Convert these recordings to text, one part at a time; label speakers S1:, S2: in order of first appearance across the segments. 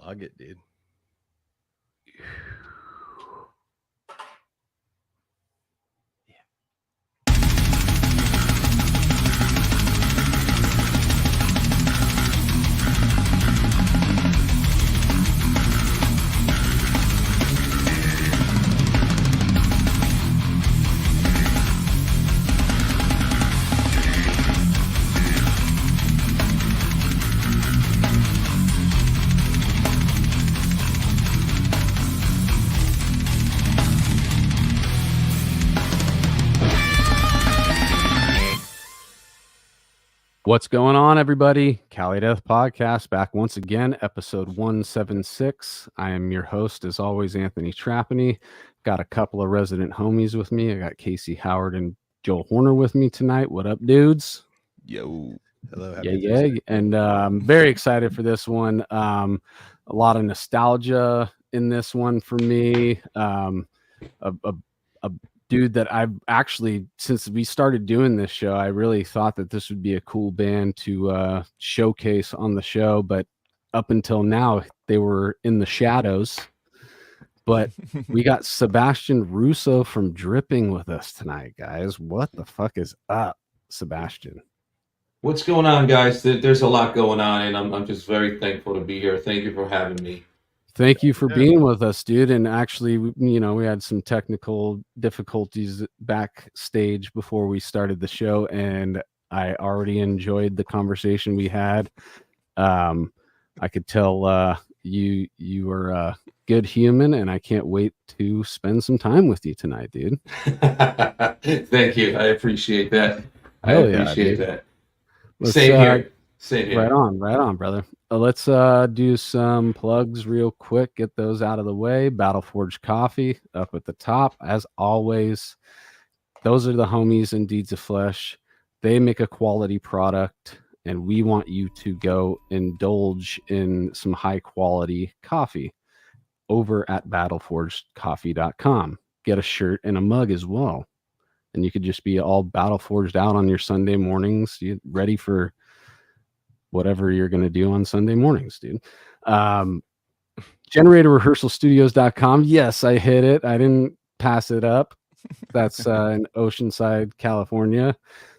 S1: plug it, dude.
S2: What's going on, everybody? Cali Death Podcast back once again, episode 176. I am your host, as always, Anthony Trapani. Got a couple of resident homies with me. I got Casey Howard and Joel Horner with me tonight. What up, dudes?
S3: Yo.
S1: Hello.
S2: Yeah. And I'm very excited for this one. A lot of nostalgia in this one for me. A dude that I've actually, since we started doing this show, I really thought that this would be a cool band to showcase on the show, but up until now they were in the shadows. But we got Sebastian Russo from Dripping with us tonight, guys. What the fuck is up, Sebastian?
S4: What's going on, guys? There's a lot going on, and I'm just very thankful to be here. Thank you for having me.
S2: Thank you for being with us, dude. And actually, we had some technical difficulties backstage before we started the show, and I already enjoyed the conversation we had. I could tell you were a good human, and I can't wait to spend some time with you tonight, dude.
S4: Thank you. I appreciate that. I appreciate that. Same here.
S2: Right on, brother. Let's do some plugs real quick. Get those out of the way. Battleforge Coffee up at the top. As always, those are the homies in Deeds of Flesh. They make a quality product, and we want you to go indulge in some high quality coffee over at battleforgecoffee.com. Get a shirt and a mug as well. And you could just be all battle forged out on your Sunday mornings, ready for whatever you're going to do on Sunday mornings, dude. GeneratorRehearsalStudios.com. Yes, I hit it. I didn't pass it up. That's in Oceanside, California.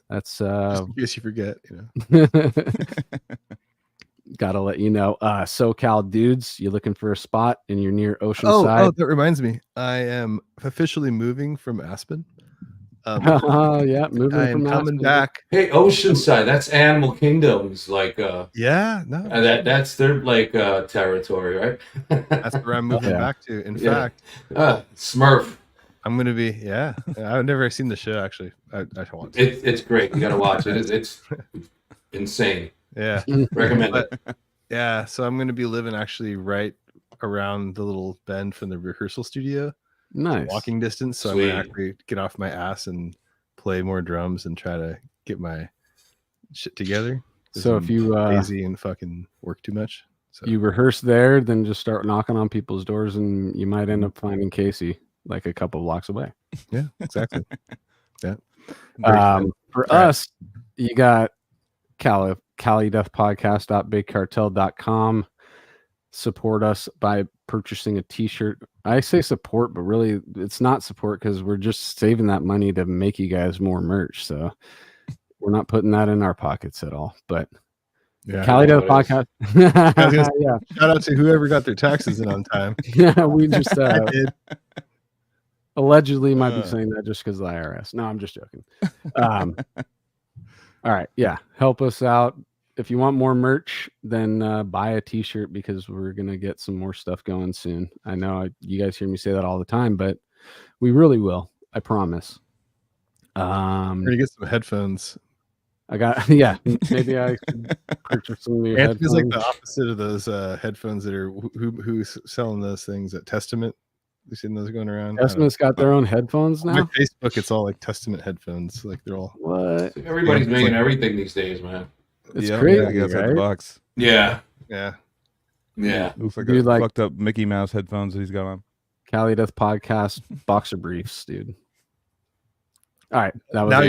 S2: That's
S1: just in case you forget,
S2: Gotta let you know. SoCal dudes, you're looking for a spot and you're near Oceanside.
S1: Oh, that reminds me. I am officially moving from Aspen.
S2: Yeah, moving
S1: I am
S2: from
S1: coming
S2: Aspen.
S1: back.
S4: Hey, Oceanside, that's Animal Kingdom's that's their territory, right?
S1: That's where I'm moving back to. In fact,
S4: Smurf.
S1: I'm gonna be. Yeah, I've never seen the show actually. I want to.
S4: It's great. You gotta watch it. It's insane.
S1: Yeah,
S4: recommend it.
S1: Yeah, so I'm gonna be living actually right around the little bend from the rehearsal studio.
S2: Nice
S1: walking distance, so
S4: Sweet.
S1: I'm gonna actually get off my ass and play more drums and try to get my shit together.
S2: So if you
S1: lazy and fucking work too much, so
S2: you rehearse there, then just start knocking on people's doors, and you might end up finding Casey like a couple blocks away.
S1: Yeah, exactly. Yeah.
S2: For us, you got CaliDeathPodcast.BigCartel.com. Support us by purchasing a t-shirt. I say support, but really it's not support because we're just saving that money to make you guys more merch. So we're not putting that in our pockets at all. But Cali Death Podcast.
S1: Yeah. Shout out to whoever got their taxes in on time.
S2: Yeah, we just allegedly might be saying that just because of the IRS. No, I'm just joking. All right. Yeah. Help us out. If you want more merch, then buy a t-shirt because we're going to get some more stuff going soon. I know you guys hear me say that all the time, but we really will. I promise.
S1: We're going to get some headphones.
S2: Maybe I could purchase some new headphones.
S1: It's like the opposite of those headphones that are who's selling those things at Testament. You seen those going around?
S2: Testament's got their own headphones now?
S1: On my Facebook, it's all like Testament headphones. Like they're all...
S2: What?
S4: Everybody's making everything these days, man.
S2: It's crazy,
S3: outside the box.
S4: Yeah.
S3: Looks like a fucked up Mickey Mouse headphones that he's got on.
S2: Cali Death Podcast boxer briefs, dude. All right, that was
S1: now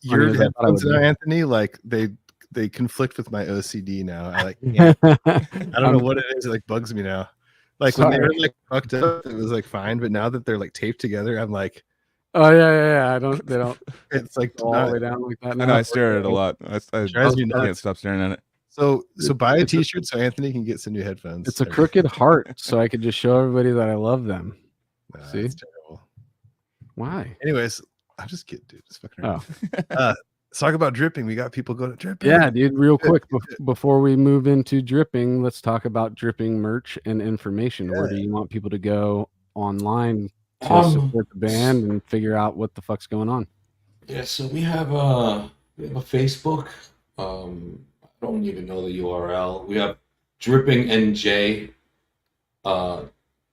S1: your headphones now, Anthony. Like they they conflict with my OCD now. I like can't. I don't know what it is. It like bugs me now. Like when they were like fucked up, it was like fine, but now that they're like taped together, I'm like,
S2: oh yeah. They don't.
S1: It's like
S2: all the way down like that.
S3: I know. I stare at it a lot. I can't stop staring at it.
S1: So buy a T-shirt so Anthony can get some new headphones.
S2: It's a crooked heart, so I could just show everybody that I love them. See,
S1: that's terrible.
S2: Why?
S1: Anyways, I'm just kidding, dude. Just fucking around. Let's talk about dripping. We got people going to dripping.
S2: Yeah, dude. Real quick before we move into dripping, let's talk about dripping merch and information. Where do you want people to go online to support the band and figure out what the fuck's going on?
S4: Yeah, so we have a Facebook. I don't even know the URL. We have Dripping NJ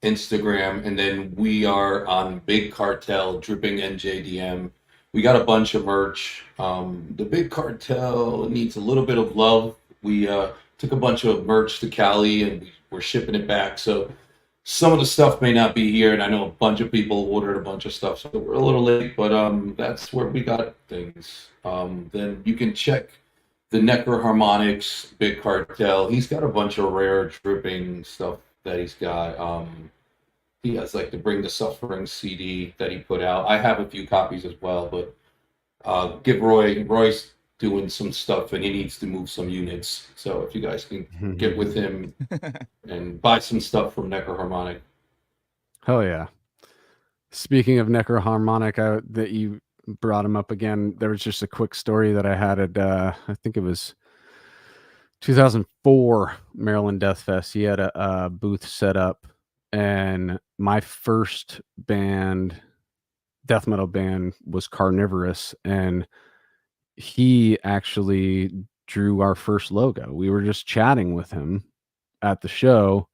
S4: Instagram, and then we are on Big Cartel Dripping NJDM. We got a bunch of merch. The Big Cartel needs a little bit of love. We took a bunch of merch to Cali and we're shipping it back. So some of the stuff may not be here, and I know a bunch of people ordered a bunch of stuff, so we're a little late, but that's where we got things. Then you can check the Necroharmonics Big Cartel. He's got a bunch of rare dripping stuff that he's got. He has like the Bring the Suffering CD that he put out. I have a few copies as well, but give Roy's doing some stuff and he needs to move some units. So if you guys can get with him and buy some stuff from Necroharmonic.
S2: Hell yeah. Speaking of Necroharmonic, that you brought him up again, there was just a quick story that I had at I think it was 2004 Maryland Death Fest. He had a booth set up, and my first band, death metal band, was Carnivorous, and he actually drew our first logo. We were just chatting with him at the show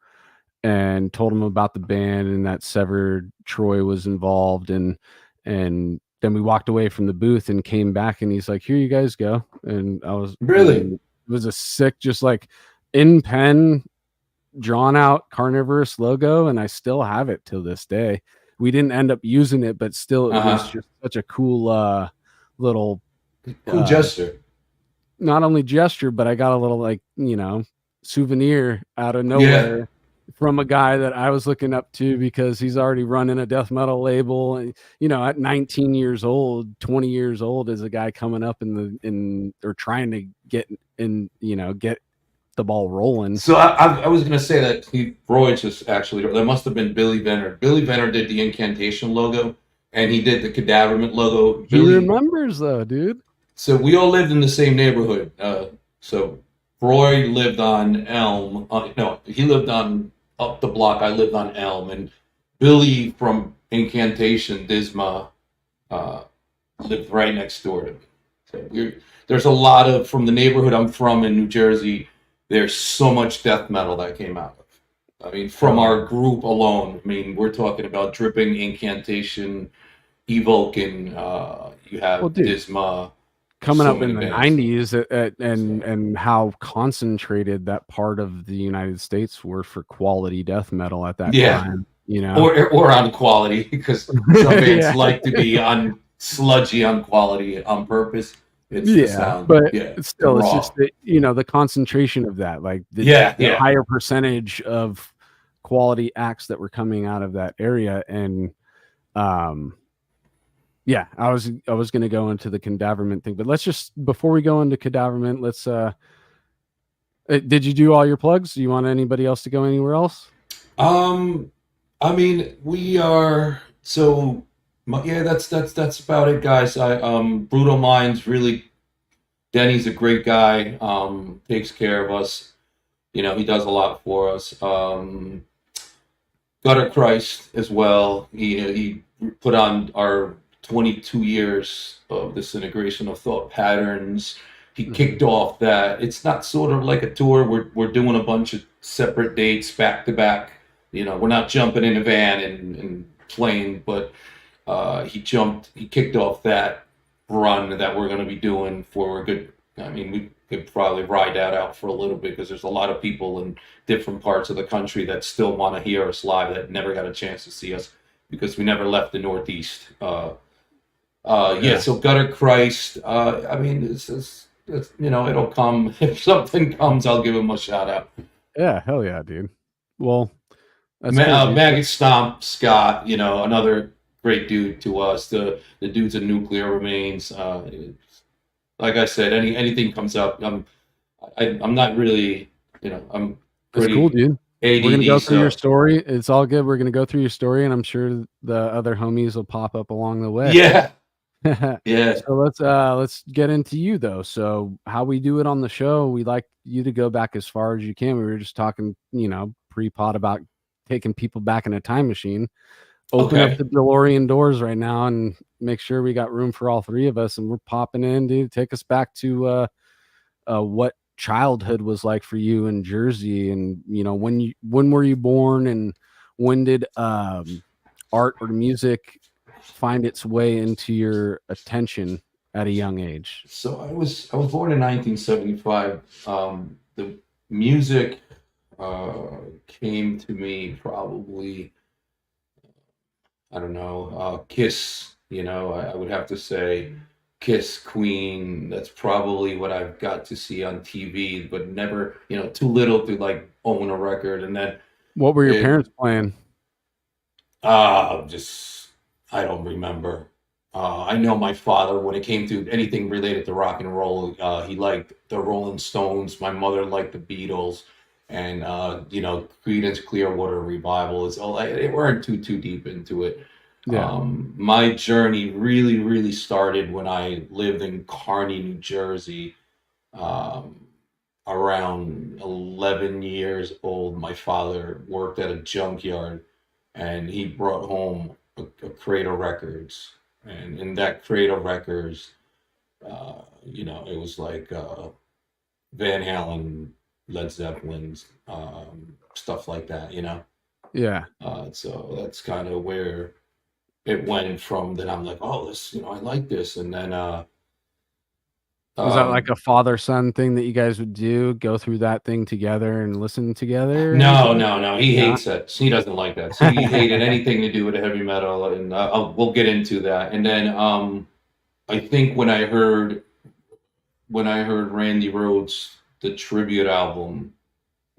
S2: and told him about the band and that Severed Troy was involved, and then we walked away from the booth and came back, and he's like, "Here you guys go." And I was it was a sick, just like in pen drawn out Carnivorous logo, and I still have it till this day. We didn't end up using it, but still it was just such a cool little
S4: gesture.
S2: Not only gesture, but I got a little like, souvenir out of nowhere from a guy that I was looking up to, because he's already running a death metal label, and at 19 years old, 20 years old, is a guy coming up or trying to get the ball rolling.
S4: So I was gonna say that Roy just actually, there must have been Billy Venner. Billy Venner did the Incantation logo, and he did the Cadaverment logo.
S2: He remembers though, dude.
S4: So we all lived in the same neighborhood. So Roy lived on Elm. He lived on up the block. I lived on Elm, and Billy from Incantation, Disma, lived right next door to me. So there's a lot of, from the neighborhood I'm from in New Jersey, there's so much death metal that came out of. I mean, from our group alone, I mean, we're talking about Dripping, Incantation, Evoken, you have Disma.
S2: Coming up in the 90s and how concentrated that part of the United States were for quality death metal at that time,
S4: or on quality, because some bands like to be on sludgy on quality on purpose. It's the sound.
S2: But still, it's just the concentration of that, like the higher percentage of quality acts that were coming out of that area. And I was going to go into the Cadaverment thing, but let's just, before we go into Cadaverment, let's did you do all your plugs? Do you want anybody else to go anywhere else?
S4: I mean, we are, so that's about it, guys. Brutal Minds, really, Denny's a great guy, takes care of us, he does a lot for us. Gutter Christ as well, he put on our 22 years of Disintegration of Thought Patterns. He kicked off that. It's not sort of like a tour. We're doing a bunch of separate dates back to back. We're not jumping in a van and playing, but he kicked off that run that we're going to be doing for a good, we could probably ride that out for a little bit, because there's a lot of people in different parts of the country that still want to hear us live that never got a chance to see us because we never left the Northeast. So Gutter Christ, there's it'll come. If something comes, I'll give him a shout out.
S2: Yeah, hell yeah, dude. Well,
S4: Maggot Stomp Scott, another great dude to us. The dude's a Nuclear Remains. Like I said, anything comes up, I'm not really, I'm pretty.
S2: That's cool, dude.
S4: ADD,
S2: we're gonna go through your story. It's all good. We're gonna go through your story, and I'm sure the other homies will pop up along the way.
S4: Yeah. Yeah.
S2: So let's get into you though. So how we do it on the show, we like you to go back as far as you can. We were just talking, pre-pod about taking people back in a time machine. Open up the DeLorean doors right now and make sure we got room for all three of us. And we're popping in, dude. Take us back to what childhood was like for you in Jersey, and when were you born, and when did art or music find its way into your attention at a young age?
S4: So I was born in 1975. The music came to me probably, I don't know, Kiss. I would have to say Kiss, Queen. That's probably what I've got to see on TV, but never, too little to like own a record. And then,
S2: what were your parents playing?
S4: I don't remember. I know my father, when it came to anything related to rock and roll, he liked the Rolling Stones. My mother liked the Beatles, and Creedence Clearwater Revival. They weren't too deep into it.
S2: Yeah.
S4: My journey really, really started when I lived in Kearney, New Jersey. Around 11 years old, my father worked at a junkyard, and he brought home a crate of records. And in that crate of records, it was like Van Halen, Led Zeppelin's, stuff like that,
S2: Yeah.
S4: So that's kind of where it went from. Then I'm like, oh, this, I like this. And then
S2: was that like a father-son thing that you guys would do, go through that thing together and listen together?
S4: No. He hates it. He doesn't like that. So he hated anything to do with heavy metal, and we'll get into that. And then I think when I heard Randy Rhoads, the tribute album,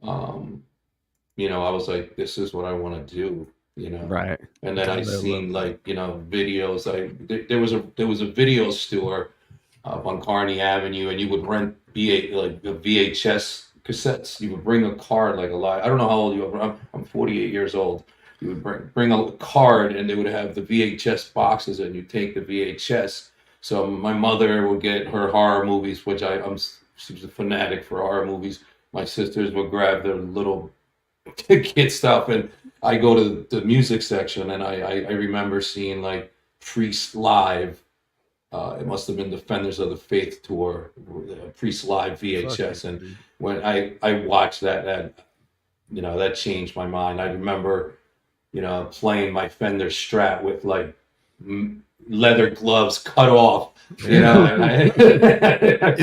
S4: I was like, this is what I want to do,
S2: Right.
S4: And then I seen videos. There was a video store up on Kearney Avenue, and you would rent the VHS cassettes. You would bring a card, like I don't know how old you are. I'm 48 years old. You would bring a card, and they would have the VHS boxes, and you take the VHS. So my mother would get her horror movies, which she was a fanatic for horror movies. My sisters would grab their little kid stuff, and I go to the music section, and I remember seeing like Priest live. It must have been Defenders of the Faith tour, Priest live VHS, and when I watched that changed my mind. I remember, playing my Fender Strat with like leather gloves cut off, and I didn't,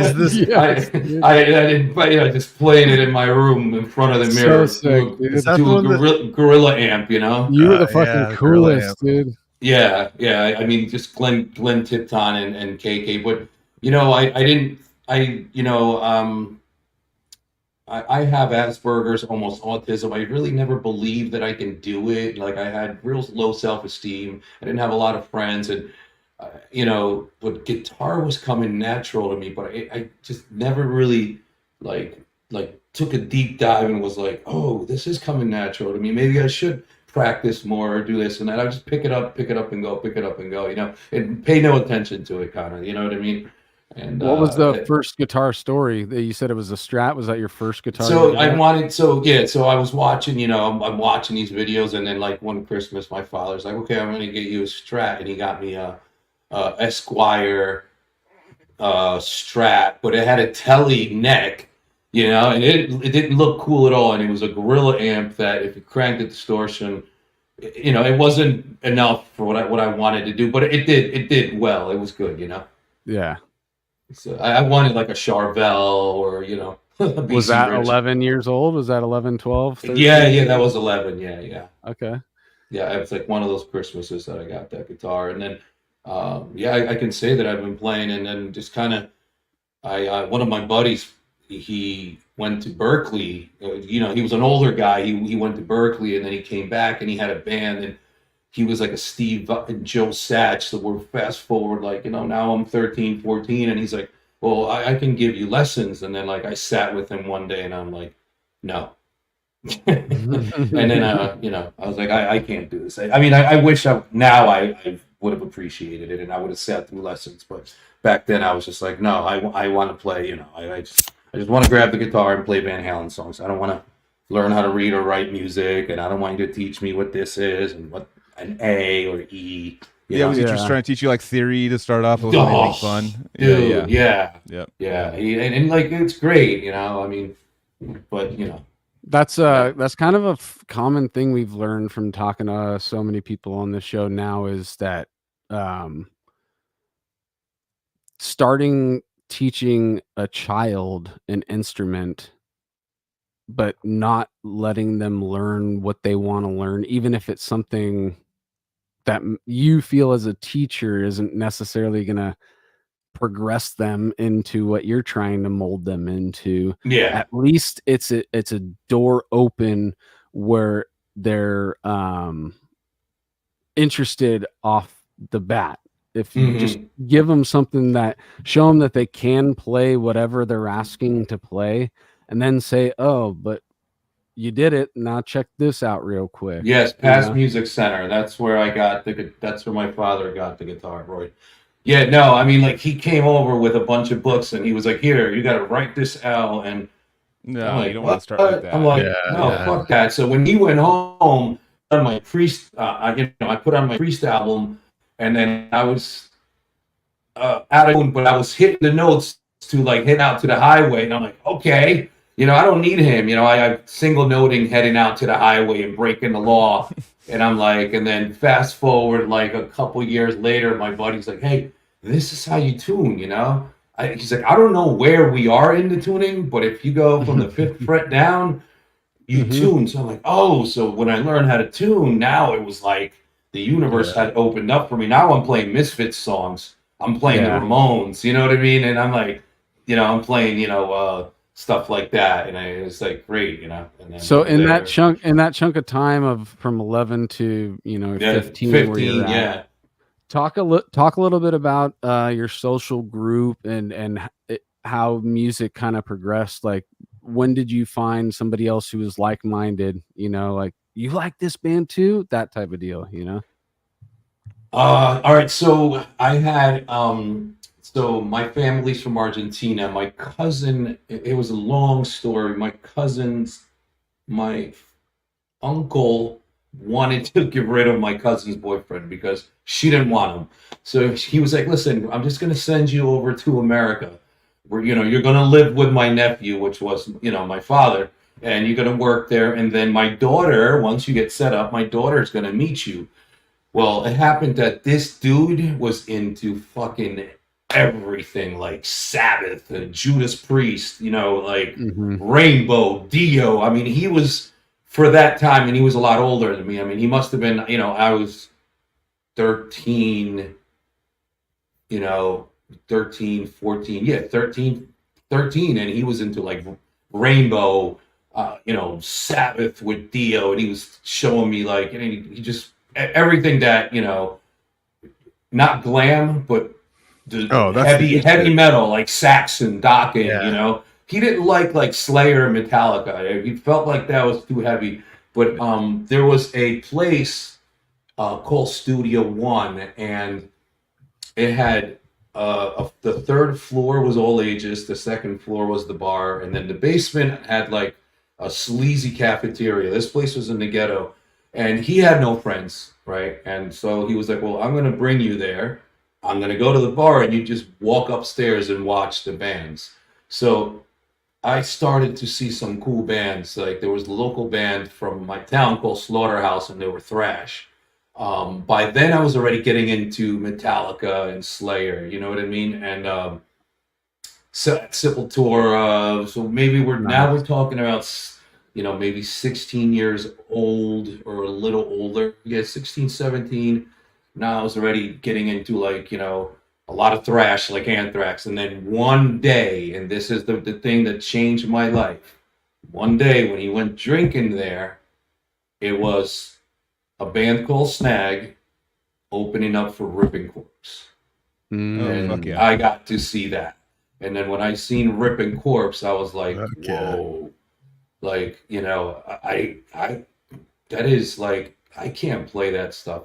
S4: just playing it in my room in front of the mirror, do a gorilla amp,
S2: You were the fucking coolest, dude.
S4: Yeah. I mean, just Glenn Tipton and KK, but I have Asperger's, almost autism. I really never believed that I can do it. Like, I had real low self-esteem. I didn't have a lot of friends, and but guitar was coming natural to me. But I just never really like took a deep dive and was like, oh, this is coming natural to me. Maybe I should practice more or do this and that. I just pick it up and go, and pay no attention to it, kind of, you know what I mean? And
S2: what was the first guitar story that you said? It was a Strat? Was that your first guitar?
S4: So I was watching, I'm watching these videos, and then like one Christmas, my father's like, okay, I'm gonna get you a Strat, and he got me a Esquire Strat, but it had a telly neck, and it didn't look cool at all, and it was a gorilla amp that if you cranked the distortion, it wasn't enough for what I wanted to do, but it did well. It was good,
S2: Yeah.
S4: So I wanted like a Charvel or
S2: was that 11 years old? Was that 11, 12? 13?
S4: Yeah, that was 11. Yeah.
S2: Okay.
S4: Yeah, it was like one of those Christmases that I got that guitar, and then I can say that I've been playing, and then just kind of one of my buddies, he went to Berkeley. He was an older guy. He went to Berkeley, and then he came back, and he had a band, and he was like a Steve and Joe Satch. So we're fast forward, like, now I'm 13, 14, and he's like, well, I can give you lessons. And then, like, I sat with him one day, and I'm like, no. And then, I was like, I can't do this. I mean, I wish I would have appreciated it, and I would have sat through lessons. But back then, I was just like, no, I want to play. I just want to grab the guitar and play Van Halen songs. I don't want to learn how to read or write music, and I don't want you to teach me what this is and what an A or E.
S3: Was teachers trying to teach you like theory to start off? It wasn't anything fun.
S4: Dude, yeah. And like, it's great, I mean, but
S2: that's kind of a common thing we've learned from talking to so many people on this show now, is that starting teaching a child an instrument but not letting them learn what they want to learn, even if it's something that you feel as a teacher isn't necessarily going to progress them into what you're trying to mold them into. At least it's a door open where they're interested off the bat. If you just give them something show them that they can play whatever they're asking to play, and then say, oh, but you did it. Now check this out real quick.
S4: Yes, Past Music Center. That's where that's where my father got the guitar, Roy. Yeah, no, I mean, like, he came over with a bunch of books, and he was like, here, you got to write this out. And
S3: no, like, you don't want to start like that.
S4: I'm like, fuck that. So when he went home, on my Priest, I put on my Priest album, and then I was out of tune, but I was hitting the notes to, like, head out to the highway, and I'm like, okay, I don't need him. I'm single noting heading out to the highway and breaking the law. And I'm like, and then fast forward like a couple years later, my buddy's like, hey, this is how you tune, he's like, I don't know where we are in the tuning, but if you go from the 5th fret down, you tune. So I'm like, oh, so when I learned how to tune, now it was like the universe had opened up for me. Now I'm playing Misfits songs. I'm playing the Ramones, you know what I mean? And I'm like, I'm playing, stuff like that, and it's like great, And then
S2: so in that chunk of time from 11 to 15, where you're at, talk a little bit about your social group and how music kind of progressed. Like, when did you find somebody else who was like-minded? Like, you like this band too, that type of deal.
S4: All right, so I had so my family's from Argentina. My cousin, it was a long story. My uncle wanted to get rid of my cousin's boyfriend because she didn't want him. So he was like, listen, I'm just going to send you over to America where, you're going to live with my nephew, which was, my father, and you're going to work there. And then my daughter, once you get set up, my daughter is going to meet you. Well, it happened that this dude was into fucking everything, like Sabbath and Judas Priest, Rainbow, Dio. I mean, he was, for that time, and he was a lot older than me. I mean, he must have been, I was 13, 13, 14, 13, and he was into like Rainbow, Sabbath with Dio, and he was showing me like, he just, everything that, not glam, but heavy metal, like Saxon, Dokken, He didn't like Slayer and Metallica. He felt like that was too heavy. But there was a place called Studio One, and it had the 3rd floor was all ages, the 2nd floor was the bar, and then the basement had like a sleazy cafeteria. This place was in the ghetto, and he had no friends, right? And so he was like, well, I'm going to bring you there. I'm going to go to the bar, and you just walk upstairs and watch the bands. So I started to see some cool bands. Like, there was the local band from my town called Slaughterhouse, and they were thrash. By then I was already getting into Metallica and Slayer, you know what I mean? And Sepultura. So maybe we're talking about, maybe 16 years old or a little older. Yeah, 16, 17. Now I was already getting into like, a lot of thrash like Anthrax. And then one day, and this is the thing that changed my life. One day when he went drinking there, it was a band called Snag opening up for Ripping Corpse. And
S3: yeah.
S4: I got to see that. And then when I seen Ripping Corpse, I was like, whoa. Like, you know, I that is like, I can't play that stuff.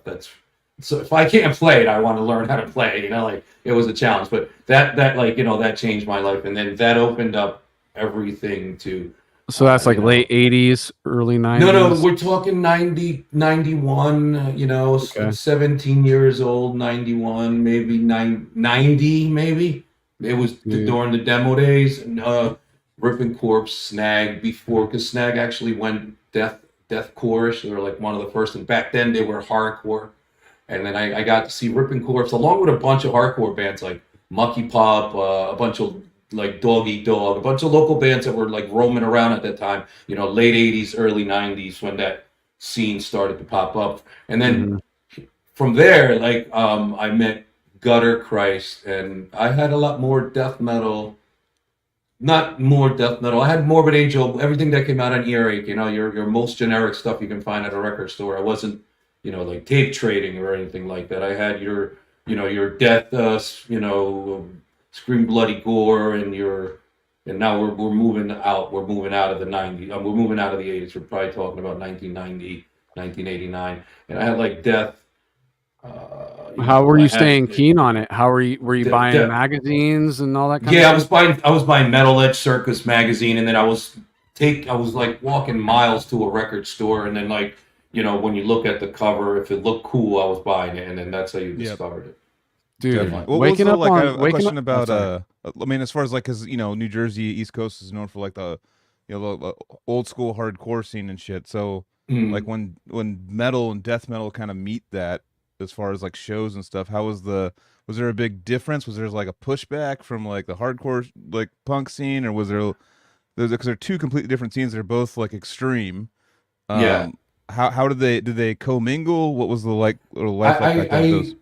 S4: So if I can't play it, I want to learn how to play it, you know, like it was a challenge, but that like, you know, that changed my life. And then that opened up everything to.
S2: So that's like late 80s, early 90s?
S4: No, we're talking 90, 91, you know, 17 years old, 91, maybe 90, maybe. It was during the demo days. And Ripping Corpse, Snag before, because Snag actually went deathcore. They were like one of the first, and back then they were hardcore. And then I got to see Ripping Corpse along with a bunch of hardcore bands like Mucky Pop, a bunch of like Dog Eat Dog, a bunch of local bands that were like roaming around at that time, you know, late 80s, early 90s when that scene started to pop up. And then from there, like I met Gutter Christ, and I had a lot more death metal. Not more death metal. I had Morbid Angel, everything that came out on Earache, you know, your most generic stuff you can find at a record store. I wasn't, you know, like tape trading or anything like that. I had your, you know, your death, you know, Scream Bloody Gore, and now we're moving out. We're moving out of the 90s. We're moving out of the 80s. We're probably talking about 1990, 1989. And I had like death.
S2: How were you staying keen on it? How were you buying magazines and all that kind of stuff?
S4: I was buying Metal Edge Circus magazine, and then I was like walking miles to a record store, and then like, you know, when you look at the cover, if it looked cool, I was buying it, and then that's how you discovered it.
S2: Dude,
S3: waking up like a question about I mean, as far as like, because you know, New Jersey, East Coast is known for like the, you know, the old school hardcore scene and shit. So like when metal and death metal kind of meet that, as far as like shows and stuff, was there a big difference? Was there like a pushback from like the hardcore like punk scene, or was there, because they're two completely different scenes, they're both like extreme. How did they commingle? What was the life like those?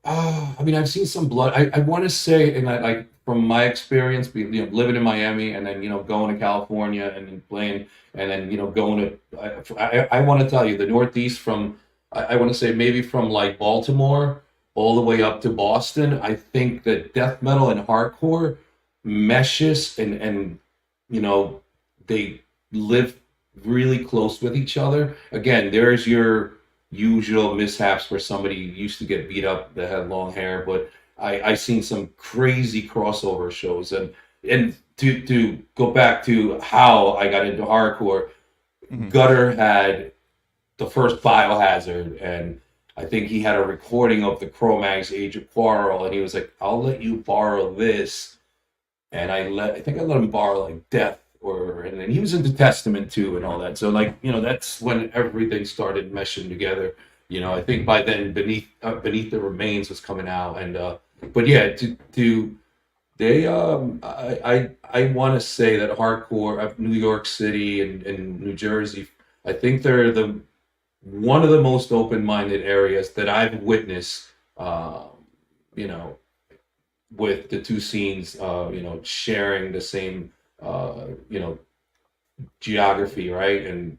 S4: I mean, I've seen some blood. I want to say, and I like from my experience, you know, living in Miami, and then, you know, going to California and then playing, and then, you know, going to. I want to tell you, the Northeast, from I want to say maybe from like Baltimore all the way up to Boston. I think that death metal and hardcore meshes, and you know, they live really close with each other. Again, there's your usual mishaps where somebody used to get beat up that had long hair, but I seen some crazy crossover shows, and to go back to how I got into hardcore, Gutter had the first Biohazard, and I think he had a recording of the Cro-Mags Age of Quarrel, and he was like, I'll let you borrow this, and I think I let him borrow like Death, and then he was into Testament too and all that. So like, you know, that's when everything started meshing together. You know, I think by then Beneath the Remains was coming out, and but yeah, I want to say that hardcore, New York City and New Jersey, I think they're one of the most open-minded areas that I've witnessed, you know, with the two scenes, you know, sharing the same, you know, geography, right? And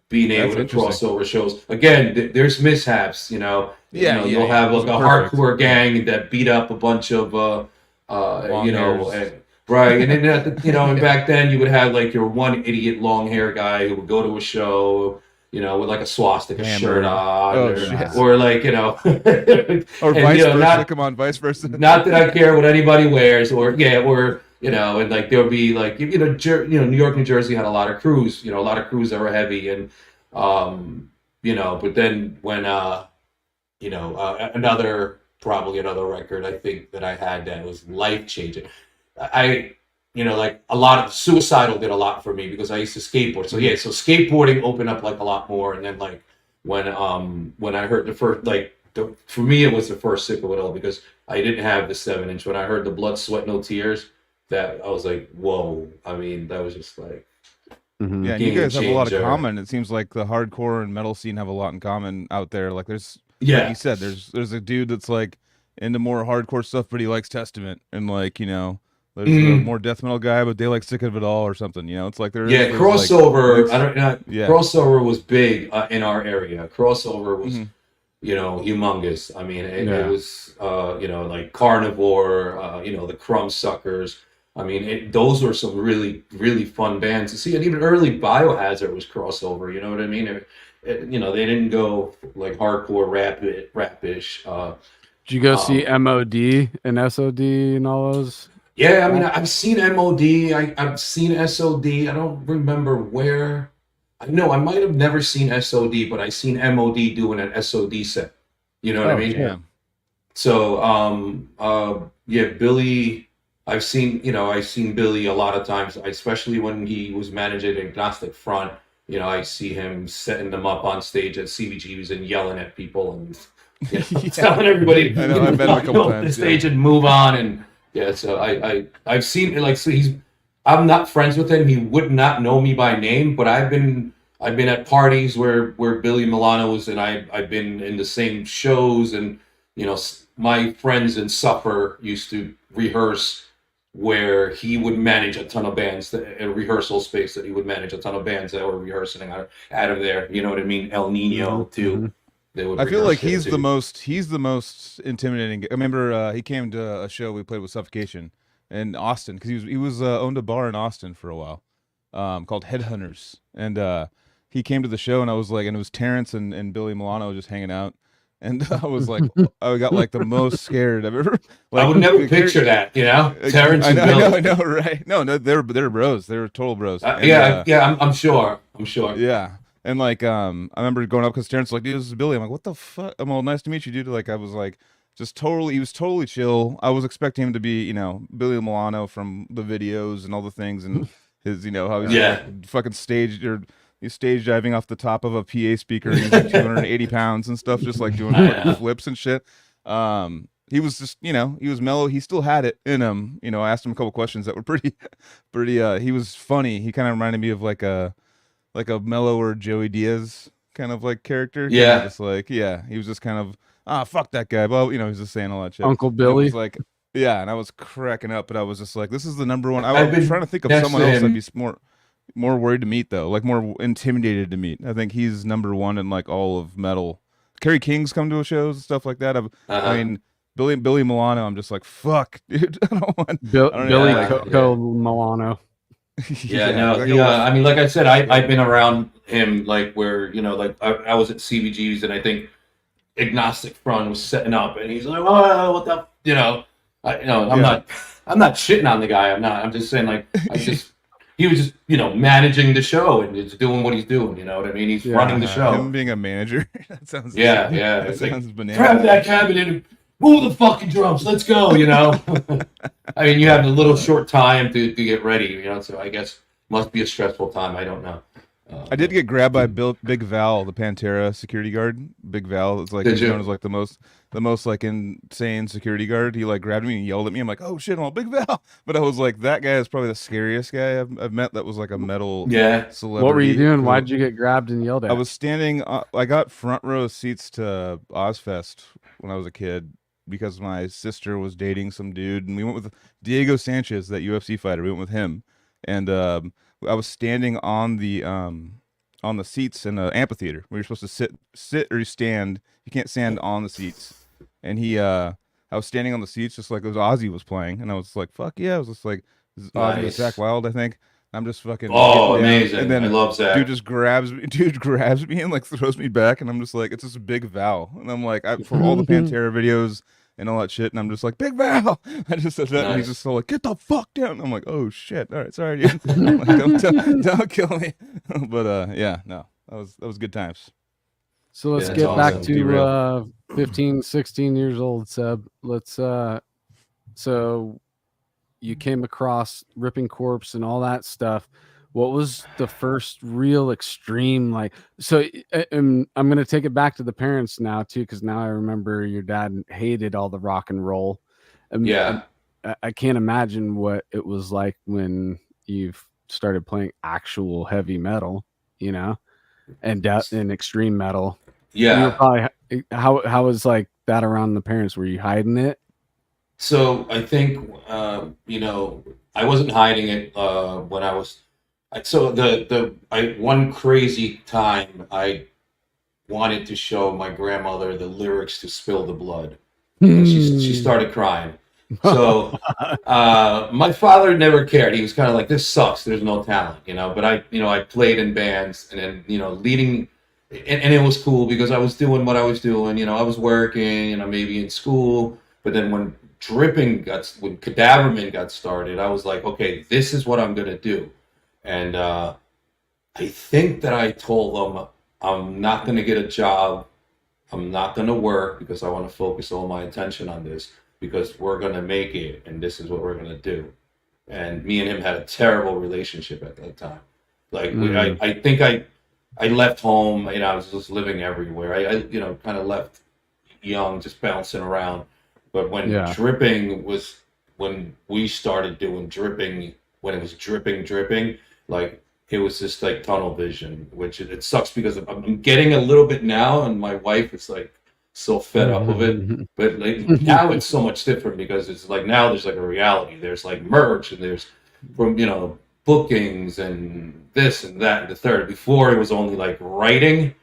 S4: being able to cross over shows. Again, there's mishaps, you know. You'll have like a hardcore gang that beat up a bunch of, you know, right. And then, you know, and back then you would have like your one idiot long hair guy who would go to a show, you know, with like a swastika shirt on, or like, you know,
S3: or vice versa. Come on, vice versa.
S4: Not that I care what anybody wears, or you know, and like there would be like, you know, New York, New Jersey had a lot of crews, you know, a lot of crews that were heavy, and you know, but then when you know, probably another record I think that I had that was life changing. You know, like a lot of Suicidal did a lot for me because I used to skateboard. So yeah, so skateboarding opened up like a lot more. And then like when I heard the first, like for me it was the first sick of it all, because I didn't have the 7-inch. When I heard the Blood, Sweat, No Tears, that I was like, whoa. I mean, that was just like
S3: yeah. You guys have a lot of common. It seems like the hardcore and metal scene have a lot in common out there. Like there's like you said, there's a dude that's like into more hardcore stuff, but he likes Testament, and like, you know, there's
S4: Mm.
S3: a more death metal guy, but they like Sick of It All or something. You know, it's like there is
S4: Yeah,
S3: those,
S4: crossover.
S3: like,
S4: I don't know.
S3: yeah.
S4: Crossover was big in our area. Crossover was,
S3: Mhm.
S4: you know, humongous. I mean, it
S2: Yeah.
S4: was, you know, like Carnivore, you know, the Crumb Suckers. I mean, those were some really, really fun bands to see. And even early Biohazard was crossover. You know what I mean? You know, they didn't go like hardcore rap-ish.
S2: Did you go see MOD and SOD and all those?
S4: Yeah, I mean, I've seen MOD. I've seen SOD. I don't remember where. No, I might have never seen SOD, but I seen MOD doing an SOD set. You know what I mean?
S3: Yeah.
S4: So, yeah, Billy. I've seen Billy a lot of times, especially when he was managing Agnostic Front. You know, I see him setting them up on stage at CBGBs and yelling at people and you know, telling everybody
S3: I know, I've been a couple times,
S4: the stage and move on. And yeah, so I've seen it. Like, so I'm not friends with him. He would not know me by name, but I've been at parties where Billy Milano was, and I've been in the same shows, and you know, my friends in Suffer used to rehearse where he would manage a ton of bands, a rehearsal space that he would manage a ton of bands that were rehearsing out of there. You know what I mean? El Nino too. They would
S3: I feel like he's
S4: too.
S3: the most intimidating. I remember he came to a show we played with Suffocation in Austin, because he was owned a bar in Austin for a while, called Headhunters, and he came to the show, and I was like, and it was Terrence and Billy Milano just hanging out, and I was like, I got like the most scared I've ever. Like,
S4: I would never picture that, you know, Terrence and Billy.
S3: I know, right? No, they're bros. They're total bros.
S4: I'm sure.
S3: Yeah. And like, I remember going up because Terrence was like, dude, this is Billy. I'm like, what the fuck? I'm all, nice to meet you, dude. Like, I was like, he was totally chill. I was expecting him to be, you know, Billy Milano from the videos and all the things, and his, you know, how he's like fucking he's stage diving off the top of a PA speaker, and he's like 280 pounds and stuff, just like doing flips and shit. He was just, you know, he was mellow. He still had it in him. You know, I asked him a couple questions that were pretty, he was funny. He kind of reminded me of like a mellower Joey Diaz kind of like character.
S4: Yeah.
S3: Just like, yeah, he was just kind of, fuck that guy. Well, you know, he's just saying all that shit.
S2: Uncle Billy.
S3: Was like, yeah, and I was cracking up, but I was just like, this is the number one. I was trying to think of someone else I'd be more worried to meet, though, like more intimidated to meet. I think he's number one in like all of metal. Kerry King's come to shows and stuff like that. I mean, Billy Milano, I'm just like, fuck, dude. I don't want
S2: Billy Coco Milano.
S4: I mean, like I said, I've been around him, like where, you know, like I was at CBGB's, and I think Agnostic Front was setting up, and he's like, oh, what the, you know, I'm not shitting on the guy. I'm just saying, like, he was just, you know, managing the show and just doing what he's doing. You know what I mean? He's running the show.
S3: Him being a manager. That sounds
S4: That
S3: sounds bananas.
S4: Grab that cabinet and move the fucking drums. Let's go. You know. I mean, you have a little short time to get ready. You know, so I guess must be a stressful time. I don't know.
S3: I did get grabbed by Big Val, the Pantera security guard. Big Val is like known as like the most like insane security guard. He like grabbed me and yelled at me. I'm like, oh shit, I'm all Big Val. But I was like, that guy is probably the scariest guy I've met. That was like a metal celebrity.
S2: What were you doing? Why'd you get grabbed and yelled at?
S3: I was standing. I got front row seats to Ozfest when I was a kid because my sister was dating some dude, and we went with Diego Sanchez, that UFC fighter. We went with him, and I was standing on the seats in the amphitheater. We were supposed to sit or stand. You can't stand on the seats. And I was standing on the seats just like it was Ozzy was playing, and I was like, "Fuck yeah!" I was just like, "This is Ozzy with Zach Wild, I think." I'm just fucking.
S4: Oh, amazing!
S3: And then
S4: I love Zach.
S3: Dude grabs me and like throws me back, and I'm just like, it's just a Big Val, and I'm like, from all the Pantera videos and all that shit, and I'm just like, Big Val. I just said that, and he's just so like, get the fuck down. And I'm like, oh shit, all right, sorry, dude. Like, don't kill me. But yeah, no, that was good times.
S2: So let's get back to 15, 16 years old, Seb. Let's so you came across Ripping Corpse and all that stuff. What was the first real extreme, like, so I'm going to take it back to the parents now too, because now I remember your dad hated all the rock and roll. I can't imagine what it was like when you've started playing actual heavy metal, and extreme metal.
S4: Yeah.
S2: You were probably, how was like that around the parents? Were you hiding it?
S4: So I think, you know, I wasn't hiding it when I was. So one crazy time I wanted to show my grandmother the lyrics to "Spill the Blood," and she started crying. So my father never cared. He was kind of like, "This sucks. There's no talent," you know. But I played in bands, and then leading, and it was cool because I was doing what I was doing. You know, I was working, maybe in school. But then when Cadaverman got started, I was like, okay, this is what I'm gonna do. And I think that I told them I'm not gonna get a job. I'm not gonna work because I want to focus all my attention on this, because we're going to make it and this is what we're going to do. And me and him had a terrible relationship at that time. Like, I think I left home, I was just living everywhere. I kind of left young, just bouncing around. But when when we started doing dripping, when it was dripping, like, it was just like tunnel vision, which it sucks because I'm getting a little bit now, and my wife is like, so fed up of it. But like now it's so much different because it's like now there's like a reality. There's like merch, and there's from bookings and this and that and the third. Before it was only like writing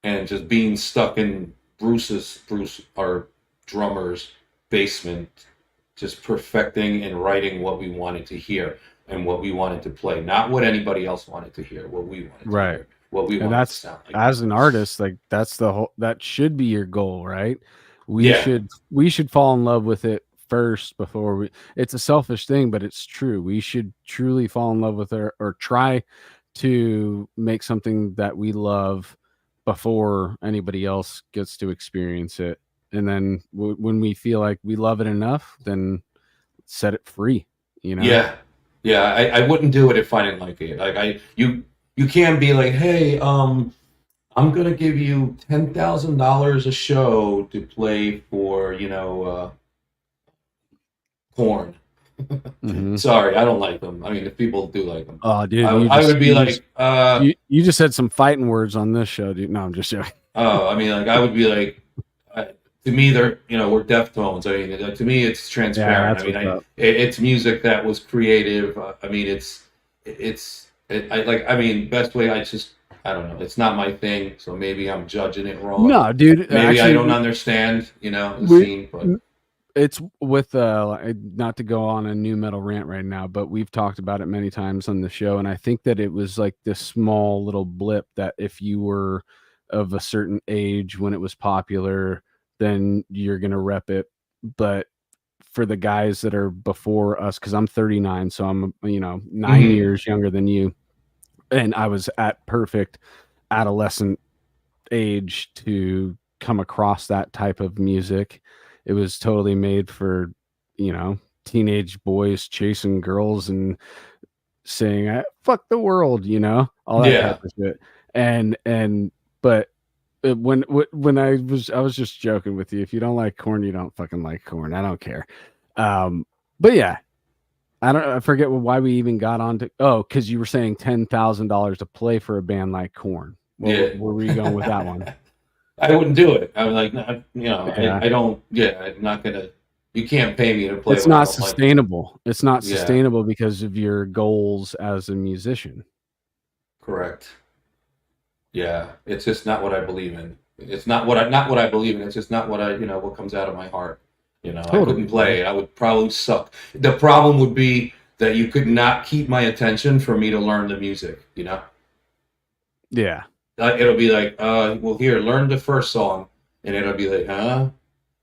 S4: and just being stuck in Bruce our drummer's basement, just perfecting and writing what we wanted to hear and what we wanted to play, not what anybody else wanted to hear, what we wanted to hear. What we want to sound like.
S2: As an artist, like that should be your goal, right? We should fall in love with it first before it's a selfish thing, but it's true. We should truly fall in love with it, or try to make something that we love before anybody else gets to experience it. And then when we feel like we love it enough, then set it free,
S4: Yeah. I wouldn't do it if I didn't like it. Like you can't be like, hey, I'm gonna give you $10,000 a show to play for, Korn. Sorry, I don't like them. I mean, if people do like them,
S2: oh, dude,
S4: I would be like,
S2: you just said some fighting words on this show, dude. No, I'm just joking.
S4: Oh, I mean, like, I would be like, to me, we're Deftones. I mean, to me, it's transparent.
S2: Yeah, I mean,
S4: it's music that was creative. I mean, best way, I don't know. It's not my thing, so maybe I'm judging it wrong.
S2: No, dude.
S4: Maybe I don't understand, the scene. But
S2: it's with not to go on a new metal rant right now, but we've talked about it many times on the show, and I think that it was like this small little blip that if you were of a certain age when it was popular, then you're gonna rep it. But for the guys that are before us, because I'm 39, so I'm 9 years younger than you, and I was at perfect adolescent age to come across that type of music. It was totally made for teenage boys chasing girls and saying "fuck the world," all that type of shit. But when I was just joking with you. If you don't like Korn, you don't fucking like Korn. I don't care. But yeah, I forget why we even got on to. Oh, because you were saying $10,000 to play for a band like Korn. Where were you going with that one?
S4: I wouldn't do it. I was like, I don't. Yeah, I'm not gonna. You can't pay me to play.
S2: It's not sustainable. Like. It's not sustainable because of your goals as a musician.
S4: Correct. Yeah, it's just not what I believe in. It's not what I believe in. It's just not what what comes out of my heart. Totally. I couldn't play it. I would probably suck. The problem would be that you could not keep my attention for me to learn the music.
S2: Yeah.
S4: It'll be like, well, here, learn the first song, and it'll be like, huh?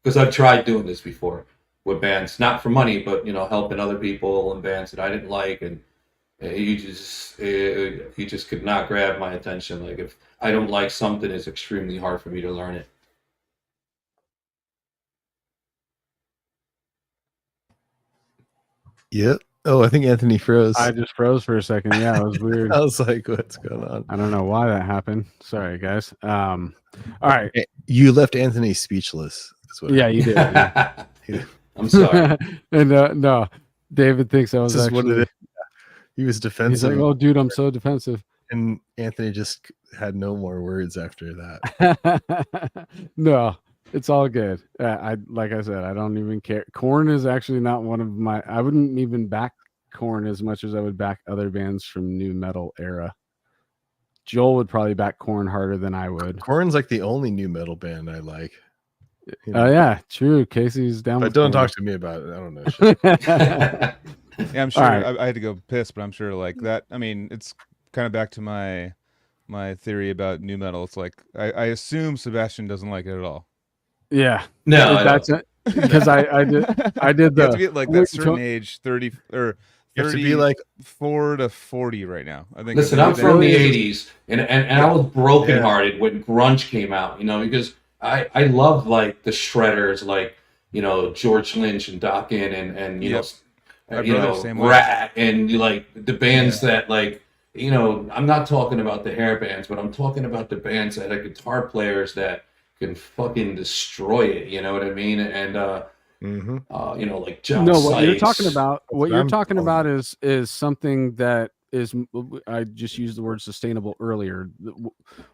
S4: Because I've tried doing this before with bands, not for money, but helping other people in bands that I didn't like, and he just could not grab my attention. Like, if I don't like something, it's extremely hard for me to learn it.
S1: Yep. Oh, I think Anthony froze.
S2: I just froze for a second. Yeah, it was weird.
S1: I was like, what's going on?
S2: I don't know why that happened. Sorry, guys. All right.
S1: You left Anthony speechless.
S2: Yeah, you did.
S4: I'm sorry.
S2: And no, David thinks I was actually.
S1: He was defensive.
S2: He's like, "Oh, dude, I'm so defensive."
S1: And Anthony just had no more words after that.
S2: No, It's all good. Like I said, I don't even care. Korn is actually not one of my. I wouldn't even back Korn as much as I would back other bands from new metal era. Joel would probably back Korn harder than I would.
S1: Korn's like the only new metal band I like.
S2: You know? Yeah, true. Casey's down.
S1: But
S2: with
S1: don't
S2: Korn.
S1: talk to me about it. I don't know shit.
S3: Yeah, I'm sure.
S2: Right.
S3: I had to go piss, but I'm sure like that. I mean, it's kind of back to my theory about new metal. It's like I assume Sebastian doesn't like it at all.
S2: Yeah,
S4: No,
S2: that's it. Because I did
S3: You have to be at like that certain age, 30 or
S1: You have to be like
S3: 4 to 40 right now. I think.
S4: listen, I'm from the '80s, and I was brokenhearted when grunge came out. You know, because I loved like the shredders, like George Lynch and Dokken and you know Rat and like the bands that like I'm not talking about the hair bands, but I'm talking about the bands that had guitar players that can fucking destroy it. You know what I mean? And like John
S2: no,
S4: Sykes.
S2: what you're talking about is something that is. I just used the word sustainable earlier.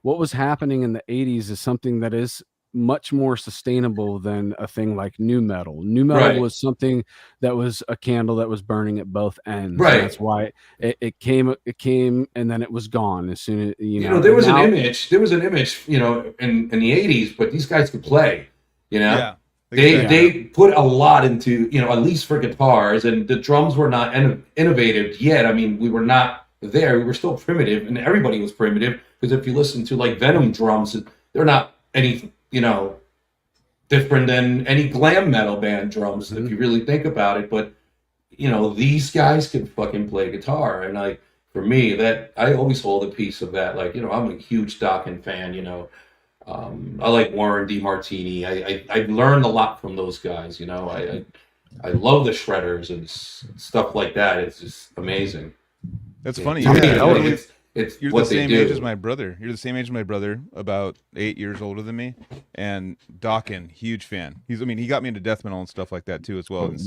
S2: What was happening in the 80s is something that is much more sustainable than a thing like new metal. New metal was something that was a candle that was burning at both ends.
S4: Right.
S2: That's why it came and then it was gone as soon as
S4: there was an image in the 80s, but these guys could play.
S3: Yeah.
S4: They put a lot into at least for guitars, and the drums were not innovative yet. I mean, we were not there. We were still primitive, and everybody was primitive, because if you listen to like Venom drums, they're not any different than any glam metal band drums, if you really think about it. But these guys can fucking play guitar, and like for me, that I always hold a piece of that. Like I'm a huge Dokken fan. I like Warren DeMartini. I learned a lot from those guys. I love the shredders and stuff like that. It's just amazing.
S3: That's funny.
S4: You're
S3: the same age as my brother. You're the same age as my brother, about 8 years older than me. And Dokken, huge fan. He got me into death metal and stuff like that too, as well. And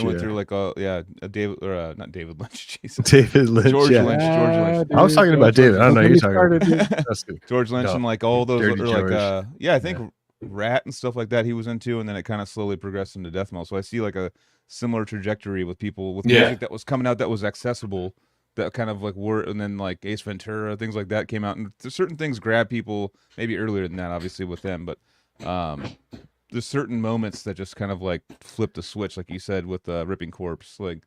S3: went through like not David Lynch, Jesus.
S1: David Lynch,
S3: George Lynch.
S1: I was talking about David. I don't know. You're talking about
S3: George Lynch and like all those, I think Rat and stuff like that he was into, and then it kind of slowly progressed into death metal. So I see like a similar trajectory with people with music that was coming out that was accessible. That kind of like were, and then like Ace Ventura, things like that came out, and certain things grab people maybe earlier than that, obviously with them, but there's certain moments that just kind of like flip the switch, like you said with Ripping Corpse, like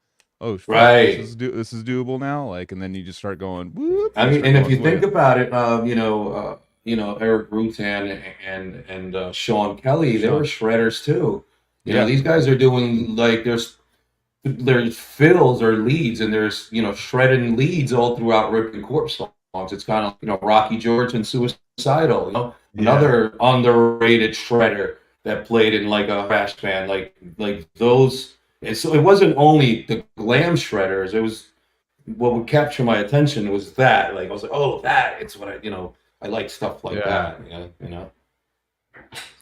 S4: right,
S3: this is doable now, like, and then you just start going. Whoop,
S4: I mean, and if you think about it, Eric Rutan and Sean Kelly, they were shredders too. These guys are doing like there's fills or leads, and there's shredding leads all throughout Ripping Corpse songs. It's kind of Rocky George and Suicidal, another underrated shredder that played in like a thrash band, like those. And so it wasn't only the glam shredders. It was what would capture my attention was that. Like I was like, oh, that it's what I like stuff like that.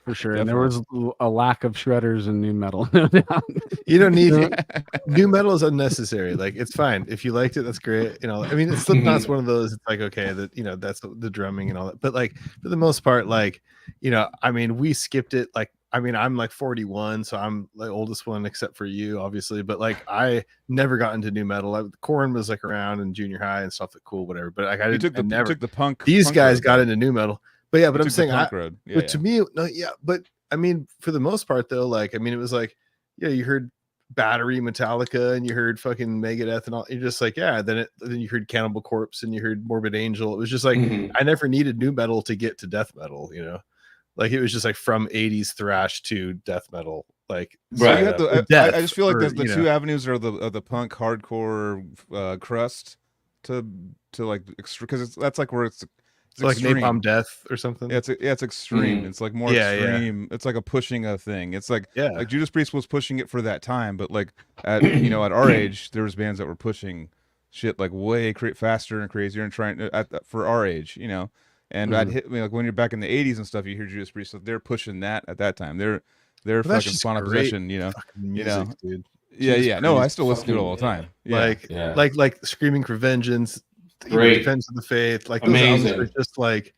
S2: For sure. Definitely. And there was a lack of shredders in new metal. No doubt.
S1: You don't need new metal is unnecessary. Like it's fine. If you liked it, that's great. I mean, Slipknot's one of those, it's like, okay, that that's the drumming and all that. But like for the most part, like, I mean, we skipped it. Like, I mean, I'm like 41, so I'm the oldest one except for you, obviously. But like I never got into new metal. Korn was like around in junior high and stuff, like cool, whatever. But like I took the punk. These guys got into new metal. But yeah, but I'm saying, but to me, no, but I mean, for the most part, though, like, I mean, it was like, you heard Battery, Metallica, and you heard fucking Megadeth, and all. You're just like, then you heard Cannibal Corpse, and you heard Morbid Angel. It was just like, I never needed new metal to get to death metal, like it was just like from 80s thrash to death metal, like.
S3: Right. So I just feel like the two avenues are the punk hardcore crust to like because that's like where it's
S1: like Napalm Death or something.
S3: Yeah, it's extreme. It's like more extreme. It's like a pushing a thing. It's like like Judas Priest was pushing it for that time, but like at at our age, there was bands that were pushing shit like way faster and crazier and trying for our age, And I'd hit like when you're back in the 80s and stuff, you hear Judas Priest, so they're pushing that at that time. They're fucking Spawn of Possession,
S1: music, dude.
S3: Yeah. No, I still listen to it all the time.
S1: Like Screaming for Vengeance.
S4: Great.
S1: Defense of the Faith, like those albums are just like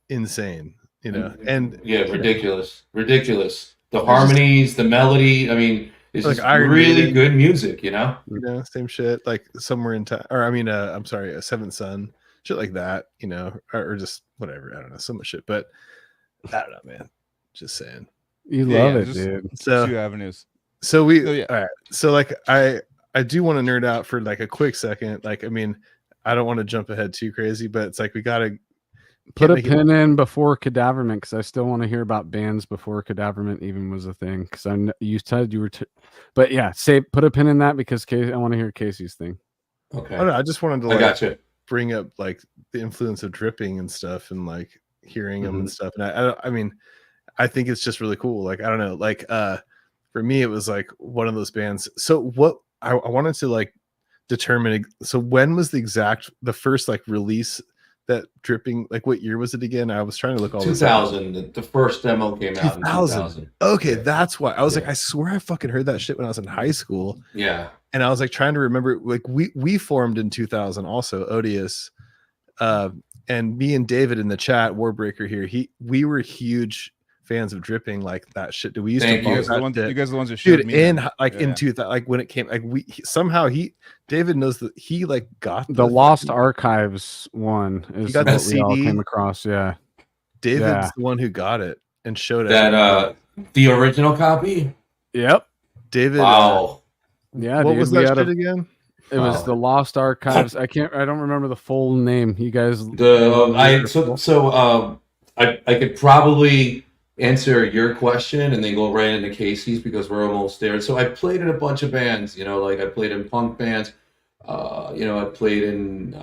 S1: insane. you know, and
S4: yeah, ridiculous. The harmonies, the melody. I mean, it's
S1: like
S4: just
S1: Iron
S4: really
S1: Maiden,
S4: good music, you know.
S1: You know, same shit. Like Somewhere in Time, or I mean, I'm sorry, a Seventh Son, shit like that. You know, or just whatever. I don't know, so much shit. But I don't know, man. Just saying.
S2: You love it,
S3: just
S2: dude.
S1: So
S3: two avenues.
S1: So we,
S3: yeah.
S1: all right. So like, I do want to nerd out for like a quick second. Like, I mean, I don't want to jump ahead too crazy, but it's like we gotta
S2: put a pin in before Cadaverment, because I still want to hear about bands before Cadaverment even was a thing. Because you said you were, but yeah, put a pin in that because I want to hear Casey's thing.
S4: Okay.
S1: I don't know. I just wanted to
S4: I gotcha.
S1: bring up like the influence of dripping and stuff, and like hearing them and stuff. And I mean, I think it's just really cool. Like, I don't know, like for me, it was like one of those bands. So what I wanted to like determine. So when was the first like release that dripping? Like, what year was it again? I was trying to look all
S4: 2000. The first demo came out in 2000.
S1: Okay, that's why I was like, I swear I fucking heard that shit when I was in high school.
S4: Yeah.
S1: And I was like trying to remember. Like we formed in 2000 also, Odious, and me and David in the chat, Warbreaker here. We were huge fans of dripping, like that shit. Do we used
S4: Thank
S1: to
S4: you.
S3: You guys are the ones that showed me
S1: in in 2000, like when it came, like David knows that he like got
S2: the Lost Archives one is
S1: got
S2: what
S1: the
S2: we all
S1: CD.
S2: came across. Yeah,
S1: David's the one who got it and showed
S4: that the original copy.
S2: Yep,
S1: David.
S4: Wow.
S1: Yeah, what was that shit again?
S2: It was the Lost Archives. I don't remember the full name. You guys,
S4: I could probably answer your question and then go right into Casey's because we're almost there. So I played in a bunch of bands, you know, like I played in punk bands, you know, I played in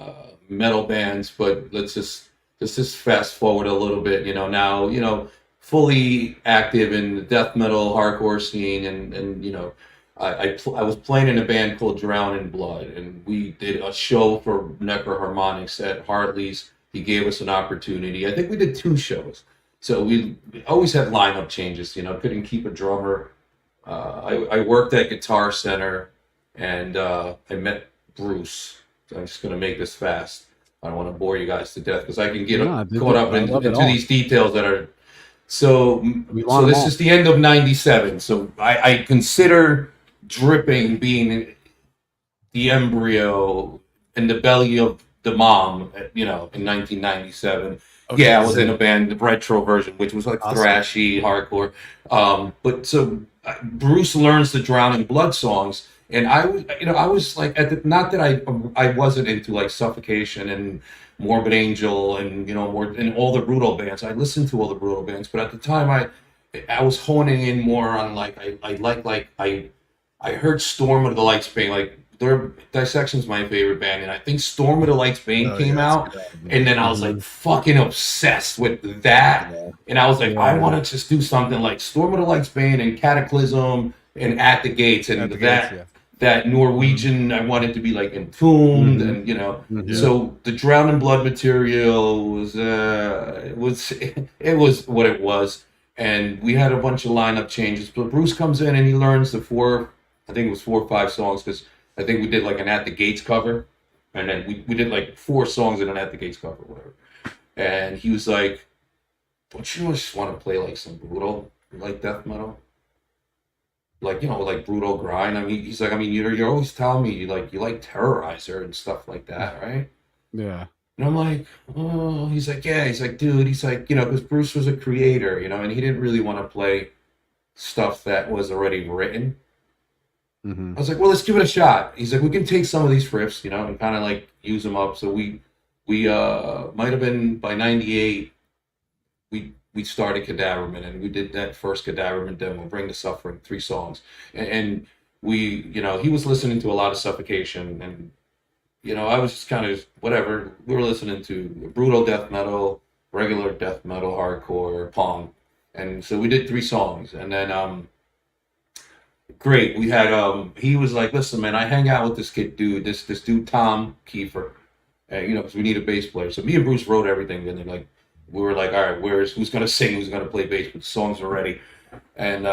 S4: metal bands, but let's just fast forward a little bit, you know, now, you know, fully active in the death metal hardcore scene, and you know, I was playing in a band called Drown in Blood, and we did a show for Necroharmonics at Hartley's. He gave us an opportunity. I think we did 2 shows. So we always had lineup changes, you know, couldn't keep a drummer. I worked at Guitar Center, and I met Bruce. So I'm just going to make this fast. I don't want to bore you guys to death because I can get caught up into these details that are... So this is the end of 97. So I consider dripping being the embryo in the belly of the mom, you know, in 1997. Okay, yeah, I was in a band, the retro version, which was like thrashy, hardcore. But so Bruce learns the Drowning Blood songs, and I was like, not that I wasn't into like Suffocation and Morbid Angel and and all the brutal bands. I listened to all the brutal bands, but at the time I was honing in more on like I heard Storm of the Lights Bane, like Dissection's my favorite band, and I think Storm of the Lights Bane came out, and then I was like fucking obsessed with that, and I was like, I want to just do something like Storm of the Lights Bane and Cataclysm and At the Gates, and that Norwegian, I wanted to be like Entombed, and you know, so the Drown in Blood material was it was what it was, and we had a bunch of lineup changes. But Bruce comes in and he learns the 4 or 5 songs, because I think we did like an At the Gates cover, and then we did like 4 songs in an At the Gates cover, whatever. And he was like, "Don't you just want to play like some brutal, like death metal, like, you know, like brutal grind?" I mean, he's like, you're always telling me you like Terrorizer and stuff like that, right?
S2: Yeah.
S4: And I'm like, oh, he's like, yeah, he's like, dude, he's like, you know, because Bruce was a creator, you know, and he didn't really want to play stuff that was already written. I was like, well, let's give it a shot. He's like, we can take some of these riffs, you know, and kind of like use them up. So we might have been by 98, we started Cadaverment, and we did that first Cadaverment demo, Bring the Suffering, 3 songs. And we, you know, he was listening to a lot of Suffocation, and, you know, I was just kind of whatever. We were listening to brutal death metal, regular death metal, hardcore, punk. And so we did 3 songs, and then great. We had he was like, listen, man, I hang out with this dude Tom Kiefer, you know, because we need a bass player. So me and Bruce wrote everything, and then like we were like, all right, who's gonna sing, who's gonna play bass? But the songs are ready. And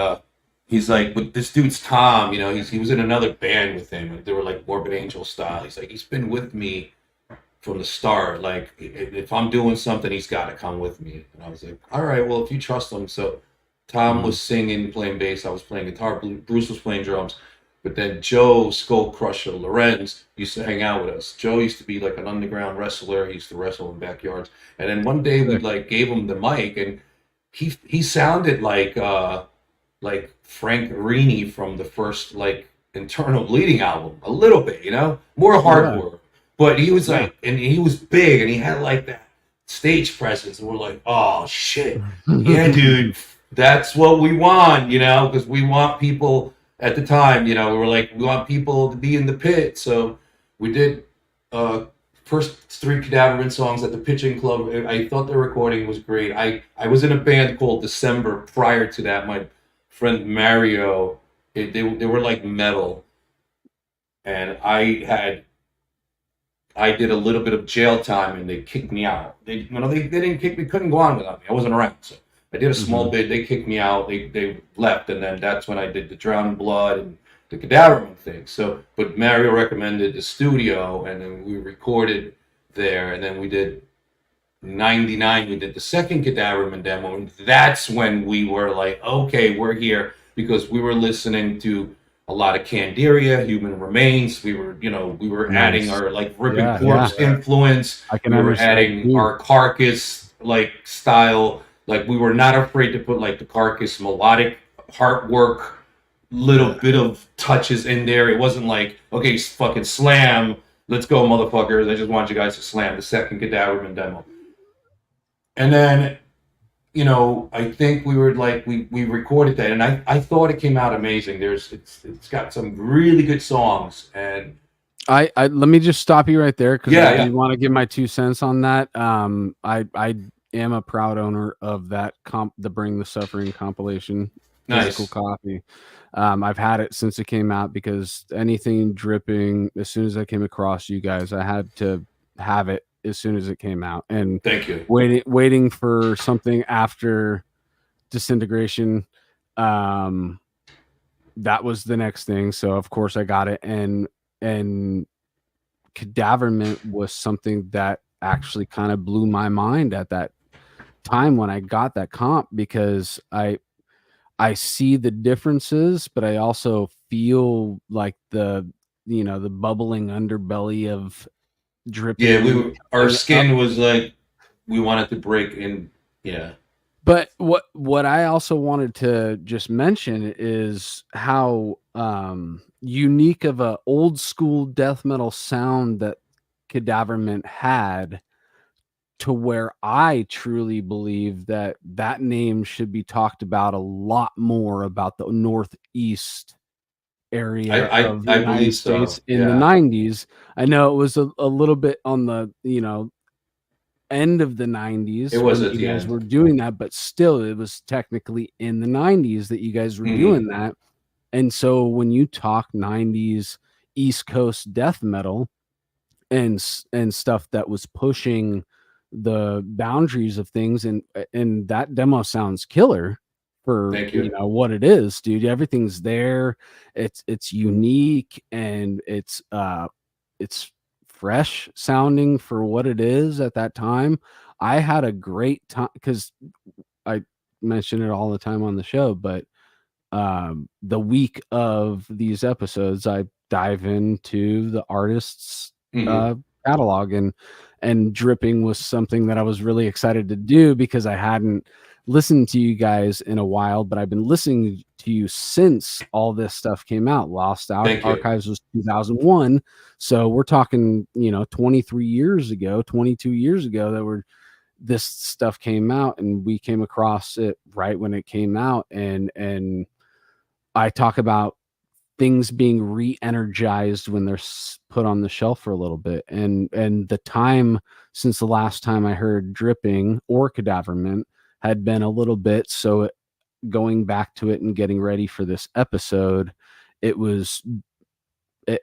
S4: he's like, but this dude's Tom, you know, he was in another band with him. They were like Morbid Angel style. He's like, he's been with me from the start. Like, if I'm doing something, he's got to come with me. And I was like, all right, well, if you trust him. So Tom was singing, playing bass. I was playing guitar. Bruce was playing drums. But then Joe Skull Crusher Lorenz used to hang out with us. Joe used to be like an underground wrestler. He used to wrestle in backyards. And then one day we like gave him the mic, and he sounded like Frank Arini from the first like Internal Bleeding album, a little bit, you know, more hardcore. But he was like, and he was big, and he had like that stage presence, and we're like, oh shit, yeah, dude, that's what we want, you know, because we want people. At the time, you know, we were like, we want people to be in the pit. So we did first 3 Cadaverman songs at the Pitching Club. I thought the recording was great. I was in a band called December prior to that. My friend Mario, they were like metal. And I did a little bit of jail time, and they kicked me out. They didn't kick me, couldn't go on without me. I wasn't around, so I did a small bit. They kicked me out. They left, and then that's when I did the Drowned Blood and the Cadaverman thing. So, but Mario recommended the studio, and then we recorded there, and then we did 99. We did the second Cadaverman demo, and that's when we were like, okay, we're here, because we were listening to a lot of Candiria, Human Remains. We were adding our like Ripping Corpse influence. We were adding our Carcass like style. Like, we were not afraid to put like the Carcass melodic heart work, little bit of touches in there. It wasn't like, okay, fucking slam, let's go, motherfuckers. I just want you guys to slam. The second Cadaverman demo. And then, you know, I think we were like, we recorded that, and I thought it came out amazing. It's got some really good songs, and
S2: I let me just stop you right there, because I want to give my 2 cents on that. I am a proud owner of that the Bring the Suffering compilation. Physical copy. I've had it since it came out, because anything Dripping, as soon as I came across you guys, I had to have it as soon as it came out. And
S4: thank you.
S2: Waiting for something after Disintegration. That was the next thing. So of course I got it, and Cadaverment was something that actually kind of blew my mind at that time when I got that comp, because I see the differences, but I also feel like the bubbling underbelly of Dripping.
S4: Yeah, our skin was like, we wanted to break in. Yeah.
S2: But what I also wanted to just mention is how unique of a old school death metal sound that Cadaverment had, to where I truly believe that name should be talked about a lot more, about the Northeast area of the United States in the 90s. I know it was a little bit on the, end of the 90s.
S4: It was
S2: when you guys were doing that, but still it was technically in the 90s that you guys were doing that. And so when you talk 90s East Coast death metal and stuff that was pushing the boundaries of things, and that demo sounds killer for what it is, dude. Everything's there. It's unique, and it's fresh sounding for what it is at that time. I had a great time, because I mention it all the time on the show, but the week of these episodes, I dive into the artist's catalog, and Dripping was something that I was really excited to do, because I hadn't listened to you guys in a while, but I've been listening to you since all this stuff came out. Lost Archives was 2001. So we're talking, 23 years ago, 22 years ago this stuff came out, and we came across it right when it came out. And I talk about things being re-energized when they're put on the shelf for a little bit, and the time since the last time I heard Dripping or Cadaverment had been a little bit. So going back to it and getting ready for this episode, it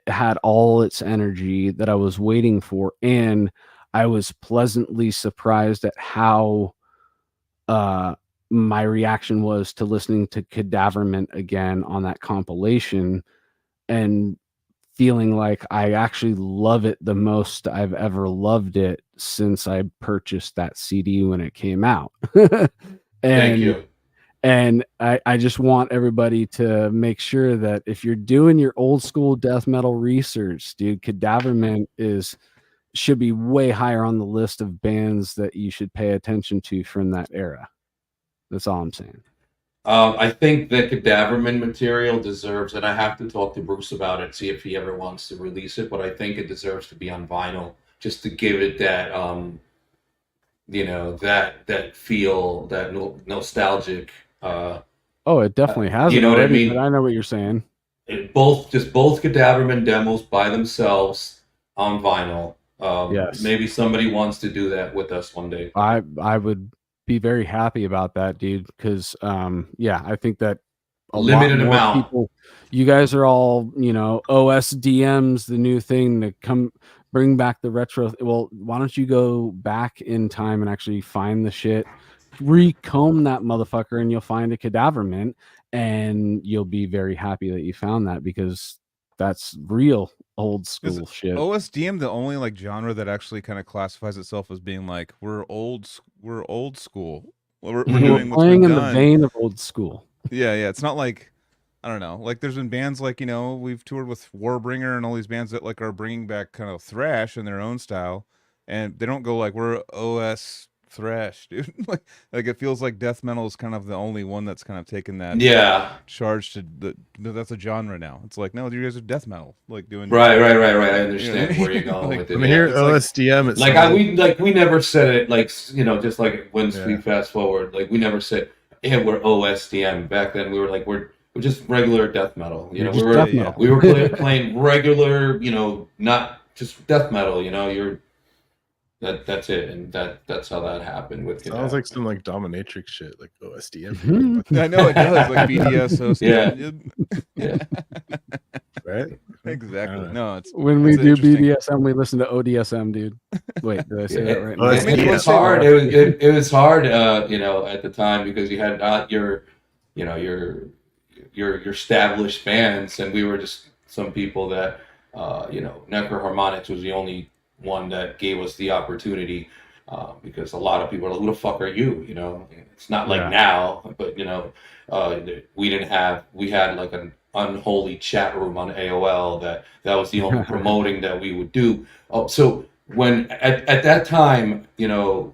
S2: had all its energy that I was waiting for, and I was pleasantly surprised at how my reaction was to listening to Cadaverment again on that compilation, and feeling like I actually love it the most I've ever loved it since I purchased that CD when it came out.
S4: Thank you.
S2: And I just want everybody to make sure that if you're doing your old school death metal research, dude, Cadaverment should be way higher on the list of bands that you should pay attention to from that era. That's all I'm saying.
S4: I think the Cadaverman material deserves, and I have to talk to Bruce about it, see if he ever wants to release it, but I think it deserves to be on vinyl just to give it that, that feel, that nostalgic.
S2: It definitely has.
S4: You know what I mean?
S2: But I know what you're saying.
S4: Both Cadaverman demos by themselves on vinyl.
S2: Yes.
S4: Maybe somebody wants to do that with us one day.
S2: I would be very happy about that, dude, because I think that a
S4: limited
S2: lot more
S4: amount
S2: people, you guys are all, OSDM's the new thing to come bring back the retro. Well, why don't you go back in time and actually find the shit, recomb that motherfucker, and you'll find a Cadaverment, and you'll be very happy that you found that, because that's real old school shit.
S3: OSDM the only like genre that actually kind of classifies itself as being like we're old school. We're doing what's
S2: playing
S3: been
S2: in
S3: done.
S2: The vein of old school.
S3: Yeah. It's not like, I don't know, like there's been bands like, we've toured with Warbringer and all these bands that like are bringing back kind of thrash in their own style, and they don't go like we're OS thrash, dude. like it feels like death metal is kind of the only one that's kind of taken that charge to that's a genre now. It's like, no, you guys are death metal, like doing
S4: right. I understand where you're going
S3: like,
S4: with it.
S1: I mean, here OSDM, it's
S4: like we never said it, like, just like when we fast forward, like we never said, yeah, we're OSDM. Back then we were like, we're just regular death metal. We were playing regular, not just death metal. That's it, and that's how that happened with.
S1: Sounds like some like dominatrix shit, like OSDM.
S3: I know it does, like BDS OSDM.
S4: Yeah.
S1: Right.
S3: Exactly. No, it's
S2: when we do BDSM, we listen to ODSM, dude. Wait, did I say that right?
S4: It was hard. It was hard, at the time, because you had not your established bands, and we were just some people that, Necroharmonics was the only one that gave us the opportunity, because a lot of people are like, who the fuck are you? It's not like now, but we had like an unholy chat room on AOL that was the only promoting that we would do. So when at that time, Roy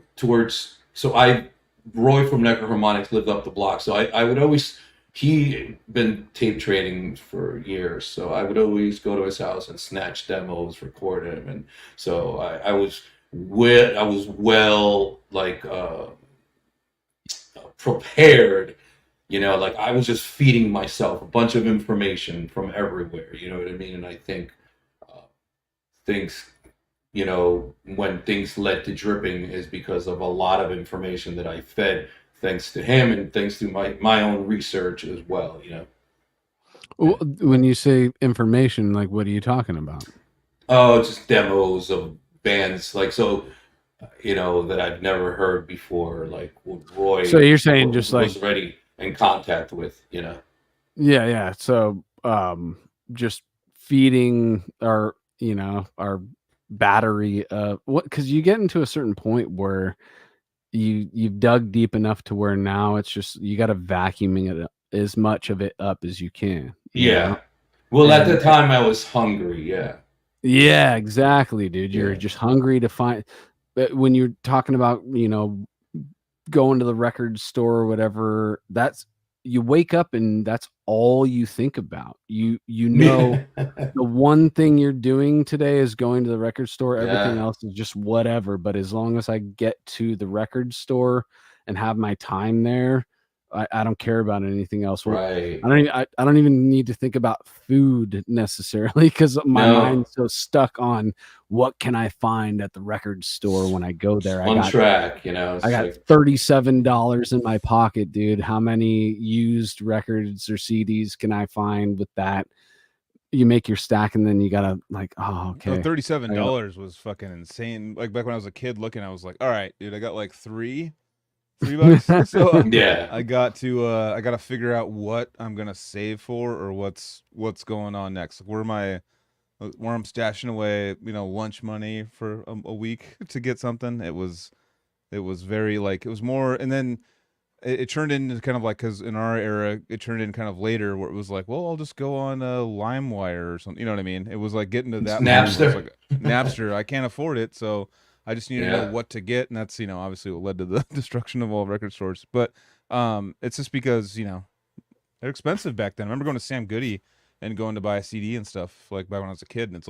S4: from Necroharmonics lived up the block, so I would always, he'd been tape trading for years, so I would always go to his house and snatch demos, record him, and so I was well like prepared, like I was just feeding myself a bunch of information from everywhere, you know what I mean? And I think things, when things led to dripping is because of a lot of information that I fed, thanks to him and thanks to my own research as well,
S2: When you say information, like what are you talking about?
S4: Oh, just demos of bands, like, so, that I've never heard before, like Roy.
S2: So you're saying was
S4: already in contact with,
S2: Yeah. So just feeding our battery of what, because you get into a certain point where you've dug deep enough to where now it's just you got to vacuuming it as much of it up as you can.
S4: Well, at the time I was hungry.
S2: Yeah, exactly, dude. You're just hungry to find. When you're talking about going to the record store or whatever, that's, you wake up and that's all you think about. The one thing you're doing today is going to the record store. Everything else is just whatever. But as long as I get to the record store and have my time there, I don't care about anything else.
S4: Right.
S2: I don't even need to think about food necessarily, because my mind's so stuck on what can I find at the record store when I go there.
S4: I got
S2: $37 in my pocket, dude. How many used records or CDs can I find with that? You make your stack, and then you gotta like, oh, okay.
S3: $37 was fucking insane. Like back when I was a kid looking, I was like, all right, dude, I got like $3 so I got to figure out what I'm gonna save for, or what's going on next. Where am I, where I'm stashing away, lunch money for a week to get something. It was very like, it was more, and then it turned into kind of like, because in our era, it turned in kind of later where it was like, well, I'll just go on LimeWire or something. You know what I mean? It was like getting to that
S4: Napster.
S3: It was like, Napster. I can't afford it, so I just needed to know what to get, and that's obviously what led to the destruction of all record stores. But it's just because they're expensive back then. I remember going to Sam Goody and going to buy a CD and stuff like back when I was a kid, and it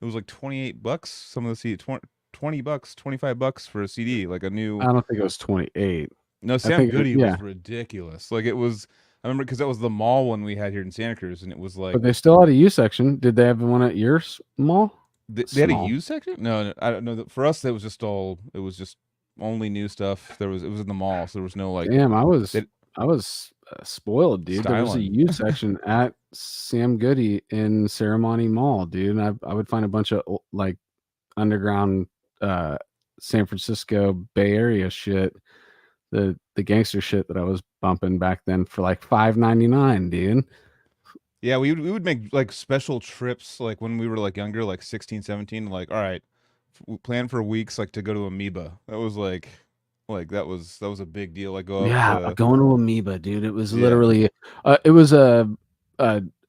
S3: was like $28. Some of the CD, $20, $25 for a CD, like a new.
S2: I don't think it was 28.
S3: No, Sam Goody was ridiculous. Like, it was. I remember because that was the mall one we had here in Santa Cruz, and it was like.
S2: But they still had a U section. Did they have one at your mall?
S3: They had a U section? No, I don't know. For us, it was just only new stuff. It was in the mall, so there was no like.
S2: Damn, I was spoiled, dude. There was a U section at Sam Goody in Ceremony Mall, dude. And I would find a bunch of like underground San Francisco Bay Area shit, the gangster shit that I was bumping back then for like $5.99, dude.
S3: Yeah, we would make like special trips like when we were like younger, like 16, 17, like, all right, we plan for weeks like to go to Amoeba. That was like that was a big deal. Like
S2: going to Amoeba, dude. It was literally it was a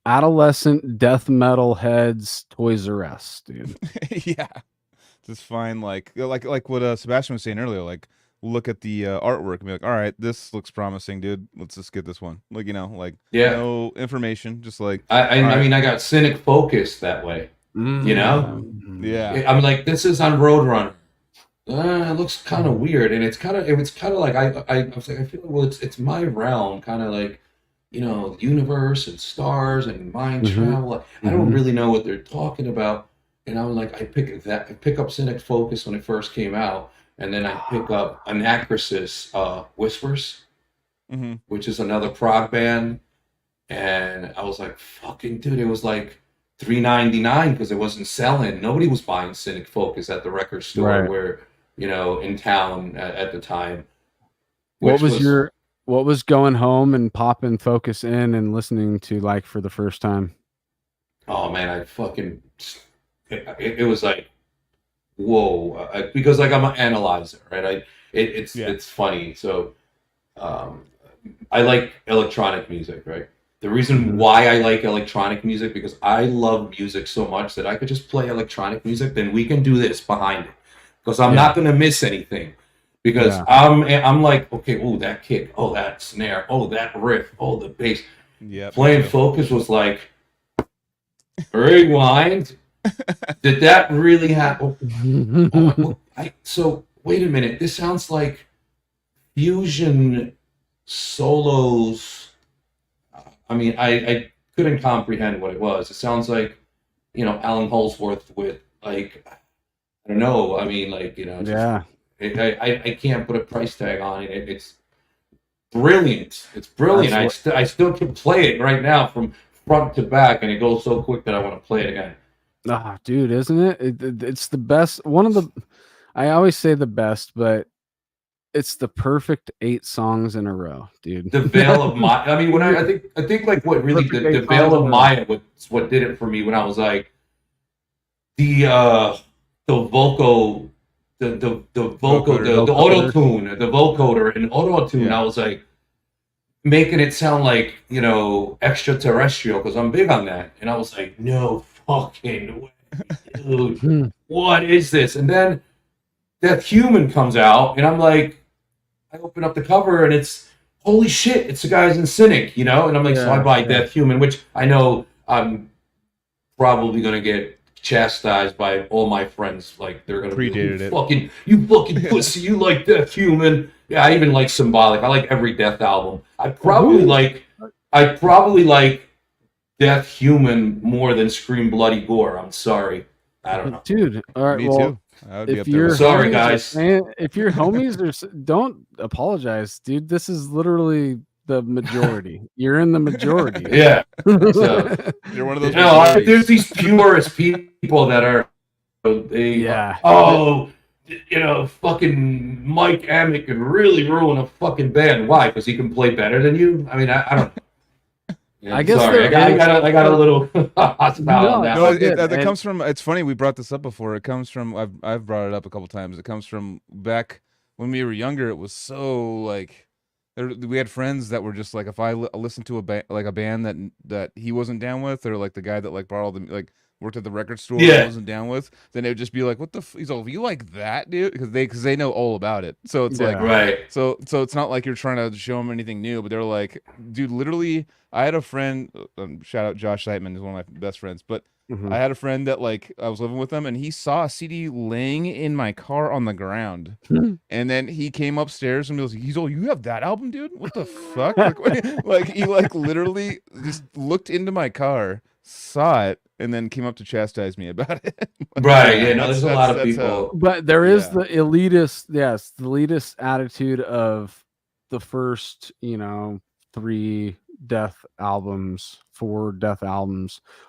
S2: adolescent death metal heads Toys R Us, dude.
S3: Yeah. Just find like what Sebastian was saying earlier, like look at the artwork and be like, all right, this looks promising, dude. Let's just get this one. Like, no information, just like
S4: I mean, I got Cynic focused that way.
S3: Yeah.
S4: I'm like, this is on Roadrunner. It looks kind of weird, and it's kind of like I was like, I feel like, well, it's my realm, kind of like universe and stars and mind travel. I don't really know what they're talking about, and I'm like, I pick up Cynic Focus when it first came out. And then I pick up Anacresis Whispers, which is another prog band. And I was like, fucking dude, it was like $3.99 because it wasn't selling. Nobody was buying Cynic Focus at the record store where, in town at the time.
S2: What was going home and popping Focus in and listening to like for the first time?
S4: Oh man, it was like, whoa, because like I'm an analyzer, right? It's funny. So I like electronic music, right? The reason why I like electronic music, because I love music so much that I could just play electronic music, then we can do this behind it. Because I'm not going to miss anything. Because I'm like, okay, oh, that kick, oh, that snare, oh, that riff, oh, the bass.
S3: Yeah.
S4: Playing Focus was like, rewind. Did that really happen? So wait a minute. This sounds like fusion solos. I mean, I couldn't comprehend what it was. It sounds like, Alan Holdsworth with like, I don't know. I mean, like, I can't put a price tag on it. It's brilliant. It's brilliant. I still can play it right now from front to back, and it goes so quick that I want to play it again.
S2: Ah, dude, isn't it? It's the best. I always say the best, but it's the perfect 8 songs in a row, dude.
S4: The Veil of Maya. I mean, I think like what really the Veil of Maya was what did it for me when I was like the vocoder, the auto-tune, the vocoder and auto-tune. I was like making it sound like, extraterrestrial, because I'm big on that. And I was like, no fucking way, dude. What is this? And then Death Human comes out, and I'm like, I open up the cover, and it's, holy shit, it's the guys in Cynic, And I'm like, so I buy Death Human, which I know I'm probably going to get chastised by all my friends. Like, they're going to be, you fucking pussy, you like Death Human. Yeah, I even like Symbolic. I like every Death album. I probably like Death Human more than Scream Bloody Gore. I'm sorry. I don't know.
S2: Dude, all right,
S3: me too. I would be up there.
S4: Sorry, guys.
S2: If your homies don't apologize, dude. This is literally the majority. You're in the majority.
S4: Yeah. So,
S3: you're one of those.
S4: There's these purist people that are. Fucking Mike Amick could really ruin a fucking band. Why? Because he can play better than you? I mean, I don't know.
S2: I guess
S4: sorry, I got a little hostile on that.
S3: No, it comes from. It's funny we brought this up before. It comes from. I've brought it up a couple times. It comes from back when we were younger. It was so like we had friends that were just like, if I listened to a band that he wasn't down with, or like the guy that like brought all the like worked at the record store and wasn't down with, then it would just be like, what the he's all, you like that, dude? Because they know all about it. So it's like,
S4: right.
S3: So it's not like you're trying to show them anything new, but they're like, dude, literally, I had a friend, shout out Josh Seitman, who's one of my best friends, but I had a friend that like I was living with him, and he saw a CD laying in my car on the ground, and then he came upstairs and was like, he's all, you have that album, dude? What the fuck? Like he like literally just looked into my car, saw it, and then came up to chastise me about it.
S4: Right. Yeah. No, there's a lot of people.
S2: But there is the elitist, the elitist attitude of the first, 4 Death albums,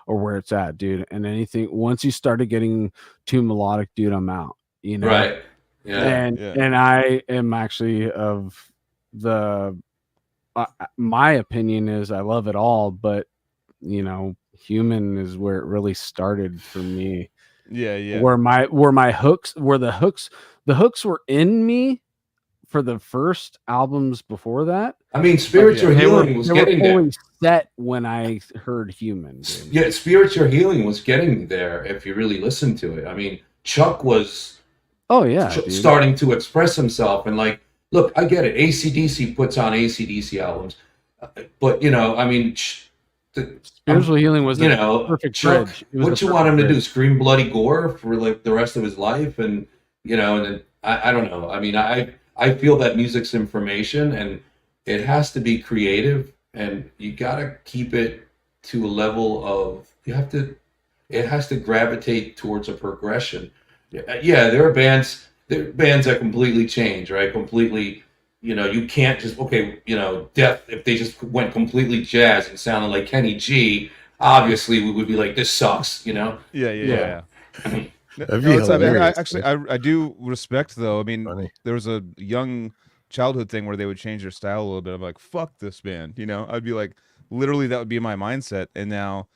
S2: or where it's at, dude. And anything once you started getting too melodic, dude, I'm out.
S4: Right. Yeah.
S2: And I am actually of the. My opinion is I love it all, but Human is where it really started for me.
S3: Yeah.
S2: Where the hooks were in me for the first albums before that.
S4: I mean, Spiritual Healing was getting there.
S2: Set when I heard Human. Dude.
S4: Yeah, Spiritual Healing was getting there if you really listen to it. I mean, Chuck was starting to express himself, and like, look, I get it. AC/DC puts on AC/DC albums, but I mean,
S2: Spiritual Healing was perfect
S4: Chuck. What you want him to do? Scream bloody gore for like the rest of his life, and and then I don't know. I mean, I feel that music's information, and it has to be creative, and you gotta keep it to a level of it has to gravitate towards a progression. Yeah, there are bands that completely change, right? Completely, you can't just Death, if they just went completely jazz and sounded like Kenny G, obviously we would be like, this sucks,
S3: Yeah. I do respect, though. I mean, there was a young childhood thing where they would change their style a little bit. I'm like, fuck this band, I'd be like, literally that would be my mindset. And now,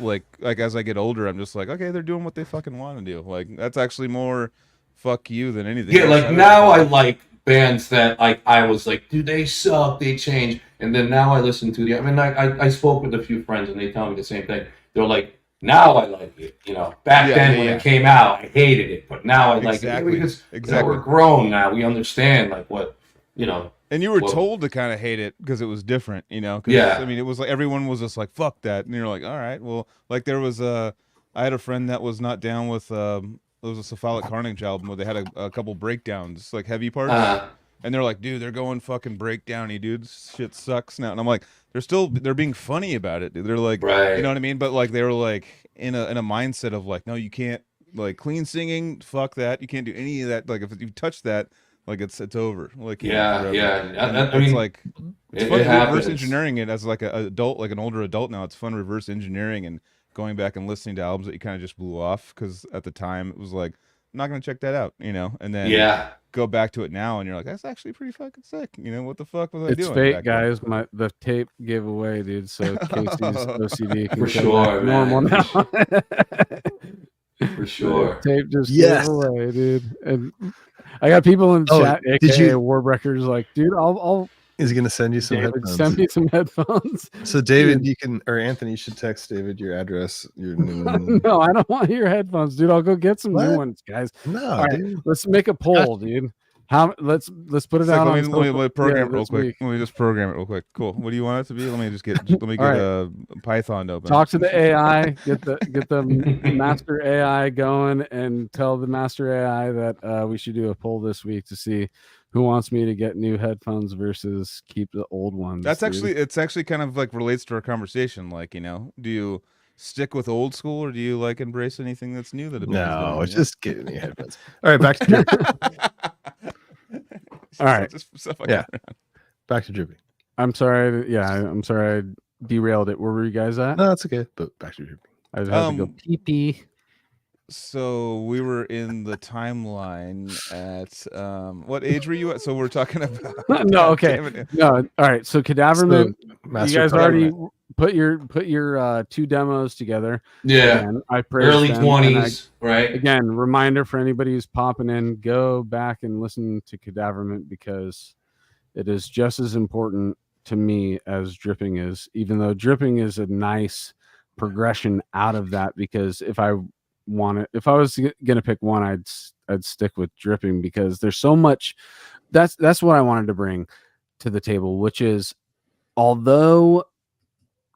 S3: like as I get older, I'm just like, okay, they're doing what they fucking want to do. Like, that's actually more fuck you than anything.
S4: Yeah, like now I like bands that like I was like, dude, they suck, they change. And then now I listen to I spoke with a few friends, and they tell me the same thing. They're like, now I like it. Back then when it came out, I hated it, but now I like it. Because we're grown now. We understand like what,
S3: And you were told to kind of hate it because it was different, I mean, it was like everyone was just like, fuck that. And you're like, all right, well, like there was I had a friend that was not down with there was a Cephalic Carnage album where they had a couple breakdowns, like heavy parts. And they're like, dude, they're going fucking breakdowny, dude. Shit sucks now. And I'm like, they're being funny about it, dude. They're like, you know what I mean? But like they were like in a mindset of like, no, you can't, like, clean singing, fuck that. You can't do any of that. Like if you touch that, like it's over. Like
S4: I mean,
S3: it's like it's fun reverse engineering it as like an adult, like an older adult now. It's fun reverse engineering and going back and listening to albums that you kind of just blew off because at the time it was like, I'm not gonna check that out, and then go back to it now and you're like, that's actually pretty fucking sick. What the fuck was I doing?
S2: It's fake, guys. The tape gave away, dude. So Casey's OCD can
S4: for sure,
S2: normal now.
S4: For sure.
S2: The tape just gave away, dude. And I got people in the chat, aka War Records, like, dude, I'll
S1: Is he gonna send you some headphones?
S2: Send me some headphones.
S1: So David, you can, or Anthony, you should text David your address.
S2: No, I don't want your headphones, dude. I'll go get some new ones, guys.
S1: No,
S2: all right, let's make a poll, dude. Let's put it out.
S3: Let me program it real quick. Let me just program it real quick. Cool. What do you want it to be? Let me get a Python open.
S2: Talk to the AI. Get the master AI going, and tell the master AI that we should do a poll this week to see who wants me to get new headphones versus keep the old ones.
S3: It's actually kind of like relates to our conversation. Like, do you stick with old school or do you like embrace anything that's new?
S1: No, just get new headphones. All right, back to Droopy.
S2: All right.
S1: Back to Droopy.
S2: I'm sorry. I'm sorry I derailed it. Where were you guys at?
S1: No, that's okay. But back to Droopy.
S2: I just had to go pee.
S3: So we were in the timeline at what age were you at? So we're talking about
S2: no, okay. No, all right. So Cadaverman, you guys already put your 2 demos together.
S4: Yeah.
S2: Again, I praise
S4: Early
S2: them,
S4: 20s, right?
S2: Again, reminder for anybody who's popping in, go back and listen to Cadaverment, because it is just as important to me as dripping is, even though dripping is a nice progression out of that, because if I was gonna pick one, I'd stick with dripping, because there's so much. That's what I wanted to bring to the table, which is, although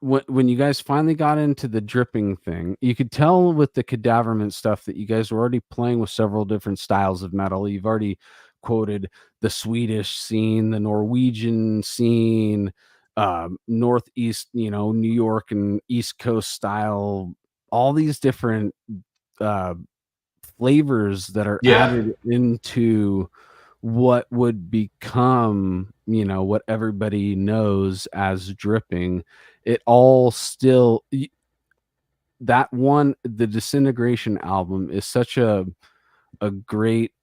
S2: when you guys finally got into the dripping thing, you could tell with the Cadaverment stuff that you guys were already playing with several different styles of metal. You've already quoted the Swedish scene, the Norwegian scene, Northeast, New York and East Coast style, all these different flavors that are added into what would become, what everybody knows as dripping. It all still, the Disintegration album is such a great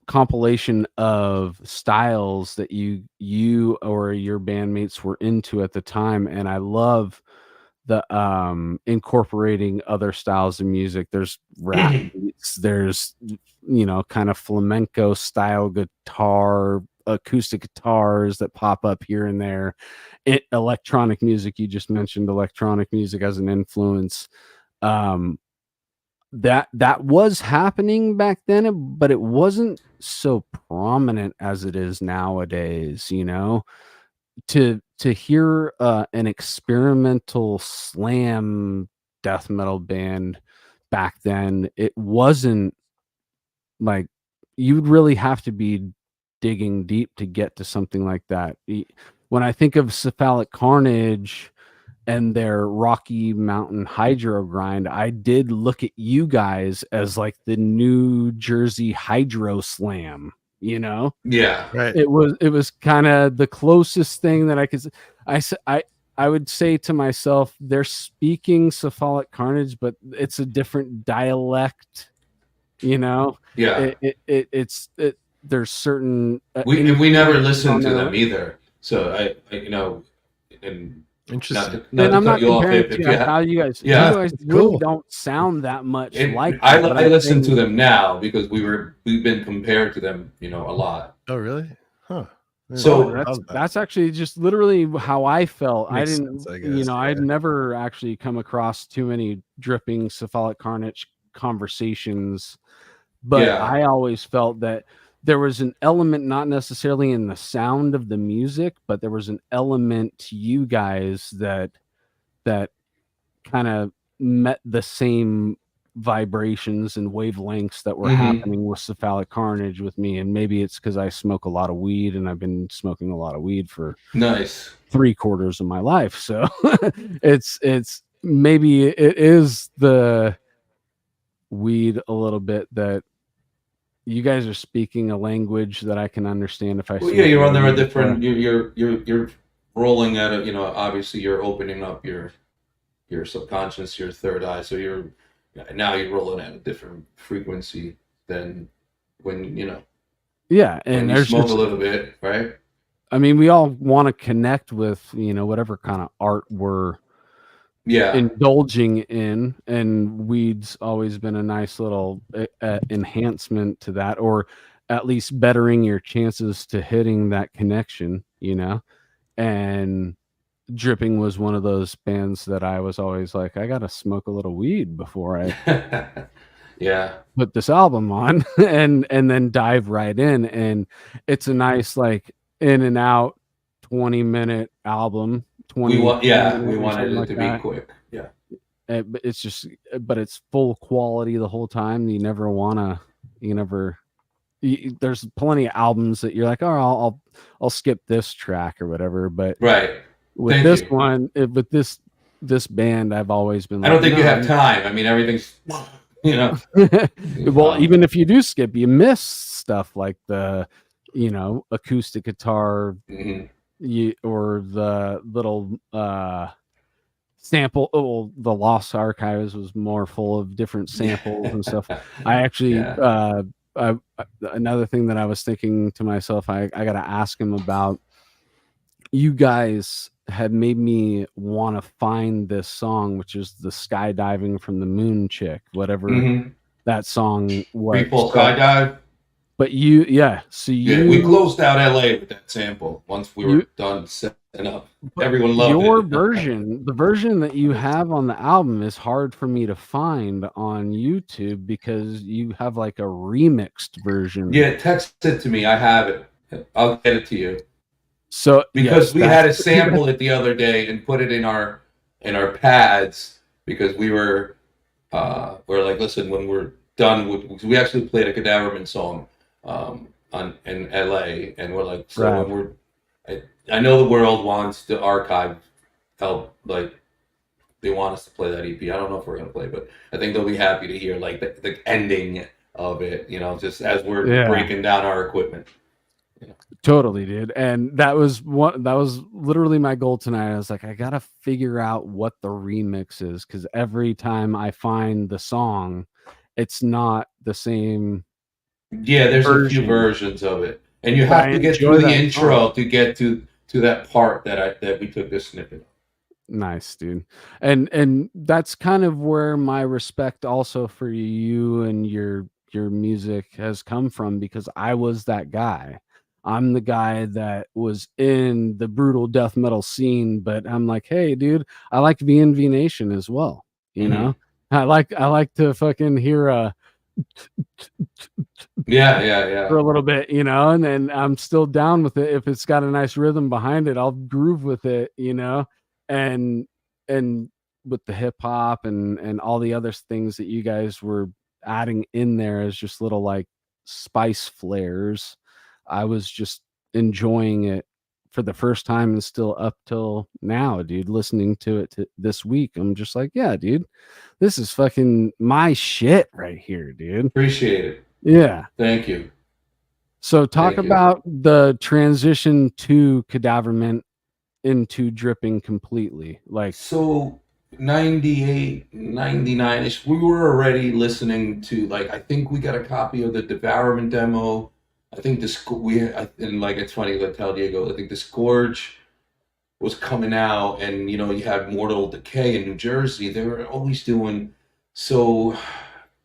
S2: compilation of styles that you or your bandmates were into at the time. And I love the incorporating other styles of music. There's rap beats, there's kind of flamenco style guitar, acoustic guitars that pop up here and there. Electronic music, you just mentioned electronic music as an influence. That was happening back then, but it wasn't so prominent as it is nowadays. To hear an experimental slam death metal band back then, it wasn't like, you would really have to be digging deep to get to something like that. When I think of Cephalic Carnage and their Rocky Mountain Hydro Grind, I did look at you guys as like the New Jersey Hydro Slam.
S4: Yeah,
S1: right.
S2: It was kind of the closest thing that I could. I would say to myself, they're speaking Cephalic Carnage, but it's a different dialect.
S4: Yeah.
S2: There's certain
S4: we never listened to them either. So I and
S1: interesting.
S4: Not
S2: I'm not
S4: cut you off
S2: comparing
S4: if
S2: to how you guys.
S4: Yeah,
S2: you guys really don't sound that much like.
S4: I listen to them now because we've been compared to them, a lot.
S1: Oh, really? Huh.
S4: So
S2: that's actually just literally how I felt.
S1: Makes
S2: I didn't,
S1: sense, I guess,
S2: I'd never actually come across too many dripping Cephalic Carnage conversations, but I always felt that there was an element, not necessarily in the sound of the music, but there was an element to you guys that kind of met the same vibrations and wavelengths that were happening with Cephalic Carnage with me. And maybe it's because I smoke a lot of weed, and I've been smoking a lot of weed for 3/4 of my life. So it's maybe it is the weed a little bit that you guys are speaking a language that I can understand. If I
S4: you're on there a different. You're rolling at it. Obviously you're opening up your subconscious, your third eye. So you're rolling at a different frequency than when
S2: Yeah, and
S4: when you smoke a little bit, right?
S2: I mean, we all want to connect with whatever kind of art we're indulging in, and weed's always been a nice little enhancement to that, or at least bettering your chances to hitting that connection, and dripping was one of those bands that I was always like, I gotta smoke a little weed before I put this album on and then dive right in. And it's a nice like in and out 20-minute album.
S4: We wanted it to be quick. Yeah.
S2: It's just, but it's full quality the whole time. There's plenty of albums that you're like, oh, I'll skip this track or whatever. But with with this band, I've always been like,
S4: I don't think you have time. I mean, everything's,
S2: well, even if you do skip, you miss stuff like the, acoustic guitar, or the little sample. Oh, the Lost Archives was more full of different samples and stuff. I actually, another thing that I was thinking to myself, I got to ask him about you guys had made me want to find this song, which is the skydiving from the moon chick, whatever that song was.
S4: Free fall skydive.
S2: But so
S4: we closed out LA with that sample once we were done setting up. Everyone loved
S2: your
S4: it.
S2: version. The version that you have on the album is hard for me to find on YouTube because you have like a remixed version.
S4: Yeah, text it to me. I have it. I'll get it to you.
S2: So
S4: because we had to sample it the other day and put it in our pads because we're like, listen, when we're done with, we actually played a Cadaverman song in LA, and we're like, so when we're, I know the world wants the archive help, like they want us to play that EP. I don't know if we're gonna play, but I think they'll be happy to hear like the ending of it, just as we're breaking down our equipment.
S2: Totally, dude. And that was literally my goal tonight. I was like, I gotta figure out what the remix is, because every time I find the song, it's not the same.
S4: Yeah, there's a few versions of it, and you have to get through the intro to get to that part that we took this snippet of.
S2: Nice, dude. And that's kind of where my respect also for you and your music has come from, because I was that guy. I'm the guy that was in the brutal death metal scene, but I'm like, hey, dude, I like V&V Nation as well. You know, I like to fucking hear a for a little bit, and then I'm still down with it if it's got a nice rhythm behind it. I'll groove with it, and with the hip hop and all the other things that you guys were adding in there as just little like spice flares. I was just enjoying it for the first time and still up till now, dude. Listening to it this week, I'm just like, yeah, dude, this is fucking my shit right here, dude.
S4: Appreciate it.
S2: Yeah.
S4: Thank you.
S2: So talk about the transition to Cadaverment into Dripping completely. Like, so
S4: 98, 99-ish, we were already listening to, like, I think we got a copy of the Devourment demo. I think and like, it's funny to tell Diego, I think the Scourge was coming out, and you had Mortal Decay in New Jersey. They were always doing so.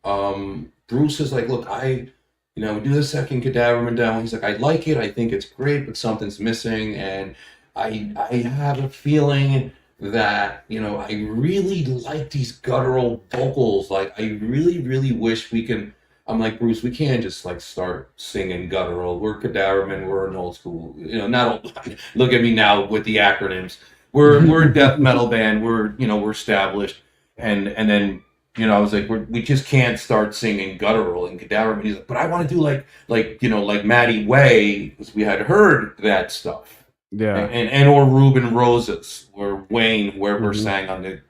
S4: Bruce is like, look, we do the second Cadaverman demo. He's like, I like it, I think it's great, but something's missing, and I have a feeling that I really like these guttural vocals. Like, I really, really wish we can. I'm like, Bruce, we can't just like start singing guttural. We're Cadaverman. We're an old school, not old. Look at me now with the acronyms. We're a death metal band. We're established. And then, I was like, we just can't start singing guttural in Cadaverman. He's like, but I want to do like Matty Way, because we had heard that stuff.
S2: Yeah.
S4: And or Ruben Roses or Wayne, whoever sang on the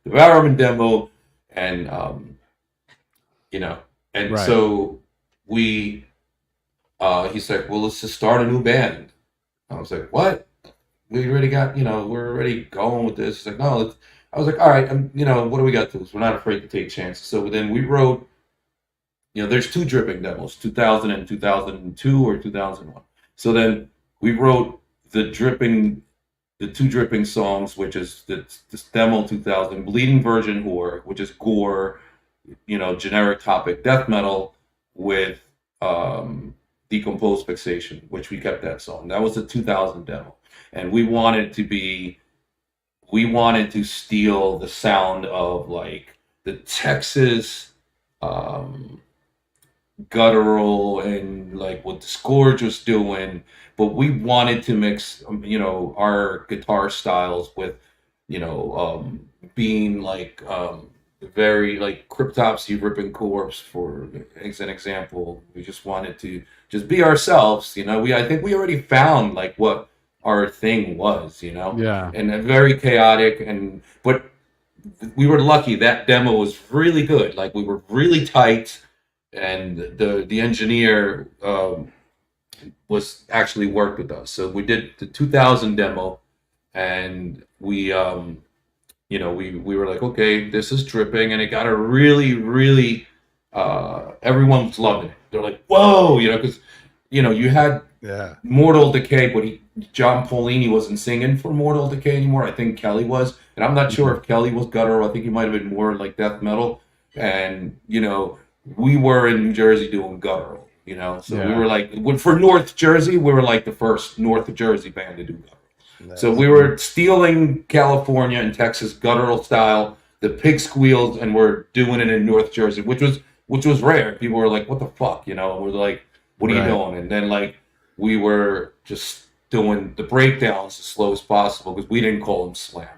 S4: Devourment demo, and so we he's like, well, let's just start a new band. I was like, what? We already got, we're already going with this. He's like, no, I was like, all right, what do we got to do? We're not afraid to take chances. So then we wrote, there's two Dripping demos, 2000 and 2002 or 2001. So then we wrote the two Dripping songs, which is this demo 2000, Bleeding Virgin Whore, which is gore, generic topic death metal, with Decomposed Fixation, which we kept that song. That was the 2000 demo. And we wanted to steal the sound of like the Texas guttural and like what the Scourge was doing, but we wanted to mix our guitar styles with being like very like Cryptopsy, Ripping Corpse, for as an example. We just wanted to just be ourselves. I think we already found like what our thing was,
S2: yeah,
S4: and very chaotic, but we were lucky that demo was really good. Like, we were really tight, and the engineer was actually worked with us. So we did the 2000 demo, and we were like, okay, this is Dripping, and it got a really, really everyone was loving it. They're like, whoa, because you had Mortal Decay, but John Paulini wasn't singing for Mortal Decay anymore. I think Kelly was, and I'm not sure if Kelly was guttural. I think he might have been more like death metal. And we were in New Jersey doing guttural. So we were like, for North Jersey, we were like the first North Jersey band to do guttural. Nice. So we were stealing California and Texas guttural style, the pig squeals, and we're doing it in North Jersey, which was rare. People were like, "What the fuck?" And we're like, "What are you doing?" And then like we were just doing the breakdowns as slow as possible because we didn't call them slam.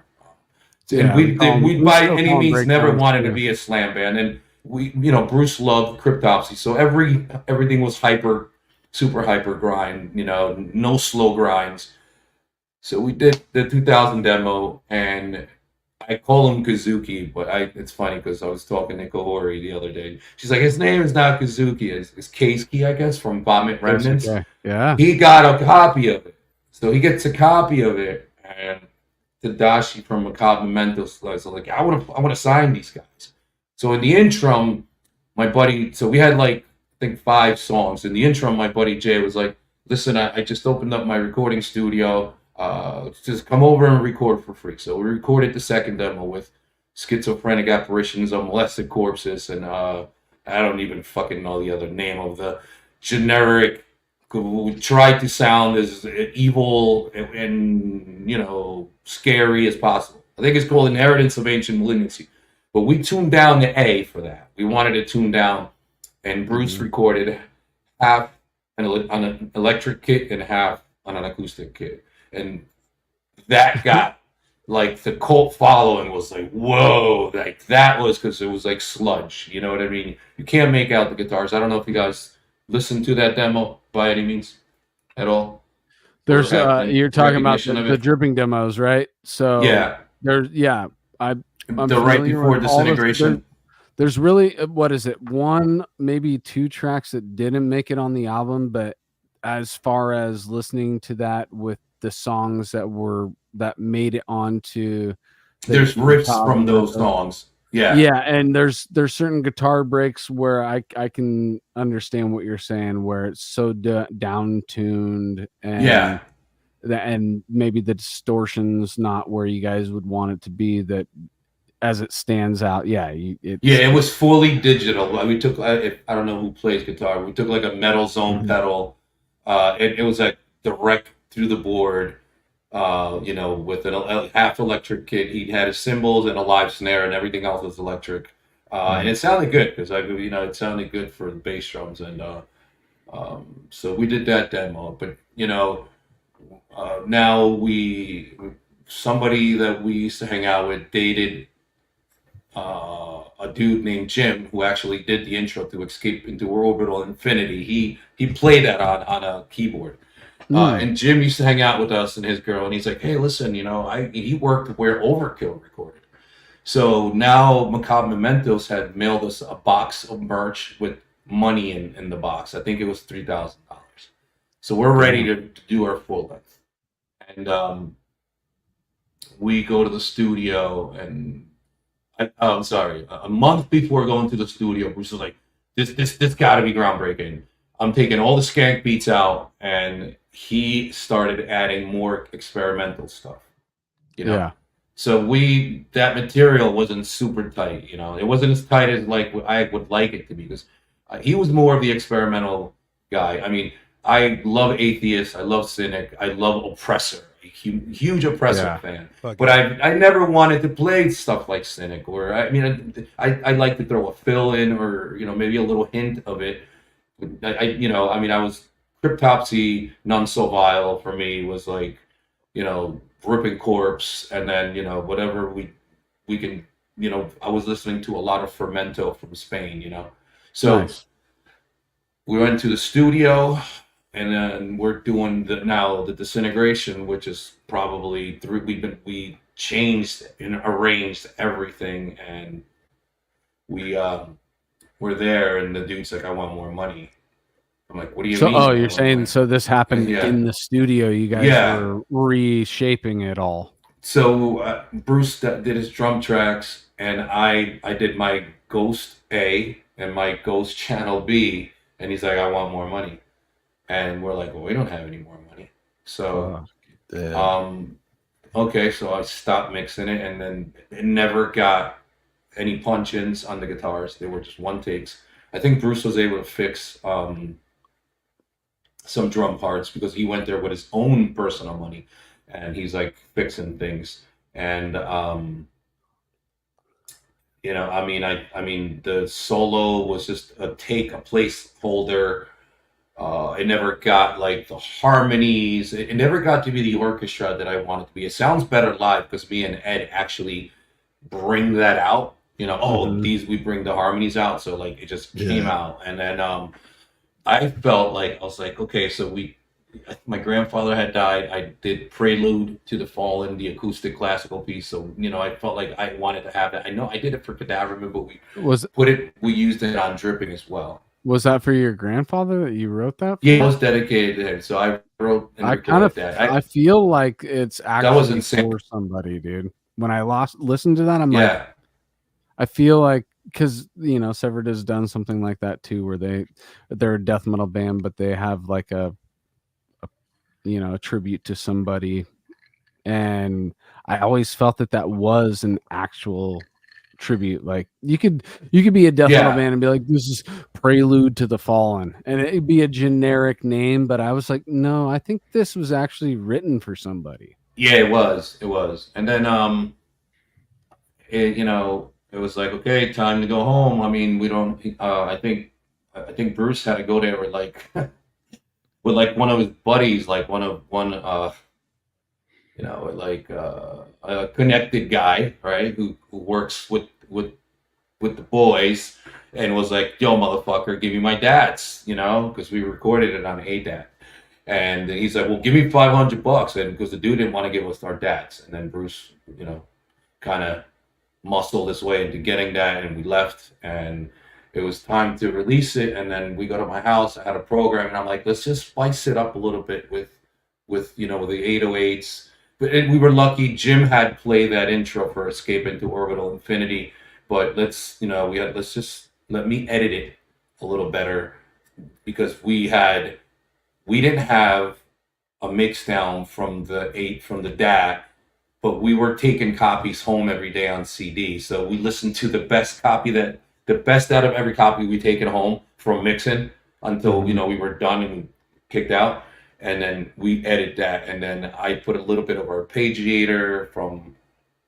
S4: And we by any means never wanted to be a slam band. And we, Bruce loved Cryptopsy, so everything was super hyper grind. No slow grinds. So we did the 2000 demo, and I call him Kazuki, but it's funny because I was talking to Kahori the other day. She's like, his name is not Kazuki, it's Keisuke, I guess, from Vomit Remnants.
S2: Okay. Yeah.
S4: He got a copy of it. So he gets a copy of it, and Tadashi from Macabre Mementos was like, I want to sign these guys. So in the interim, my buddy, so we had like, I think 5 songs. In the interim, my buddy Jay was like, listen, I just opened up my recording studio. Just come over and record for free. So we recorded the second demo with schizophrenic apparitions of molested corpses, and I don't even fucking know the other name of the generic. We tried to sound as evil and scary as possible. I think it's called Inheritance of Ancient Malignancy, but we tuned down the A for that. We wanted to tune down, and Bruce recorded half on an electric kit and half on an acoustic kit. And that got like the cult following was like, whoa, like that was because it was like sludge, you know what I mean? You can't make out the guitars. I don't know if you guys listened to that demo by any means at all.
S2: There's you're talking about the dripping demos, right? So I'm
S4: right before Disintegration.
S2: There's really, what is it, 1, maybe 2 tracks that didn't make it on the album, but as far as listening to that with the songs that made it onto
S4: there's riffs from those songs.
S2: And there's certain guitar breaks where I can understand what you're saying, where it's so down tuned and maybe the distortion's not where you guys would want it to be, that as it stands out. It
S4: was fully digital. We took, I don't know who plays guitar, we took like a metal zone pedal. It was like direct through the board, with a half electric kit. He had his cymbals and a live snare, and everything else was electric. And it sounded good because it sounded good for the bass drums, and so we did that demo. But now somebody that we used to hang out with dated a dude named Jim, who actually did the intro to Escape into Orbital Infinity. He played that on a keyboard. And Jim used to hang out with us and his girl, and he's like, hey, listen, he worked where Overkill recorded. So now Macabre Mementos had mailed us a box of merch with money in the box. I think it was $3,000. So we're ready to do our full length. And we go to the studio, and I'm sorry, a month before going to the studio, Bruce was like, this got to be groundbreaking. I'm taking all the skank beats out, and he started adding more experimental stuff. So that material wasn't super tight. It wasn't as tight as like I would like it to be, because he was more of the experimental guy. I mean, I love Atheist, I love Cynic, I love Oppressor. Huge Oppressor fan, but I never wanted to play stuff like Cynic, or I like to throw a fill in, or maybe a little hint of it. I was Cryptopsy, None So Vile for me was like, Ripping Corpse, and then whatever we can, I was listening to a lot of Fermento from Spain, so nice. We went to the studio. And then we're doing the Disintegration, which is probably we changed and arranged everything, and we're there, and the dude's like, I want more money. I'm like, what do you mean?
S2: Oh, you're saying so this happened in the studio? You guys were reshaping it all.
S4: So Bruce did his drum tracks, and I did my Ghost A and my Ghost Channel B, and he's like, I want more money. and we're like, well, we don't have any more money. So,
S1: Damn.
S4: okay, so I stopped mixing it, and then it never got any punch-ins on the guitars. They were just one takes. I think Bruce was able to fix some drum parts because he went there with his own personal money, and he's like fixing things. And you know, I mean, the solo was just a placeholder. It never got like the harmonies. It never got to be the orchestra that I wanted to be. It sounds better live because me and Ed actually bring that out. You know, we bring the harmonies out. So like it just came out, and then I felt like I was like, okay, so my grandfather had died. I did Prelude to the Fallen, the acoustic classical piece. So, you know, I felt like I wanted to have that. I know I did it for Cadaverman, but we used it on Dripping as well.
S2: Was that for your grandfather that you wrote that for?
S4: Yeah, it was dedicated to him. So I wrote and recorded that.
S2: I feel like it's actually
S4: that was insane.
S2: For somebody, dude. When I listened to that, I'm like, I feel like, because, you know, Severed has done something like that too, where they're a death metal band, but they have like a tribute to somebody, and I always felt that was an actual tribute. Like you could be a death metal band and be like, this is Prelude to the Fallen, and it'd be a generic name, but I was like, no, I think this was actually written for somebody.
S4: Yeah, it was, and then it was like, okay, time to go home. I mean, we don't. I think Bruce had to go there with like with like one of his buddies, like a connected guy, right? Who works with the boys, and was like, yo, motherfucker, give me my dad's, you know, because we recorded it on ADAT. And he's like, well, give me $500, and because the dude didn't want to give us our dads. And then Bruce, you know, kind of muscled his way into getting that, and we left, and it was time to release it. And then we go to my house. I had a program, and I'm like, let's just spice it up a little bit with the 808s. But we were lucky. Jim had played that intro for Escape into Orbital Infinity. But let's just let me edit it a little better, because we didn't have a mix down from the DAT, but we were taking copies home every day on CD. So we listened to the best out of every copy we taken home from mixing until, you know, we were done and kicked out. And then we edit that. And then I put a little bit of arpeggiator from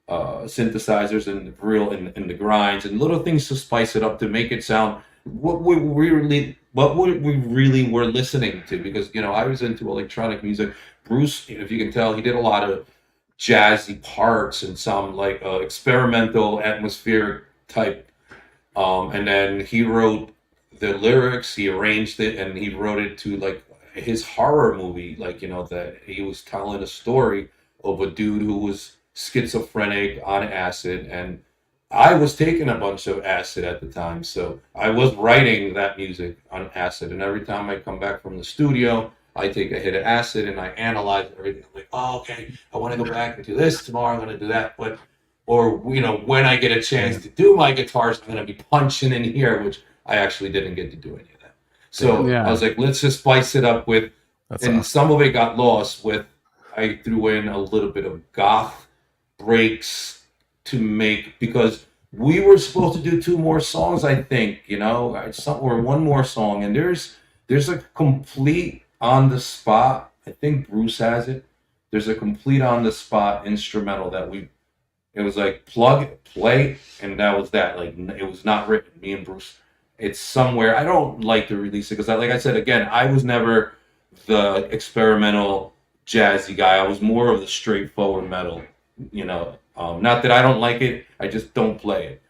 S4: synthesizers and in the grinds and little things to spice it up to make it sound what we really were listening to. Because, you know, I was into electronic music. Bruce, if you can tell, he did a lot of jazzy parts and some like experimental atmospheric type. And then he wrote the lyrics, he arranged it, and he wrote it to like his horror movie. Like, you know, that he was telling a story of a dude who was schizophrenic on acid, and I was taking a bunch of acid at the time, so I was writing that music on acid. And every time I come back from the studio, I take a hit of acid and I analyze everything. I'm like, oh, okay, I want to go back and do this tomorrow. I'm going to do that, or you know, when I get a chance to do my guitars, I'm going to be punching in here, which I actually didn't get to do any of that. So I was like, let's just spice it up with, awesome. Some of it got lost with. I threw in a little bit of goth breaks to make, because we were supposed to do 2 more songs, I think, you know, or 1 more song, and there's a complete on the spot. I think Bruce has it. There's a complete on the spot instrumental that it was like plug, play, and that was that. Like, it was not written. Me and Bruce, it's somewhere. I don't like to release it because, like I said again, I was never the experimental jazzy guy. I was more of the straightforward metal. You know, not that I don't like it. I just don't play it.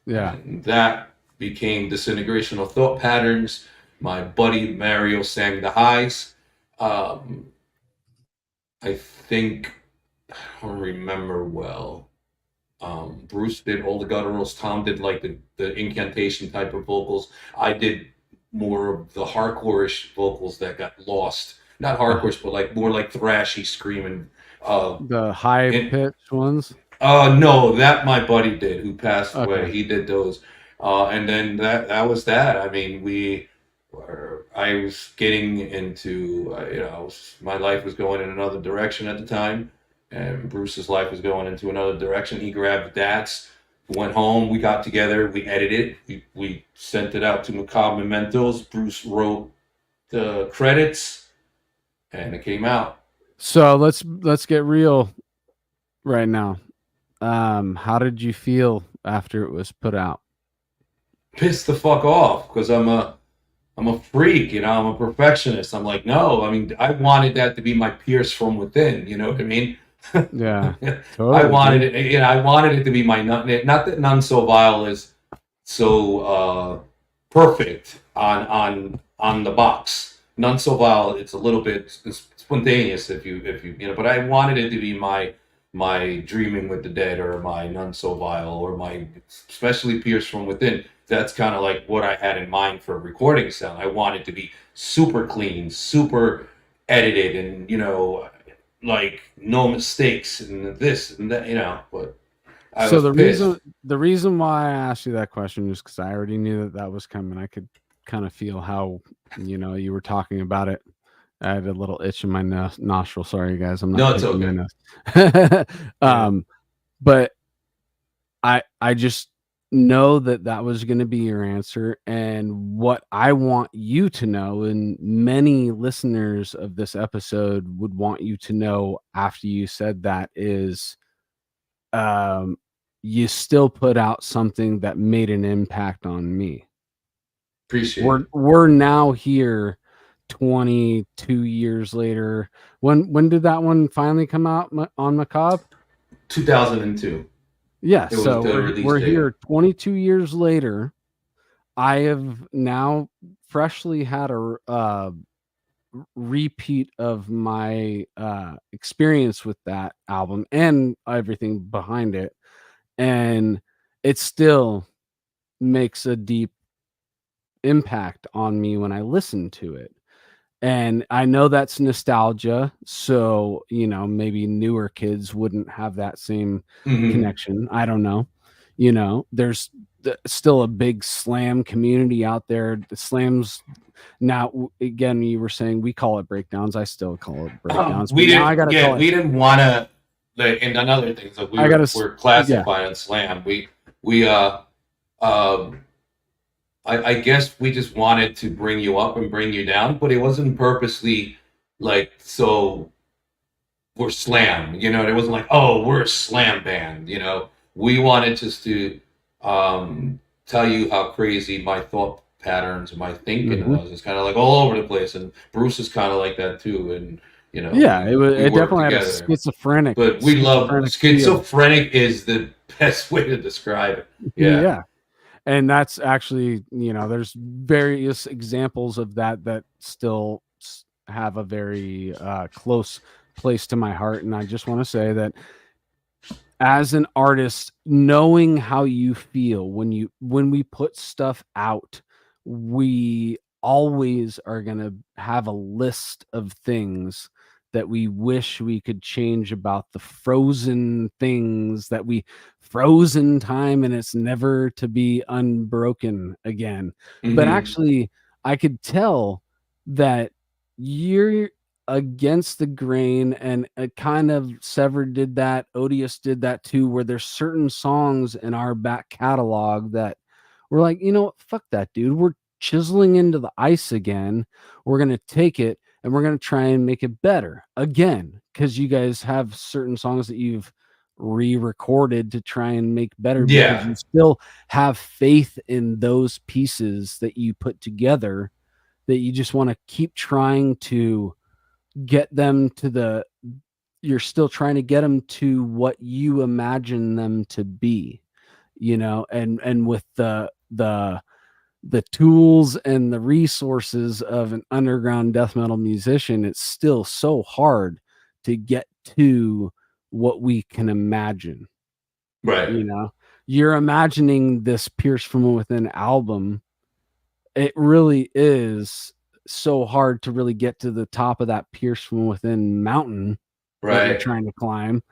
S2: Yeah,
S4: and that became Disintegrational Thought Patterns. My buddy Mario sang the highs. I think, I don't remember well. Bruce did all the gutturals. Tom did like the incantation type of vocals. I did more of the hardcore-ish vocals that got lost. Not hardcore, but like more like thrashy, screaming.
S2: The high-pitched ones?
S4: No, that my buddy did, who passed away. He did those. And then that was that. I mean, I was getting into, my life was going in another direction at the time, and Bruce's life was going into another direction. He grabbed DATs, went home, we got together, we edited, we sent it out to Macabre Mementos. Bruce wrote the credits, and it came out.
S2: So let's get real right now. How did you feel after it was put out?
S4: Pissed the fuck off, because I'm a freak, I'm a perfectionist. I'm like, no, I mean, I wanted that to be my Pierce from within, you know what I mean?
S2: Yeah,
S4: totally. I wanted it, I wanted it to be my not that None So Vile is so perfect on the box. None So Vile, it's a little bit spontaneous if you but I wanted it to be my Dreaming with the Dead, or my None So Vile, or my especially Pierce from Within. That's kind of like what I had in mind for a recording sound. I wanted to be super clean, super edited, and like no mistakes and this and that, but
S2: so the reason why I asked you that question is because I already knew that was coming. I could kind of feel how you were talking about it. I had a little itch in my nostril. Sorry, guys. I'm not.
S4: No, it's
S2: okay. But I just know that was going to be your answer, and what I want you to know, and many listeners of this episode would want you to know after you said that, is you still put out something that made an impact on me.
S4: Appreciate it.
S2: We're now here 22 years later. When did that one finally come out on Macabre?
S4: 2002.
S2: Yeah, so we're here 22 years later. I have now freshly had a repeat of my experience with that album and everything behind it, and it still makes a deep impact on me when I listen to it. And I know that's nostalgia, so maybe newer kids wouldn't have that same connection. I don't know. There's still a big slam community out there. The slams now, again, you were saying we call it breakdowns. I still call it breakdowns.
S4: We didn't want to. And another thing, so we're classified on slam. I guess we just wanted to bring you up and bring you down, but it wasn't purposely like, so we're slam, it wasn't like, oh, we're a slam band, we wanted just to tell you how crazy my thought patterns and my thinking was. It's kind of like all over the place, and Bruce is kind of like that too, and
S2: it definitely had a schizophrenic,
S4: but we love schizophrenic is the best way to describe it.
S2: Yeah. And that's actually, there's various examples of that still have a very close place to my heart. And I just want to say that as an artist, knowing how you feel when we put stuff out, we always are going to have a list of things that we wish we could change about the frozen things that we froze in time, and it's never to be unbroken again. But actually, I could tell that you're against the grain, and kind of Severed did that. Odious did that too, where there's certain songs in our back catalog that we're like, fuck that, dude. We're chiseling into the ice again. We're going to take it and we're going to try and make it better again, because you guys have certain songs that you've re-recorded to try and make better, because you still have faith in those pieces that you put together, that you just want to keep trying to get them to you're still trying to get them to what you imagine them to be, and with the tools and the resources of an underground death metal musician, it's still so hard to get to what we can imagine.
S4: Right.
S2: You're imagining this Pierce from Within album. It really is so hard to really get to the top of that Pierce from Within mountain that you're trying to climb.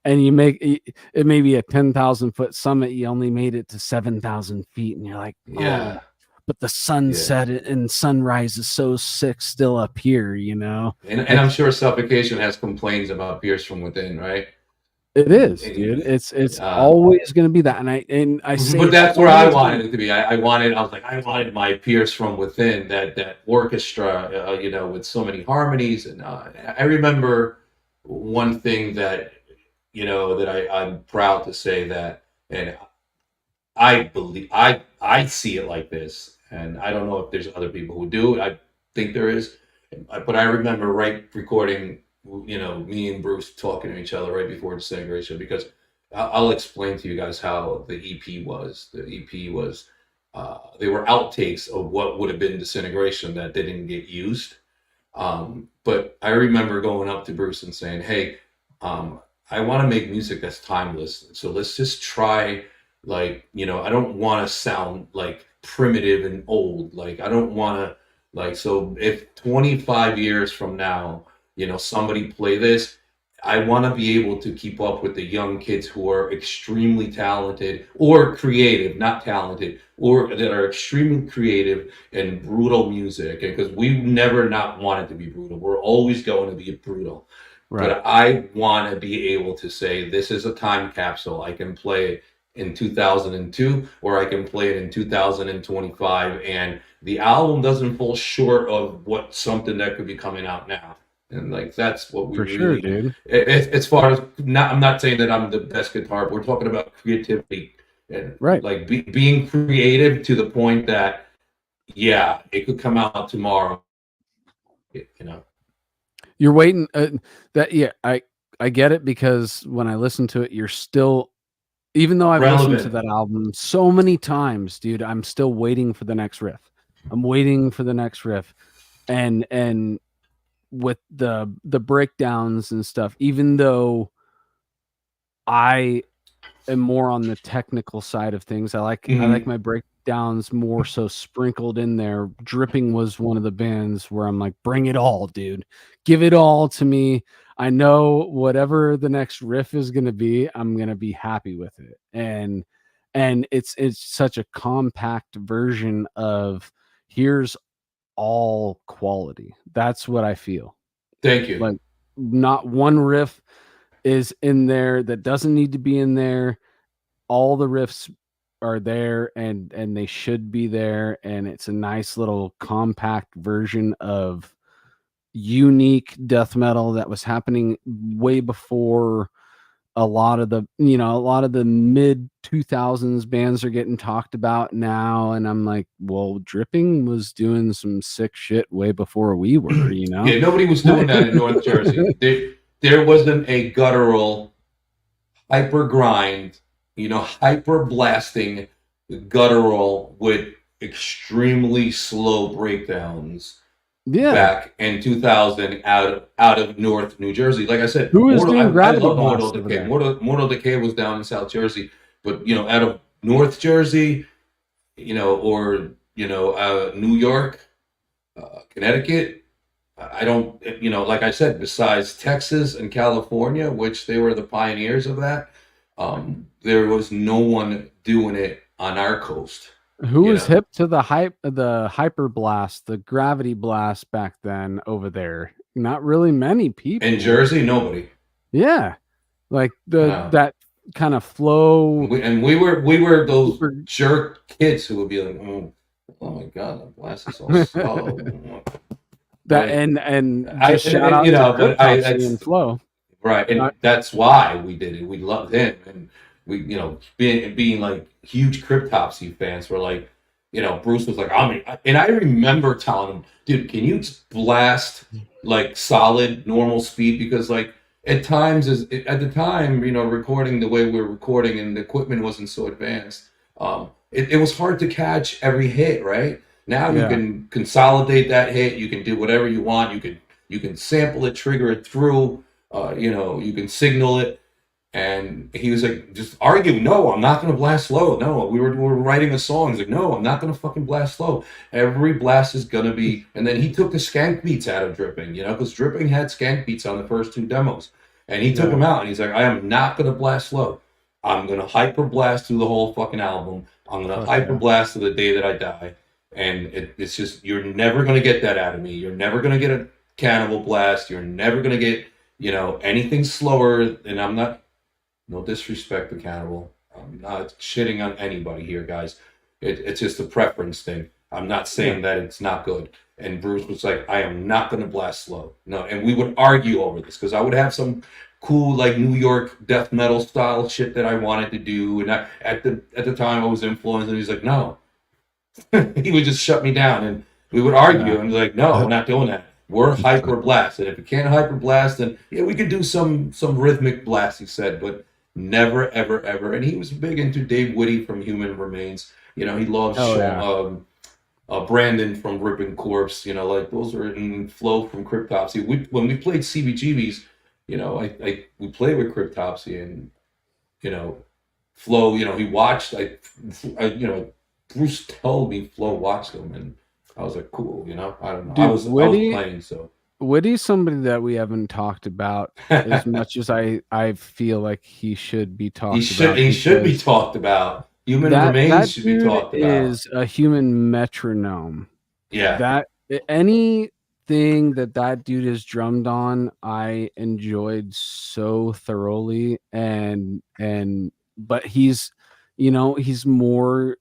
S2: And you make it may be a 10,000 foot summit. You only made it to 7,000 feet, and you're like,
S4: yeah.
S2: but the sunset and sunrise is so sick still up here, you know.
S4: And I'm sure Suffocation has complaints about Pierce from Within, right?
S2: It is, dude. It's always going to be that, and I say,
S4: but that's where I wanted it to be. I wanted my Pierce from Within, that orchestra, you know, with so many harmonies. And I remember one thing that, you know, that I'm proud to say that, and I believe I see it like this, and I don't know if there's other people who do. I think there is, but I remember recording, you know, me and Bruce talking to each other right before Disintegration, because I'll explain to you guys how the EP was. The EP was they were outtakes of what would have been Disintegration that didn't get used. But I remember going up to Bruce and saying, "Hey, I want to make music that's timeless. So let's just try." Like, you know, I don't want to sound like primitive and old. Like, I don't want to, like, so if 25 years from now, you know, somebody play this, I want to be able to keep up with the young kids who are extremely talented or creative, not talented, or that are extremely creative and brutal music. Because we never not wanted to be brutal. We're always going to be brutal. Right. But I want to be able to say, this is a time capsule. I can play it in 2002, or I can play it in 2025, and the album doesn't fall short of what something that could be coming out now. And like, that's what we really,
S2: sure, dude.
S4: As far as I'm not saying that I'm the best guitar, but we're talking about creativity and like being creative to the point that, yeah, it could come out tomorrow. You know,
S2: you're waiting. I get it, because when I listen to it, you're still. Even though I've listened to that album so many times, dude, I'm still waiting for the next riff. I'm waiting for the next riff. And with the breakdowns and stuff, even though I am more on the technical side of things, I like my breakdowns more so sprinkled in there. Dripping was one of the bands where I'm like, bring it all, dude. Give it all to me. I know whatever the next riff is going to be, I'm going to be happy with it. And it's such a compact version of, here's all quality. That's what I feel.
S4: Thank you.
S2: Like, not one riff is in there that doesn't need to be in there. All the riffs are there, and they should be there. And it's a nice little compact version of unique death metal that was happening way before a lot of the mid 2000s bands are getting talked about now. And I'm like, well, Dripping was doing some sick shit way before we were, you know.
S4: Yeah, nobody was doing that in North Jersey. There wasn't a guttural hyper grind, you know, hyper blasting guttural with extremely slow breakdowns.
S2: Yeah,
S4: back in 2000 out of North New Jersey. Like I said,
S2: who is doing Gravity
S4: I love Mortal Decay. Mortal Decay was down in South Jersey, but, you know, out of North Jersey, you know, or, you know, New York, Connecticut, I don't, you know, like I said, besides Texas and California, which they were the pioneers of that, there was no one doing it on our coast.
S2: Who was hip to the hyper blast, the gravity blast back then over there? Not really many people.
S4: In Jersey, nobody.
S2: Yeah, like that kind of flow.
S4: We were those jerk kids who would be like, oh my god, the blast is so slow.
S2: That and just shout out, you know, but and flow.
S4: Right, and that's why we did it. We loved him, and we, you know, being like huge Cryptopsy fans, were like, you know, Bruce was like, and I remember telling him, dude, can you blast like solid normal speed? Because like at times, at the time, you know, recording the way we were recording and the equipment wasn't so advanced, it was hard to catch every hit. Right now, you can consolidate that hit. You can do whatever you want. You can sample it, trigger it through. You know, you can signal it. And he was like, just arguing, no, I'm not going to blast slow. No, we were writing a song. He's like, no, I'm not going to fucking blast slow. Every blast is going to be... And then he took the skank beats out of Dripping, you know, because Dripping had skank beats on the first two demos. And he took them out, and he's like, I am not going to blast slow. I'm going to hyper blast through the whole fucking album. I'm going to hyper blast to the day that I die. And it's just, you're never going to get that out of me. You're never going to get a Cannibal Blast. You're never going to get, anything slower. And I'm not, no disrespect to Cannibal. I'm not shitting on anybody here, guys. It's just a preference thing. I'm not saying that it's not good. And Bruce was like, I am not going to blast slow. No, and we would argue over this because I would have some cool like New York death metal style shit that I wanted to do. And at the time I was influenced, and he's like, no. He would just shut me down, and we would argue and be like, no, we're not doing that. We're hyper blast. And if you can't hyper blast, then we could do some rhythmic blast, he said, but never, ever, ever. And he was big into Dave Whitty from Human Remains. He loves Brandon from Ripping Corpse. Like those were in Flow from Cryptopsy. When we played CBGBs, we played with Cryptopsy, and Flo, he watched. Bruce told me Flo watched them, and I was like, cool. I don't know.
S2: Dude,
S4: I was playing, so.
S2: Whitty's somebody that we haven't talked about as much as I feel like he should be talked about.
S4: He should be talked about. Human Remains should be talked about.
S2: Is a human metronome.
S4: Yeah.
S2: That anything that dude has drummed on, I enjoyed so thoroughly, but he's more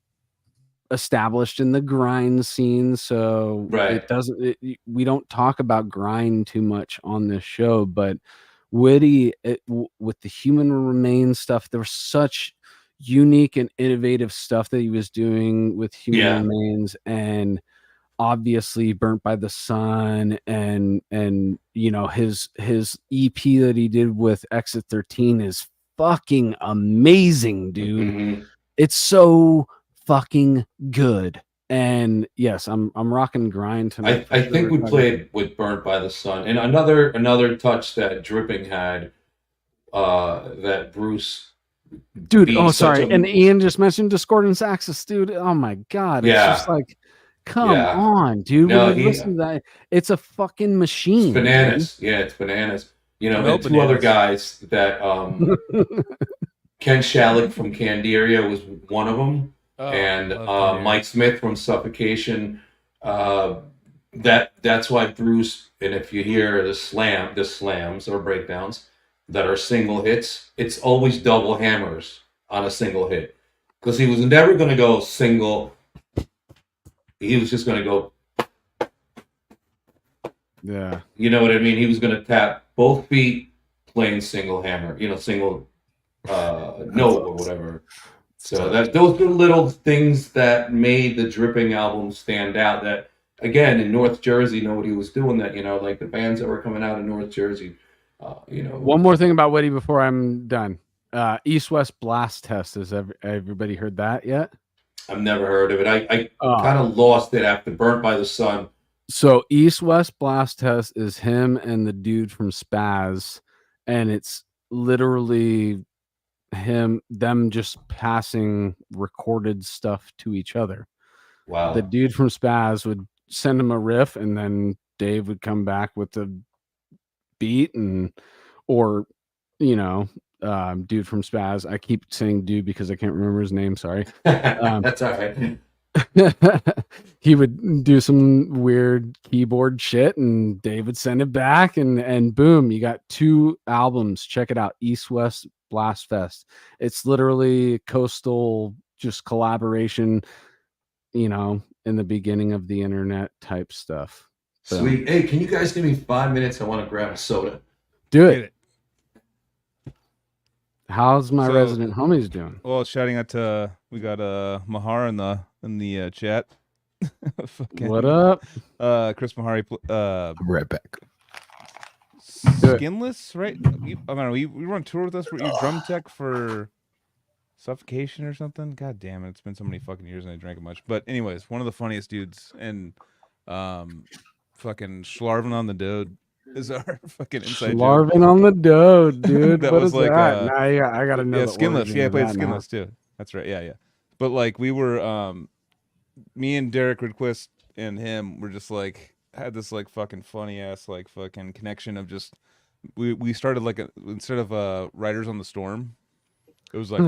S2: established in the grind scene, so we don't talk about grind too much on this show. But Whitty, with the Human Remains stuff, there was such unique and innovative stuff that he was doing with Human Remains, and obviously Burnt by the Sun, and his EP that he did with Exit 13 is fucking amazing, dude.
S4: Mm-hmm.
S2: It's so fucking good. And yes, I'm rocking grind tonight.
S4: I think we played with Burnt by the Sun, and another touch that Dripping had, that Bruce,
S2: dude. Oh, sorry. And Ian just mentioned Discordance Axis, dude. Oh my god, it's just like, come on, dude.
S4: No,
S2: when you listen to that, it's a fucking machine.
S4: It's bananas. Dude. Yeah, it's bananas. And two other guys that Ken Shalik from Candiria was one of them. And Mike Smith from Suffocation. That's why Bruce, and if you hear the slams or breakdowns that are single hits, it's always double hammers on a single hit, because he was never going to go single. He was just going to go.
S2: Yeah.
S4: You know what I mean? He was going to tap both feet playing single hammer, single note or whatever. So those are little things that made the Dripping album stand out. That, again, in North Jersey, nobody was doing that. Like the bands that were coming out of North Jersey.
S2: One more thing about Whitty before I'm done. East West Blast Test. Has everybody heard that yet?
S4: I've never heard of it. I kind of lost it after Burnt by the Sun.
S2: So East West Blast Test is him and the dude from Spaz, and it's literally them just passing recorded stuff to each other.
S4: Wow.
S2: The dude from Spaz would send him a riff, and then Dave would come back with the beat, or dude from Spaz. I keep saying dude because I can't remember his name. Sorry.
S4: That's all right.
S2: He would do some weird keyboard shit, and Dave would send it back, and boom, you got two albums. Check it out, East West Blast Fest. It's literally coastal, just collaboration, in the beginning of the internet type stuff.
S4: So, sweet. Hey, can you guys give me 5 minutes? I want to grab a soda.
S2: Do it. How's my resident homies doing?
S3: Well, shouting out to, we got Mahar in the chat.
S2: What up?
S3: Chris Mahari.
S1: I'm right back.
S3: Skinless, right? I don't know. You were on tour with us. Were you drum tech for Suffocation or something? God damn it! It's been so many fucking years and I drank it much. But anyways, one of the funniest dudes, and fucking Schlarvin on the Dode is our fucking inside joke.
S2: Schlarvin on the Dode, dude.
S3: That
S2: what
S3: was
S2: is
S3: like
S2: that? I gotta know.
S3: Yeah, Skinless. Yeah, I played Skinless too. That's right. Yeah. But like we were, me and Derek Rudquist and him were just like had this like fucking funny ass like fucking connection of just we started like instead of Riders on the Storm, It was like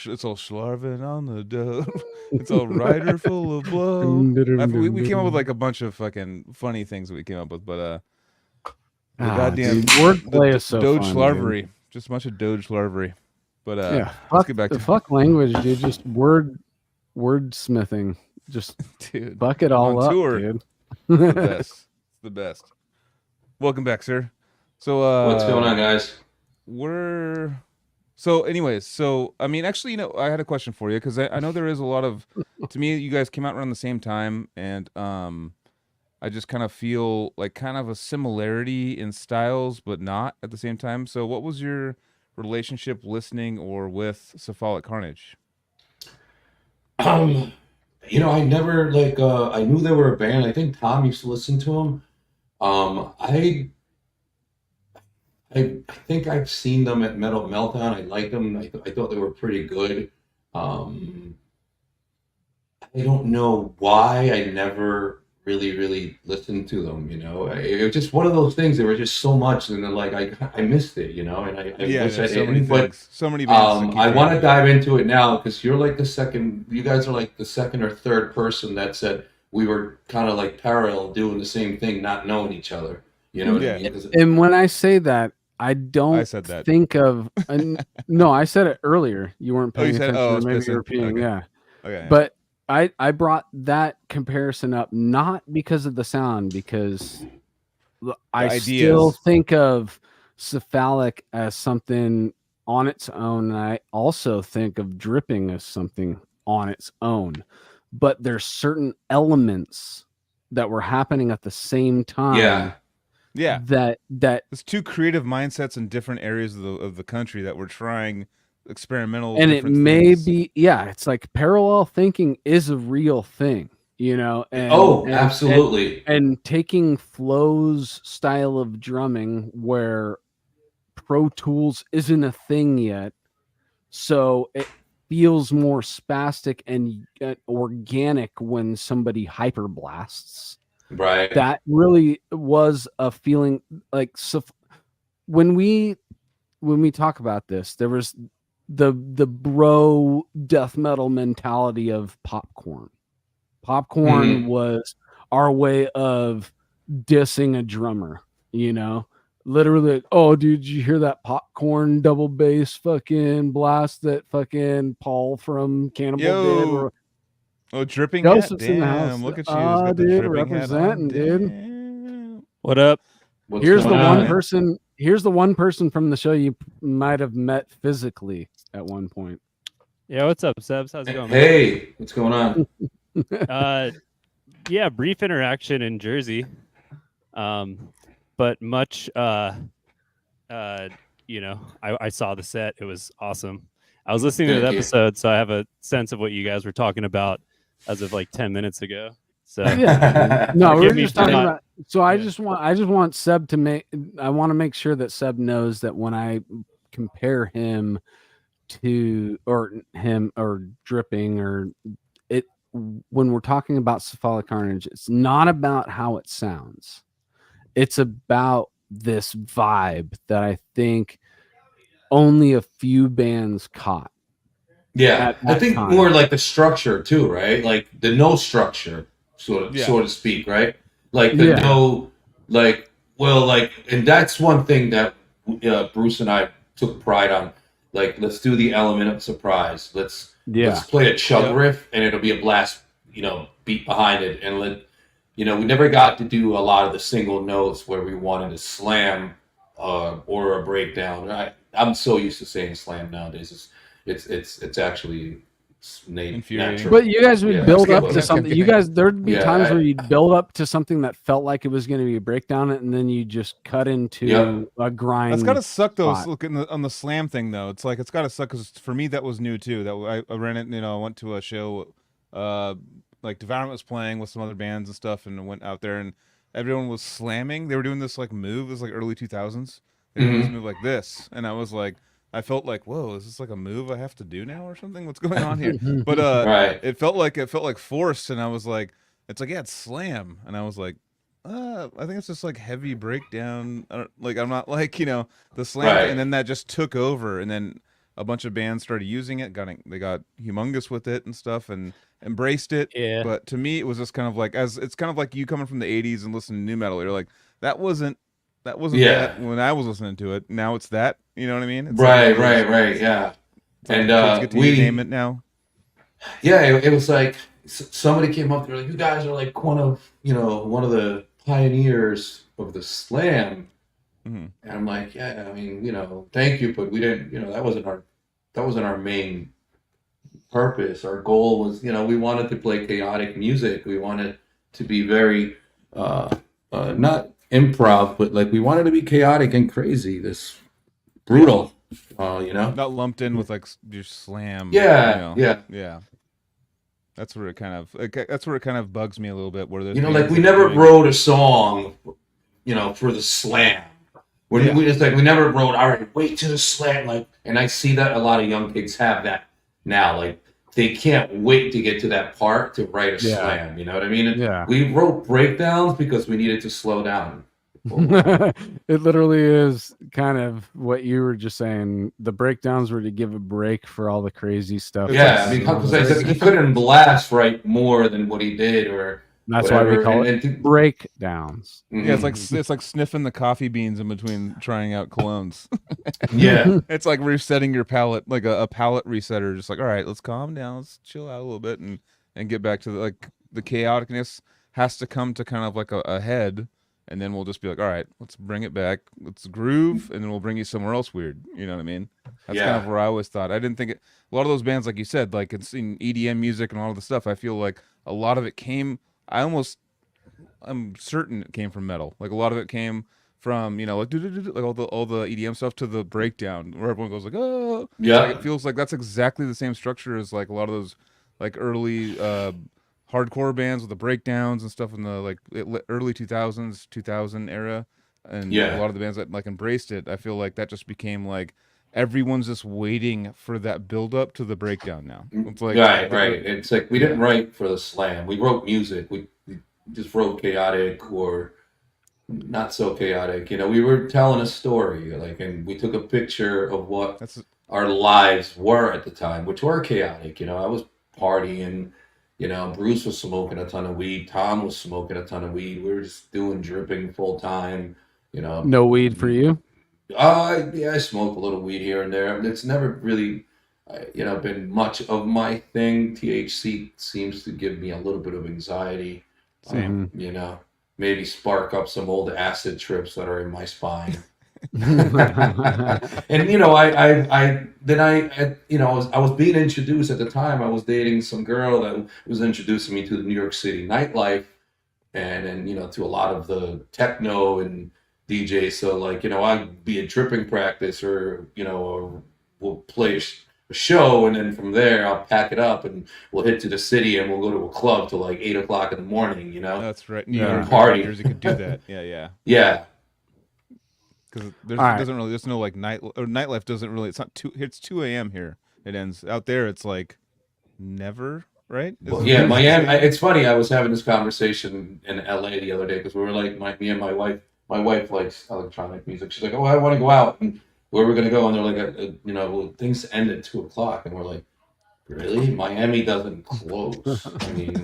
S3: it's all Schlarvin on the dough. It's all Rider full of blow. We came up with like a bunch of fucking funny things that we came up with, but the goddamn
S2: wordplay is so
S3: Doge
S2: fun,
S3: Schlarvery,
S2: dude.
S3: just a bunch of Doge Schlarvery. But
S2: yeah,
S3: let's get back to
S2: fuck language, dude. Just wordsmithing. Just
S3: dude,
S2: fuck it all
S3: on
S2: up,
S3: tour.
S2: dude.
S3: It's the best. It's the best. Welcome back, sir. So
S4: what's going on, guys?
S3: Anyways, I mean, actually, I had a question for you because I know there is a lot of, to me, you guys came out around the same time, and I just kind of feel like kind of a similarity in styles, but not at the same time. So what was your relationship listening or with Cephalic Carnage?
S4: I never I knew they were a band. I think Tom used to listen to them. I think I've seen them at Metal Meltdown. I liked them. I thought they were pretty good. I don't know why I never really listened to them. It was just one of those things. There were just so much, and then I missed it. And I wish I didn't. But
S3: so many bands.
S4: I want to dive into it now because you're like the second. You guys are like the second or third person that said we were kind of like parallel doing the same thing, not knowing each other. You know what I mean?
S2: And when I say that, I don't think of. No, I said it earlier. You weren't paying attention. Or maybe you were repeating. Okay. Yeah.
S3: Okay.
S2: But I brought that comparison up not because of the sound, because I still think of Cephalic as something on its own. And I also think of Dripping as something on its own. But there's certain elements that were happening at the same time.
S3: Yeah.
S2: That
S3: there's two creative mindsets in different areas of the country that we're trying experimental,
S2: and it may
S3: things.
S2: be it's like parallel thinking is a real thing, and
S4: absolutely.
S2: And taking Flo's style of drumming where Pro Tools isn't a thing yet, so it feels more spastic and organic when somebody hyperblasts.
S4: Right.
S2: That really was a feeling like, so when we talk about this, there was the bro death metal mentality of Popcorn. Popcorn was our way of dissing a drummer, literally. Oh, dude, did you hear that Popcorn double bass fucking blast that fucking Paul from Cannibal did?
S3: Oh, Dripping
S2: Joseph's
S3: hat?
S2: In the house.
S3: Damn, look at you. Got the
S2: dude,
S3: Dripping
S2: representing,
S3: hat on.
S2: dude.
S5: What up?
S2: Here's the one person from the show you might have met physically at one point.
S5: Yeah, what's up, Sebs? How's it going?
S4: Hey, what's going on?
S5: Yeah, brief interaction in Jersey. But much I saw the set. It was awesome. I was listening to the episode, so I have a sense of what you guys were talking about as of like 10 minutes ago. So
S2: no, we're just talking about. So I just want Seb to I want to make sure that Seb knows that when I compare him to or Dripping or it, when we're talking about Cephalic Carnage, it's not about how it sounds. It's about this vibe that I think only a few bands caught.
S4: Yeah, I think more like the structure too, right? Like the no structure, so to speak, right? Like the no, and that's one thing that Bruce and I took pride on. Like, let's do the element of surprise. Let's play a chug riff, and it'll be a blast, beat behind it, and we never got to do a lot of the single notes where we wanted to slam or a breakdown. I'm so used to saying slam nowadays. It's actually natural.
S2: But you guys would build up to something. There'd be times where you'd build up to something that felt like it was going to be a breakdown, and then you just cut into a grind.
S3: That's gotta suck though. Looking on the slam thing though, it's like it's gotta suck because for me that was new too. That I ran it. I went to a show, like Devourment was playing with some other bands and stuff, and went out there and everyone was slamming. They were doing this like move. It was like early 2000s. They were doing this move like this, and I was like. I felt like, whoa, is this like a move I have to do now or something? What's going on here? But it felt like forced, and I was like, it's slam, and I was like, I think it's just like heavy breakdown. I'm not like the slam, and then that just took over, and then a bunch of bands started using it, they got humongous with it and stuff, and embraced it.
S5: Yeah.
S3: But to me, it was just kind of like, it's kind of like you coming from the '80s and listening to new metal. You're like, that wasn't that when I was listening to it. Now it's that. You know what I mean? It's
S4: right. Yeah.
S3: And kids get to name it now.
S4: Yeah, it was like somebody came up. They're like, "You guys are like one of the pioneers of the slam."
S3: Mm-hmm.
S4: And I'm like, "Yeah, I mean, thank you, but we didn't. That wasn't our main purpose. Our goal was, we wanted to play chaotic music. We wanted to be very not improv, but like we wanted to be chaotic and crazy. This brutal,
S3: not lumped in with like your slam.
S4: Yeah.
S3: That's where it kind of bugs me a little bit. Where there's
S4: like we never wrote a song, for the slam. We never wrote, all right, wait to the slam, and I see that a lot of young kids have that now, like they can't wait to get to that part to write a slam. You know what I mean?
S2: Yeah.
S4: We wrote breakdowns because we needed to slow down.
S2: It literally is kind of what you were just saying. The breakdowns were to give a break for all the crazy stuff.
S4: Yeah, because he couldn't blast right more than what he did, or
S2: that's
S4: whatever.
S2: Why we call it breakdowns.
S3: Mm-hmm. Yeah, it's like sniffing the coffee beans in between trying out colognes.
S4: Yeah,
S3: it's like resetting your palate, like a palate resetter. Just like, all right, let's calm down, let's chill out a little bit, and get back to the chaoticness has to come to kind of like a head. And then we'll just be like, all right, let's bring it back. Let's groove, and then we'll bring you somewhere else weird. You know what I mean? That's kind of where I always thought. I didn't think it. A lot of those bands, like you said, like it's in EDM music and all of the stuff. I feel like a lot of it came. I'm certain it came from metal. Like a lot of it came from like all the EDM stuff to the breakdown where everyone goes like, oh
S4: yeah.
S3: Like, it feels like that's exactly the same structure as like a lot of those like early. Hardcore bands with the breakdowns and stuff in the early 2000 era, and a lot of the bands that like embraced it. I feel like that just became like everyone's just waiting for that build up to the breakdown now. It's like
S4: right. It's like we didn't write for the slam. We wrote music. We just wrote chaotic or not so chaotic. We were telling a story, and we took a picture of what our lives were at the time, which were chaotic. I was partying. Bruce was smoking a ton of weed. Tom was smoking a ton of weed. We were just doing dripping full time.
S2: No weed for you?
S4: I smoke a little weed here and there. It's never really, been much of my thing. THC seems to give me a little bit of anxiety.
S3: Same.
S4: Maybe spark up some old acid trips that are in my spine. And I was being introduced at the time. I was dating some girl that was introducing me to the New York City nightlife, and to a lot of the techno and DJs. So I'd be at dripping practice, or we'll play a show, and then from there I'll pack it up and we'll hit to the city and we'll go to a club till 8 o'clock in the morning.
S3: That's right.
S4: Party.
S3: You could do that.
S4: Yeah.
S3: Because there's no nightlife doesn't really. It's 2 a.m. here. It ends out there. It's like never, right?
S4: Miami. It's funny. I was having this conversation in LA the other day because we were me and my wife. My wife likes electronic music. She's like, "Oh, I want to go out." And where we're gonna go? And they're like, things end at 2 o'clock, and we're like, really? Miami doesn't close. I mean,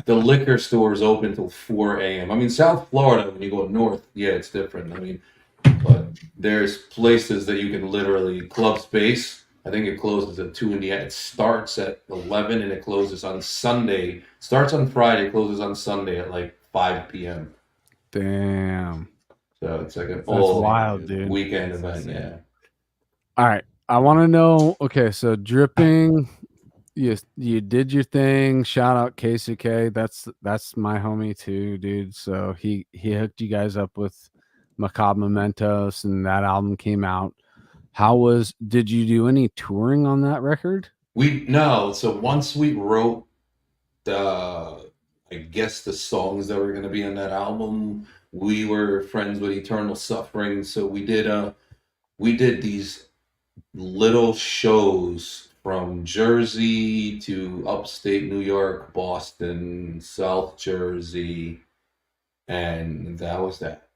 S4: the liquor stores open till 4 a.m. I mean, South Florida, when you go north, it's different. I mean. But there's places that you can literally club space. I think it closes at 2 in the end. It starts at 11 and it closes on Sunday. Starts on Friday, closes on Sunday at 5 p.m.
S2: Damn.
S4: So it's like an
S2: wild, dude.
S4: Weekend event. Yeah.
S2: All right. I want to know. Okay, so dripping. You did your thing. Shout out KCK. That's my homie too, dude. So he hooked you guys up with Macabre Mementos, and that album came out. Did you do any touring on that record?
S4: No. So once we wrote I guess the songs that were going to be on that album, we were friends with Eternal Suffering. So we did these little shows from Jersey to upstate New York, Boston, South Jersey, and that was that.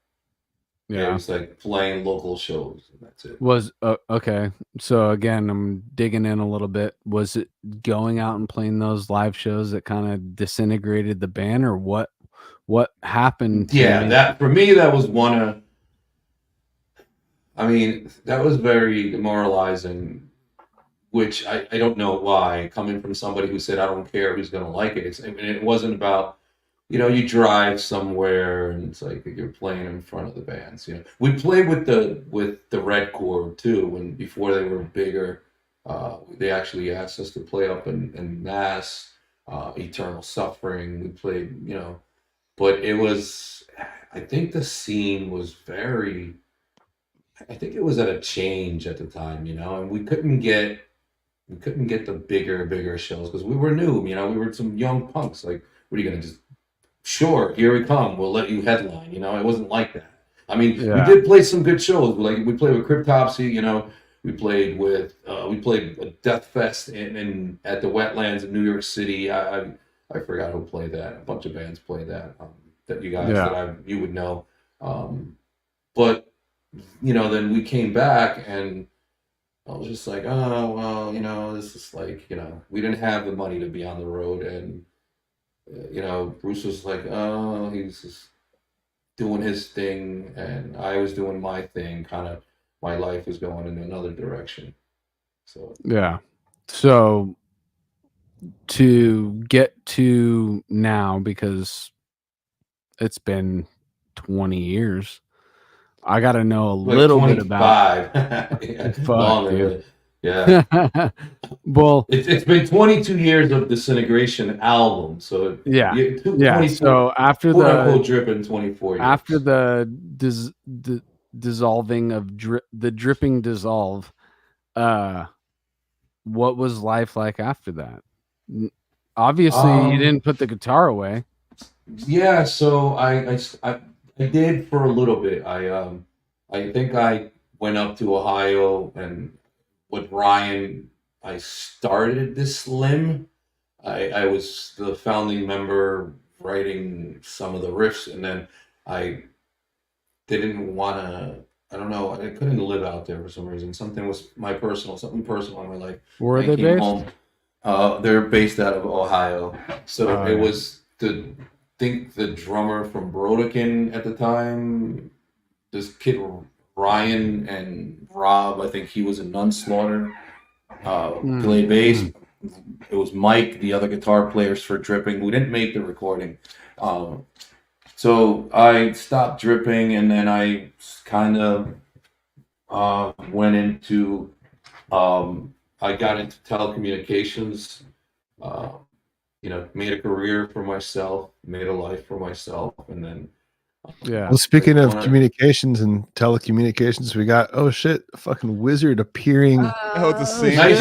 S4: Yeah, it was like playing local shows, and that's it.
S2: Was okay. So again, I'm digging in a little bit. Was it going out and playing those live shows that kind of disintegrated the band, or what? What happened?
S4: That for me, that was one of. I mean, that was very demoralizing, which I don't know why. Coming from somebody who said, "I don't care who's going to like it." I mean, it wasn't about. You drive somewhere and it's like you're playing in front of the bands. We played with the Red Chord too, when before they were bigger. They actually asked us to play up in Mass, Eternal Suffering. We played, but it was. I think the scene was very. I think it was at a change at the time, and we couldn't get the bigger shows because we were new. We were some young punks. Like, what are you gonna just? Sure, here we come. We'll let you headline. It wasn't like that. I mean, we did play some good shows. Like we played with Cryptopsy. We played with a Death Fest in at the Wetlands in New York City. I forgot who played that. A bunch of bands played that. That you guys you would know. But then we came back and I was just like, oh well, this is like we didn't have the money to be on the road and. Bruce was like, oh, he was just doing his thing, and I was doing my thing. Kind of, my life was going in another direction. So
S2: So to get to now, because it's been 20 years, I got to know a little bit about.
S4: Longer. Yeah.
S2: Well,
S4: it's been 22 years of Disintegration album, so
S2: So after
S4: the dripping 24 years.
S2: After the dissolving of the dripping dissolve, what was life like after that? Obviously, you didn't put the guitar away.
S4: Yeah, so I did for a little bit. I think I went up to Ohio and. With Ryan, I started this limb. I was the founding member writing some of the riffs, and then I didn't want to, I don't know, I couldn't live out there for some reason. Something personal in my life.
S2: Where are they based?
S4: Home. They're based out of Ohio. So it was the drummer from Brodekin at the time, this kid Ryan and Rob, I think he was in Nunslaughter, played bass. It was Mike, the other guitar players for Dripping. We didn't make the recording. So I stopped Dripping, and then I kind of went into, I got into telecommunications, made a career for myself, made a life for myself, and then
S1: well, speaking of communications and telecommunications, we got a fucking wizard appearing.
S3: The same
S4: nice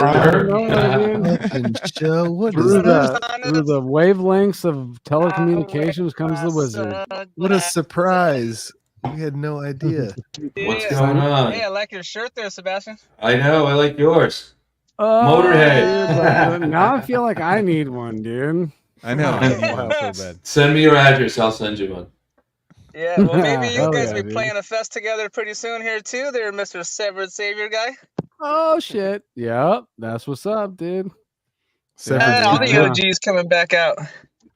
S1: show. What
S2: through the wavelengths of telecommunications comes the wizard.
S1: What a surprise! We had no idea.
S4: What's going on?
S6: Hey, I like your shirt there, Sebastian.
S4: I know. I like yours. Motorhead.
S2: Dude, now I feel like I need one, dude.
S3: I know.
S4: Send me your address. I'll send you one.
S6: Yeah, well, maybe you guys will be playing a fest together pretty soon here, too. There, Mr. Severed Savior guy.
S2: Oh, shit. Yep, that's what's up, dude.
S6: All the OGs coming back out.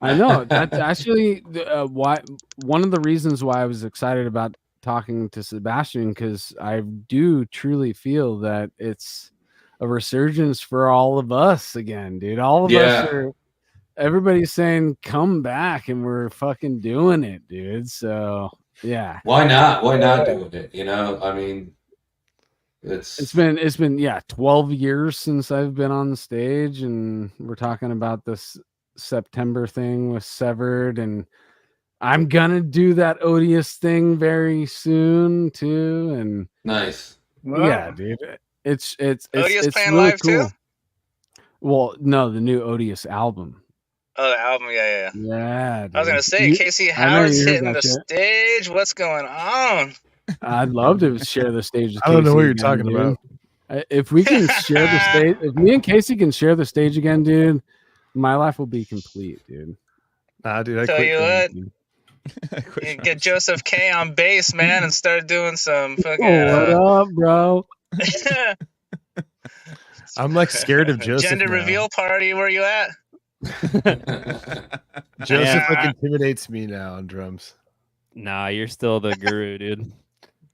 S2: I know. That's actually why one of the reasons why I was excited about talking to Sebastian, because I do truly feel that it's a resurgence for all of us again, dude. All of us are... Everybody's saying come back, and we're fucking doing it, dude. So yeah,
S4: why not? Why not doing it? I mean, it's
S2: been 12 years since I've been on the stage, and we're talking about this September thing with Severed, and I'm gonna do that Odious thing very soon too. And
S4: nice,
S2: yeah, dude. It's
S6: Odious playing
S2: really
S6: live
S2: cool.
S6: too.
S2: Well, no, the new Odious album.
S6: Oh, the album, yeah.
S2: Dude.
S6: I was gonna say, Casey Howard's hitting the stage. What's going on?
S2: I'd love to share the stage with
S1: I don't know what you're
S2: again,
S1: talking
S2: dude.
S1: about.
S2: If we can share the stage, if me and Casey can share the stage again, dude, my life will be complete, dude.
S1: Nah, dude, I
S6: Tell
S1: quit.
S6: you what, You get Joseph K on bass, man, and start doing some fucking.
S2: What up, bro?
S1: I'm like scared of Joseph.
S6: Gender
S1: now.
S6: reveal party. Where you at?
S1: Joseph like intimidates me now on drums.
S5: Nah, you're still the guru, dude.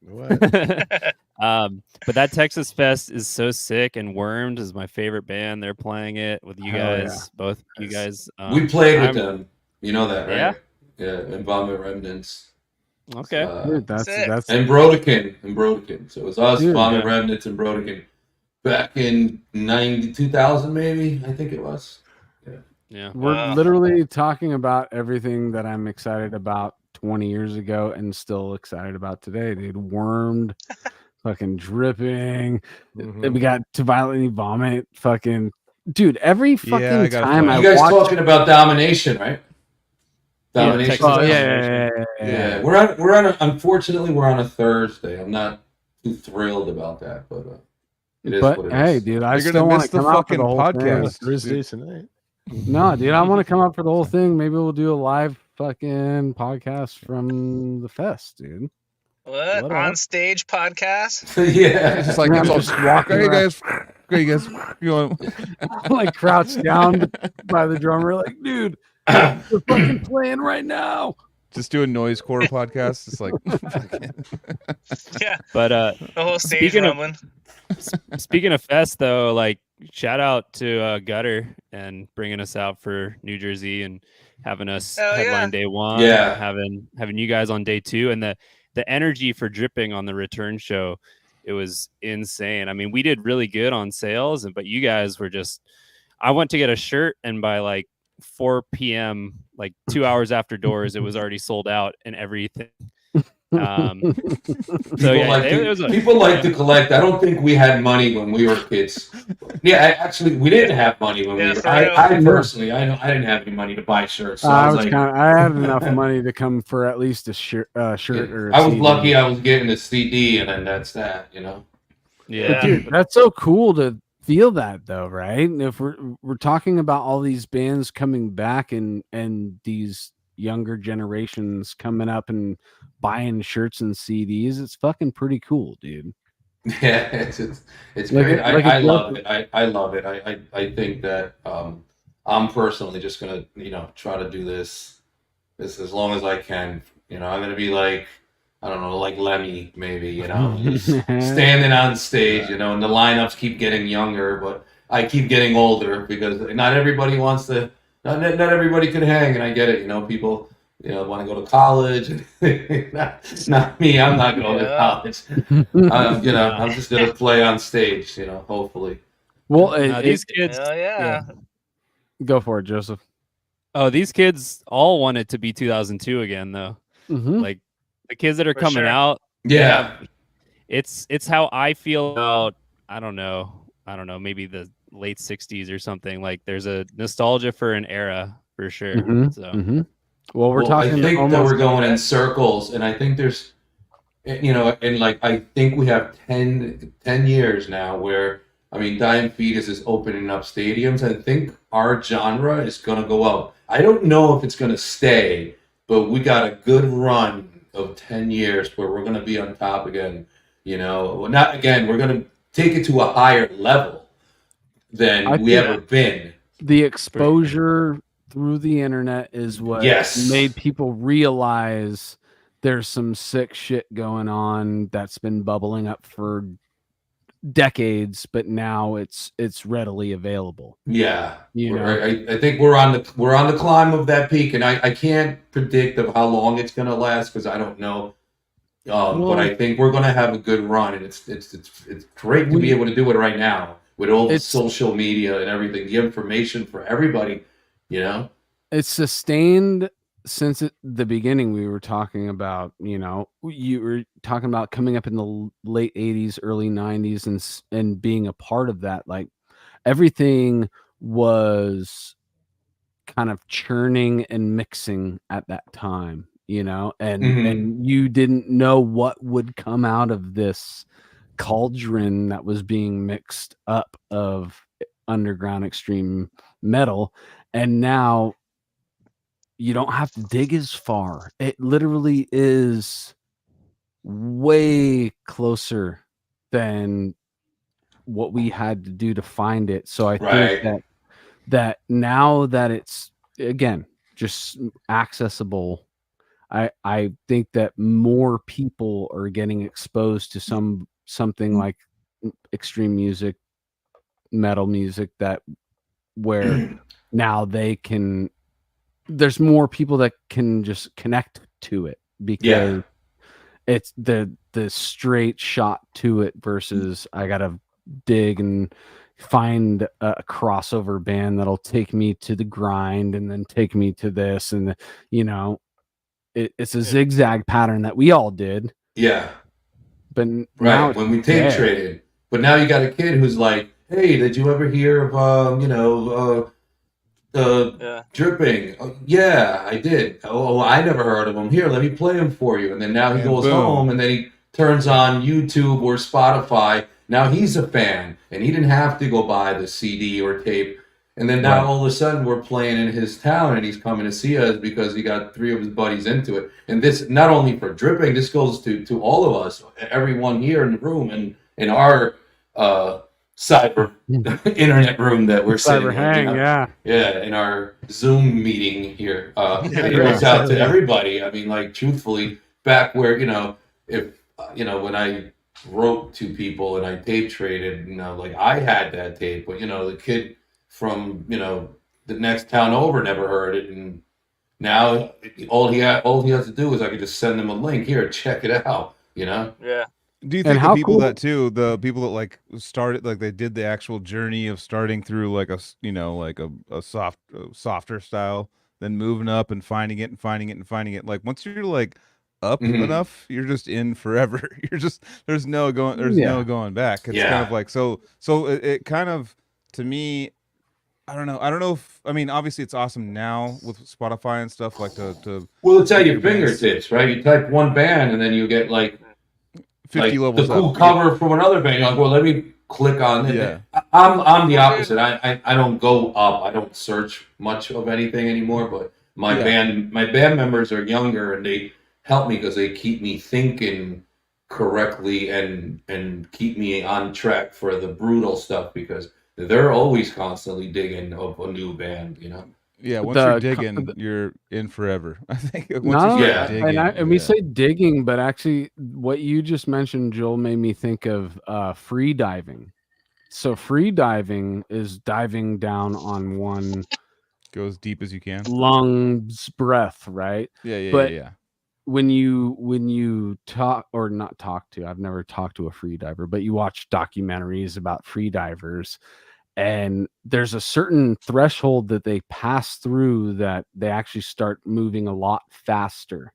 S1: What?
S5: But that Texas Fest is so sick, and Wormed is my favorite band. They're playing it with you guys, both you guys.
S4: We played with them. You know that, right?
S5: Yeah.
S4: And Vomit Remnants.
S5: Okay.
S2: Dude, that's
S4: and Brodekin. So it was us, Vomit Remnants, and Brodekin. Back in 2000, maybe, I think it was.
S5: Yeah.
S2: We're literally talking about everything that I'm excited about 20 years ago and still excited about today, dude. Wormed, fucking Dripping. We got To Violently Vomit, fucking dude. Every fucking time
S4: you guys talking about Domination, right? Domination. Yeah. We're on. Unfortunately, we're on a Thursday. I'm not too thrilled about that, but it is what it is.
S2: Dude, I still want to come out for the whole
S1: podcast Thursday tonight.
S2: No, dude, I want to come up for the whole thing. Maybe we'll do a live fucking podcast from the fest, dude.
S6: What on stage podcast?
S4: Yeah,
S3: just like just walking. Hey guys, you know,
S2: like crouched down by the drummer, like, dude, we're fucking playing right now.
S3: Just doing noisecore podcast. It's like,
S6: yeah.
S5: But
S6: the whole stage rumbling.
S5: Speaking of fest, though, like shout out to Gutter and bringing us out for New Jersey and having us headline day one.
S4: Yeah,
S5: having you guys on day two, and the energy for Dripping on the return show, it was insane. I mean, we did really good on sales, but you guys were just. I went to get a shirt, and by like 4 p.m., like 2 hours after doors, it was already sold out and everything.
S4: People like to collect. I don't think we had money when we were kids. Yeah, actually, we didn't have money when we were. I personally, I didn't have any money to buy shirts. So
S2: I had enough money to come for at least a shirt or.
S4: I was lucky. I was getting a CD, and then that's that. You know.
S5: Yeah,
S2: but dude, that's so cool to feel that, though, right? And if we're talking about all these bands coming back and these younger generations coming up and buying shirts and CDs, it's fucking pretty cool, dude.
S4: Yeah, it's great. I love it. I love it. I think that I'm personally just gonna try to do this as long as I can. I'm gonna be like, I don't know, like Lemmy maybe, just standing on stage, and the lineups keep getting younger, but I keep getting older because not everybody wants to. Not everybody can hang, and I get it. People, want to go to college. not me. I'm not going to college. I'm just gonna play on stage. Hopefully.
S2: Well,
S5: these kids.
S2: Go for it, Joseph.
S5: Oh, these kids all want it to be 2002 again, though. Like the kids that are coming out.
S4: Yeah.
S5: It's how I feel about. I don't know. Maybe the late 60s or something. Like there's a nostalgia for an era for sure.
S2: Well, we're talking.
S4: I think that we're going in circles, and I think there's, and like I think we have 10 years now where Dying Fetus is opening up stadiums. I think our genre is going to go up. I don't know if it's going to stay, but we got a good run of 10 years where we're going to be on top again. Not again. We're going to take it to a higher level than we ever been.
S2: The exposure through the internet is what made people realize there's some sick shit going on that's been bubbling up for decades, but now it's readily available.
S4: Yeah, I think we're on the climb of that peak, and I can't predict of how long it's going to last because I don't know. But I think we're going to have a good run, and it's great to be able to do it right now with all the social media and everything, the information for everybody.
S2: It's sustained since the beginning. We were talking about, you were talking about coming up in the late 80s, early 90s and being a part of that. Like everything was kind of churning and mixing at that time, and you didn't know what would come out of this cauldron that was being mixed up of underground extreme metal. And now you don't have to dig as far. It literally is way closer than what we had to do to find it. So I think that now that it's, again, just accessible, I think that more people are getting exposed to something like extreme music, metal music, that where now there's more people that can just connect to it, because it's the straight shot to it versus I gotta dig and find a crossover band that'll take me to the grind and then take me to this, and it's a zigzag pattern that we all did.
S4: Yeah.
S2: But now
S4: when we tape traded. But now you got a kid who's like, hey, did you ever hear of Dripping? Oh, yeah, I did. Oh, I never heard of him. Here, let me play him for you. And then now he goes home, and then he turns on YouTube or Spotify. Now he's a fan, and he didn't have to go buy the CD or tape. And then now all of a sudden we're playing in his town, and he's coming to see us because he got 3 of his buddies into it. And this, not only for Dripping, this goes to all of us, everyone here in the room, and in our cyber internet room that we're sitting in. In our Zoom meeting here. It goes out to everybody. I mean, like, truthfully, back where, when I wrote to people and I tape traded, like, I had that tape, but, the kid from, the next town over never heard it. And now all he has to do is I could just send them a link. Here, check it out,
S6: Yeah.
S3: Do you think the people that like started, like they did the actual journey of starting through like a softer style, then moving up and finding it, like once you're like up enough, you're just in forever. You're just, there's no going back. It's kind of like, so it kind of, to me, I don't know if, I mean, obviously it's awesome now with Spotify and stuff, like
S4: well, it's at your fingertips, right? You type one band and then you get like
S3: 50 levels
S4: the cool cover from another band. You're like, well, let me click on it.
S3: Yeah.
S4: I'm the opposite. I don't go up. I don't search much of anything anymore. But my band members are younger, and they help me because they keep me thinking correctly and keep me on track for the brutal stuff, because they're always constantly digging of a new band.
S3: Yeah, once you're digging, you're in forever. I think once you start digging,
S2: and we say digging, but actually, what you just mentioned, Joel, made me think of free diving. So free diving is diving down on one,
S3: go as deep as you can,
S2: lungs breath, right?
S3: Yeah.
S2: When you talk, or not talk to, I've never talked to a free diver, but you watch documentaries about free divers. And there's a certain threshold that they pass through that they actually start moving a lot faster.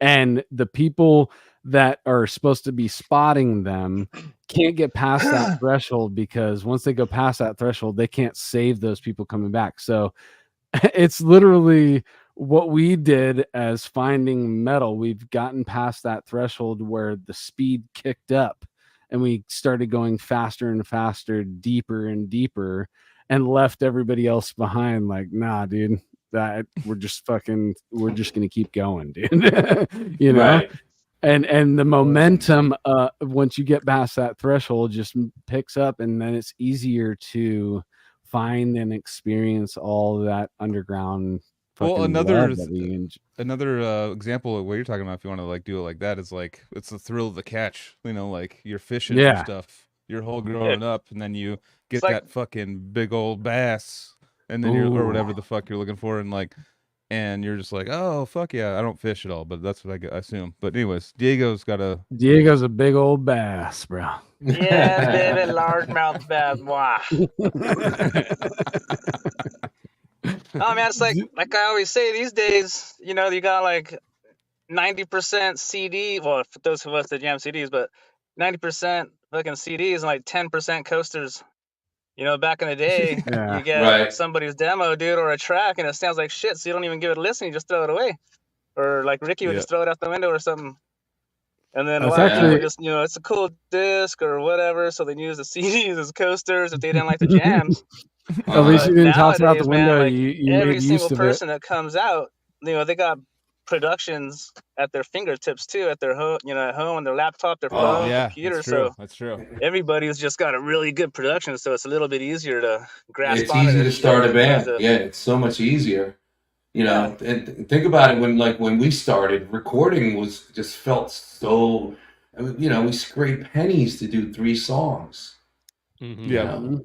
S2: And the people that are supposed to be spotting them can't get past that threshold, because once they go past that threshold, they can't save those people coming back. So it's literally what we did as finding metal. We've gotten past that threshold where the speed kicked up, and we started going faster and faster, deeper and deeper, and left everybody else behind. Like, nah, dude, we're just gonna keep going, dude.
S4: Right.
S2: And the momentum, once you get past that threshold, just picks up, and then it's easier to find and experience all that underground.
S3: Well, another example of what you're talking about, if you want to like do it like that, is like, it's the thrill of the catch. Like you're fishing for stuff your whole growing up, and then you get that fucking big old bass, and then or whatever the fuck you're looking for, and you're just like, oh fuck yeah, I don't fish at all, but that's what I assume. But anyways, Diego's a
S2: big old bass, bro.
S6: Yeah, baby, largemouth bass. Wow. Oh man, it's like I always say these days, you got like 90% CD. Well, for those of us that jam CDs, but 90% fucking CDs and like 10% coasters. Back in the day, you get somebody's demo, dude, or a track, and it sounds like shit, so you don't even give it a listen, you just throw it away. Or like Ricky would just throw it out the window or something. And then a lot of people just, it's a cool disc or whatever, so they use the CDs as coasters if they didn't like the jams.
S2: At least you didn't toss it out the
S6: nowadays,
S2: window.
S6: man, like
S2: You
S6: every
S2: made
S6: single
S2: use of it.
S6: person that comes out, they got productions at their fingertips too, at their home, at home, on their laptop, their phone,
S3: Yeah,
S6: computer.
S3: that's true.
S6: So
S3: That's true.
S6: everybody's just got a really good production, so it's a little bit easier to grasp
S4: It's
S6: on
S4: easy
S6: it.
S4: to start a band.
S6: To,
S4: Yeah, it's so much easier. And think about it, when we started, recording just felt so, we scraped pennies to do 3 songs.
S5: Mm-hmm.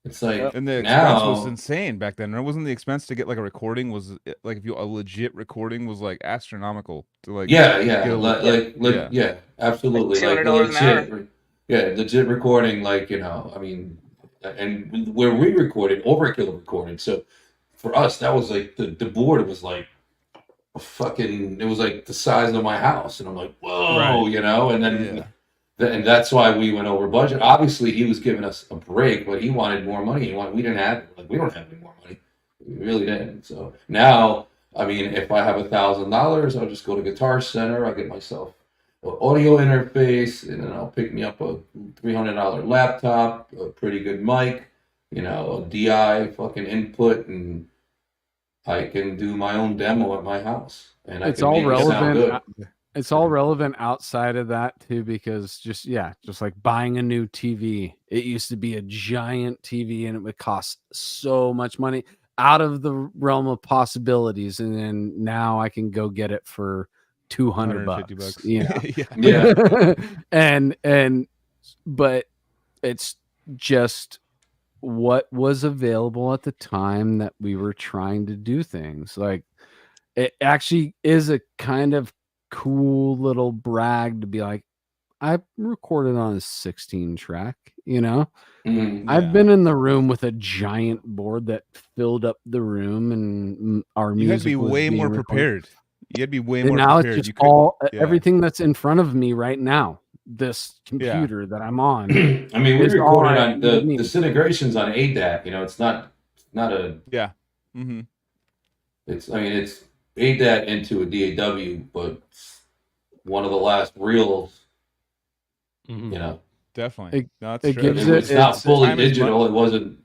S4: It's like,
S3: and the expense was insane back then. It wasn't the expense to get like a recording was like, if you a legit recording was like astronomical to like
S4: absolutely,
S6: like $200 an hour.
S4: Legit recording, and where we recorded, Overkill recorded. So for us, that was like the board was like it was like the size of my house, and I'm like, whoa,
S5: Right.
S4: and then. And that's why we went over budget. Obviously, he was giving us a break, but he wanted more money. We didn't have, we don't have any more money. We really didn't. So now, if I have $1,000, I'll just go to Guitar Center. I'll get myself an audio interface, and then I'll pick me up a $300 laptop, a pretty good mic, a DI fucking input, and I can do my own demo at my house. And
S2: It's
S4: I can
S2: all
S4: make it sound
S2: relevant.
S4: good.
S2: It's all relevant outside of that too, because just like buying a new TV. It used to be a giant TV and it would cost so much money, out of the realm of possibilities. And then now I can go get it for $200. But it's just what was available at the time that we were trying to do things. Like, it actually is a kind of cool little brag to be like, I recorded on a 16 track, I've been in the room with a giant board that filled up the room, and our music.
S3: You had to be way more prepared. You had to be way more
S2: now
S3: prepared.
S2: It's just everything that's in front of me right now. This computer that I'm on.
S4: We recorded on the disintegrations on ADAT. It's not a It's ADAT into a DAW, but one of the last reels.
S3: Definitely.
S4: It's not fully digital. It wasn't,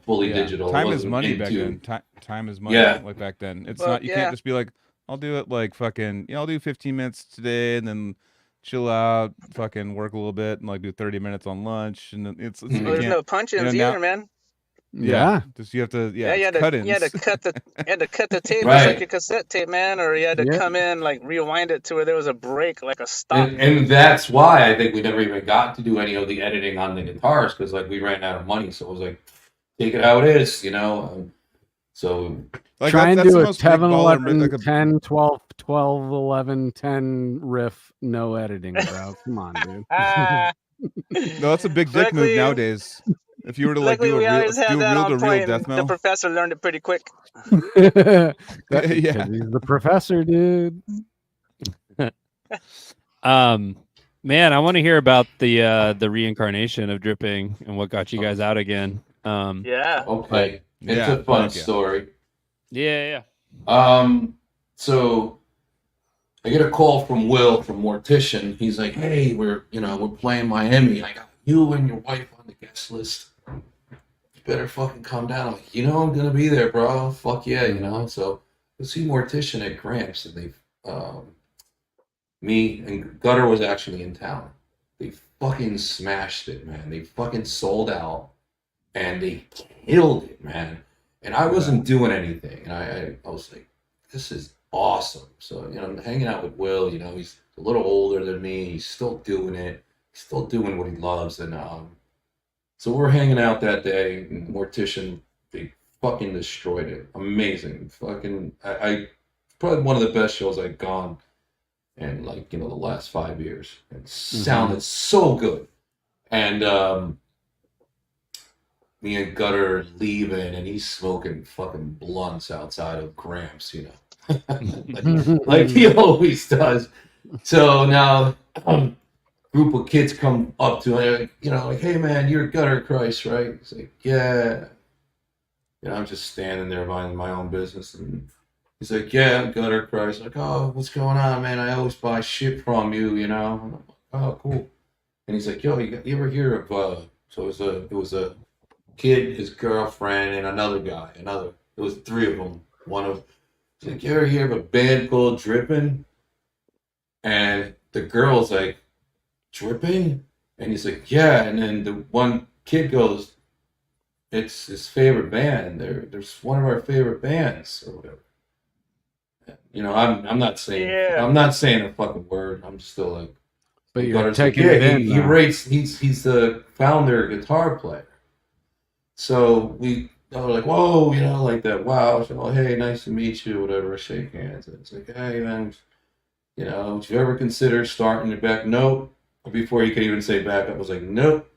S4: fully digital.
S3: Time is money back then. Time is money. Like back then. It's not. You can't just be like, I'll do it like fucking. I'll do 15 minutes today, and then chill out, fucking work a little bit, and like do 30 minutes on lunch. And it's
S6: there's no punch-ins either, man.
S3: Just you have to
S6: you had to cut the tape
S4: right.
S6: Just like your cassette tape, man, or you had to come in, like rewind it to where there was a break, like a stop.
S4: And that's why I think we never even got to do any of the editing on the guitars, because we ran out of money. So it was like, take it how it is, So
S2: try and do a 7, 11, 10, 12, 12, 11, 10 riff, no editing, bro. Come on, dude.
S3: No, that's a big dick move nowadays. If you were to do a real death metal,
S6: the professor learned it pretty quick.
S2: He's the professor, dude.
S5: Man, I want to hear about the reincarnation of dripping and what got you guys out again.
S4: Okay. It's a fun story.
S5: Yeah.
S4: So I get a call from Will from Mortician. He's like, hey, we're playing Miami. I got you and your wife on the guest list. You better fucking come down. I'm like, I'm gonna be there, bro. Fuck yeah, So we'll see Mortician at Gramps, and they've me and Gutter was actually in town. They fucking smashed it, man. They fucking sold out, and they killed it, man. And I wasn't doing anything, and I was like, this is awesome. So I'm hanging out with Will. He's a little older than me. He's still doing it. He's still doing what he loves, and so we're hanging out that day, and Mortician, they fucking destroyed it. Amazing. Fucking, I probably one of the best shows I've gone in, the last 5 years. It sounded so good. And me and Gutter leaving, and he's smoking fucking blunts outside of Gramps, like he always does. So now, group of kids come up to him, like, hey man, you're Gutter Christ, right? He's like, yeah. I'm just standing there minding my own business, and he's like, yeah, I'm Gutter Christ. Like, oh, what's going on, man? I always buy shit from you, I'm like, oh, cool. And he's like, yo, you ever hear of? So it was a kid, his girlfriend, and another guy. It was 3 of them. He's like, you ever hear of a band called Drippin'? And the girl's like, Dripping? And he's like, yeah. And then the one kid goes, it's his favorite band. There's one of our favorite bands or whatever. I'm not saying a fucking word. I'm just still like,
S2: but you're taking it in.
S4: He rates. He's the founder guitar player. So we were like, whoa, like that. Wow. So, hey, nice to meet you. Whatever. Shake hands. And it's like, hey, man, would you ever consider starting your back? Nope. Before you could even say back, I was like, nope.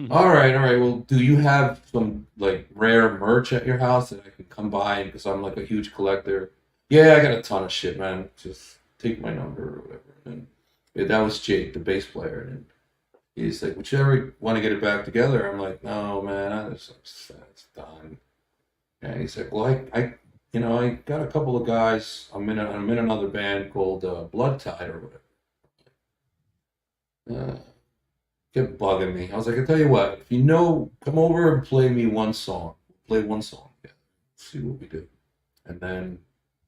S4: All right. Well, do you have some like rare merch at your house that I can come by? Because I'm like a huge collector. Yeah, I got a ton of shit, man. Just take my number or whatever. And that was Jake, the bass player. And he's like, would you ever want to get it back together? I'm like, no, man, it's done. And he's like, well, I got a couple of guys. I'm in another band called Blood Tide or whatever. Kept bugging me. I was like, I tell you what, if come over and play me one song. Play one song. Yeah. See what we do. And then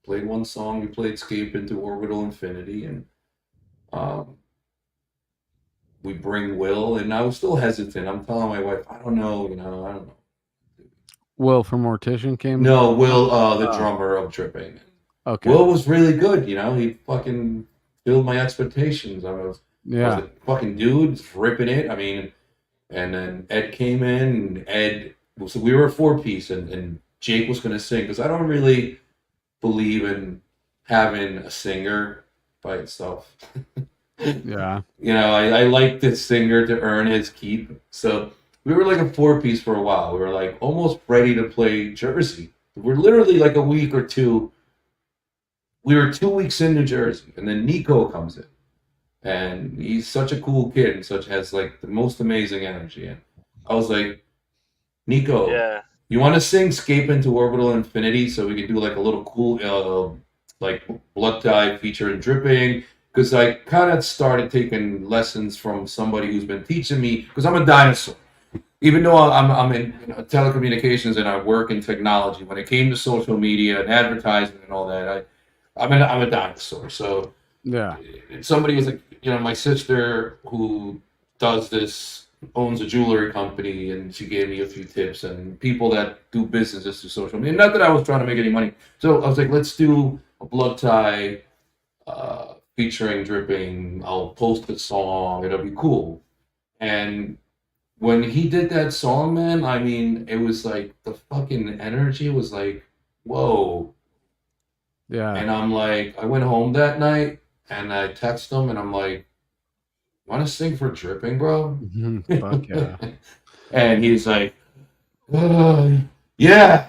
S4: played one song. We played Escape into Orbital Infinity, and we bring Will. And I was still hesitant. I'm telling my wife, I don't know. I don't know.
S2: Will from Mortician came.
S4: No, Will, the drummer of Dripping.
S2: Okay.
S4: Will was really good. He fucking filled my expectations. I was a fucking dude ripping it. I mean, and then Ed came in, and so we were a 4-piece, and Jake was going to sing, because I don't really believe in having a singer by itself.
S2: Yeah.
S4: I like the singer to earn his keep. So we were like a 4-piece for a while. We were like almost ready to play Jersey. We're literally like a week or two. We were 2 weeks in New Jersey, and then Nico comes in. And he's such a cool kid and has like the most amazing energy. And I was like, Nico, you want to sing Escape into Orbital Infinity so we can do like a little cool like Blood Tide featuring Dripping? Because I kind of started taking lessons from somebody who's been teaching me, because I'm a dinosaur. Even though I'm in telecommunications and I work in technology, when it came to social media and advertising and all that, I'm a dinosaur. So
S2: yeah,
S4: somebody was like, my sister who does this owns a jewelry company, and she gave me a few tips, and people that do businesses through social media. Not that I was trying to make any money. So I was like, let's do a Blood Tie featuring Dripping. I'll post the song. It'll be cool. And when he did that song, man, I mean, it was like the fucking energy was like, whoa.
S2: Yeah.
S4: And I'm like, I went home that night and I text him and I'm like, want to sing for Dripping, bro?
S2: Fuck yeah.
S4: And he's like, yeah.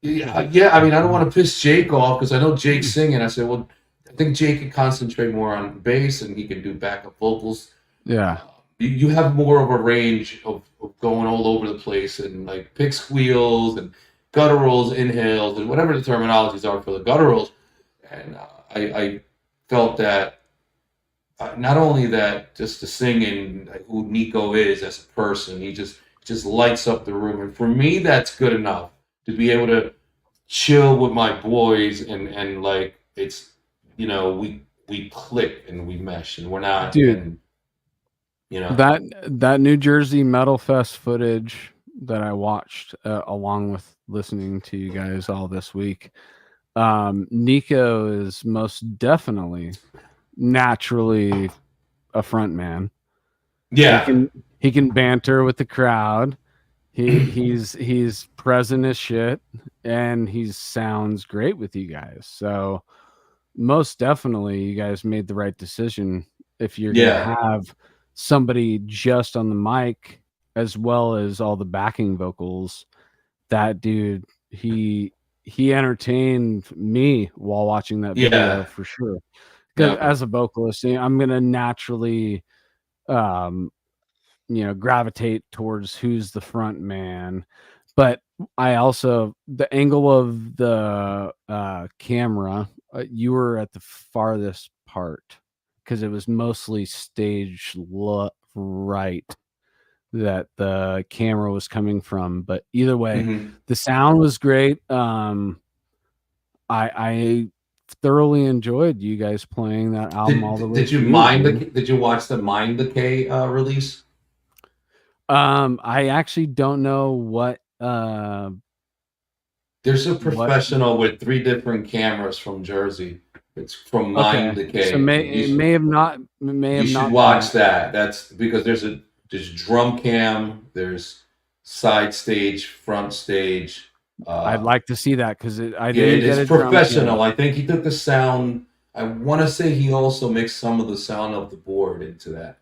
S4: I mean, I don't want to piss Jake off because I know Jake's singing. I said, well, I think Jake can concentrate more on bass and he can do backup vocals.
S2: Yeah.
S4: You have more of a range of going all over the place and like pick squeals and gutturals, inhales, and whatever the terminologies are for the gutturals. And I felt that not only that, just the singing, like who Nico is as a person, he just lights up the room. And for me, that's good enough to be able to chill with my boys and like it's, we click and we mesh and we're not.
S2: Dude.
S4: And,
S2: that New Jersey Metal Fest footage that I watched along with listening to you guys all this week, Nico is most definitely naturally a front man.
S4: Yeah,
S2: he can banter with the crowd. He's present as shit, and he sounds great with you guys. So most definitely you guys made the right decision if you're gonna have somebody just on the mic as well as all the backing vocals. That dude, he entertained me while watching that video for sure. Because as a vocalist, I'm gonna naturally gravitate towards who's the front man. But I also, the angle of the camera, you were at the farthest part because it was mostly stage right. that the camera was coming from. But either way,
S4: Mhm.
S2: the sound was great. I thoroughly enjoyed you guys playing that album all the way
S4: Did you
S2: through.
S4: mind
S2: dude.
S4: did you watch the Mind the K release?
S2: I actually don't know what
S4: There's a
S2: what
S4: professional with 3 different cameras from Jersey. It's from Mind the
S2: okay. So
S4: K.
S2: it may have not
S4: You should
S2: been
S4: watch
S2: that.
S4: That's because there's drum cam, there's side stage, front stage.
S2: I'd like to see that because I
S4: Yeah,
S2: didn't
S4: it
S2: get
S4: is
S2: a drum
S4: professional.
S2: kit.
S4: I think he took the sound. I want to say he also mixed some of the sound of the board into that.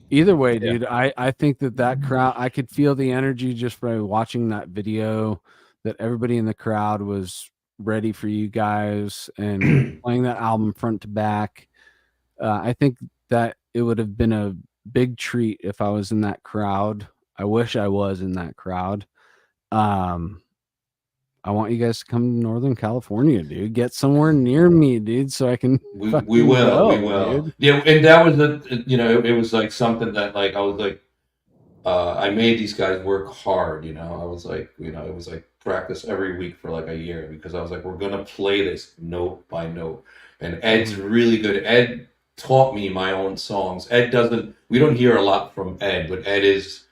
S2: Either way, dude, I think that crowd, I could feel the energy just by watching that video, that everybody in the crowd was ready for you guys and playing that album front to back. I think that it would have been a big treat if I was in that crowd. I wish I was in that crowd. I want you guys to come to Northern California, dude. Get somewhere near me, dude, so I can
S4: We
S2: fucking
S4: will, we
S2: go,
S4: will.
S2: dude.
S4: Yeah, and that was it was like something that like I was like, I made these guys work hard. I was like, it was like practice every week for like a year because I was like, we're gonna play this note by note. And Ed's really good. Ed taught me my own songs. We don't hear a lot from Ed, but Ed is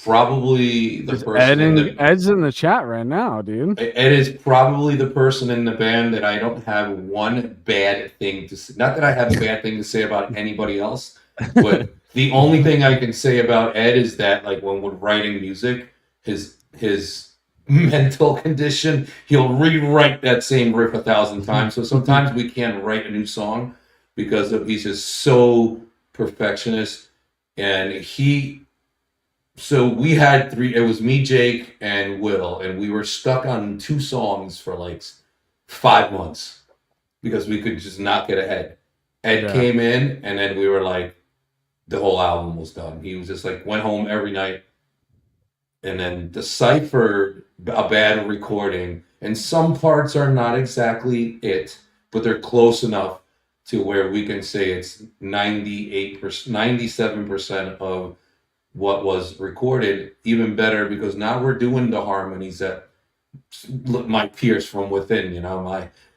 S4: probably the person
S2: Ed's in the chat right now, dude.
S4: Ed is probably the person in the band that I don't have one bad thing to say. Not that I have a bad thing to say about anybody else, but the only thing I can say about Ed is that, like, when we're writing music, his mental condition, he'll rewrite that same riff 1,000 times. So sometimes we can't write a new song because he's just so perfectionist, and so we had 3, it was me, Jake, and Will, and we were stuck on 2 songs for like 5 months because we could just not get ahead. Ed came in, and then we were like, the whole album was done. He was just like, went home every night and then deciphered a bad recording. And some parts are not exactly it, but they're close enough to where we can say it's 98%, 97% of what was recorded. Even better because now we're doing the harmonies that might pierce from within,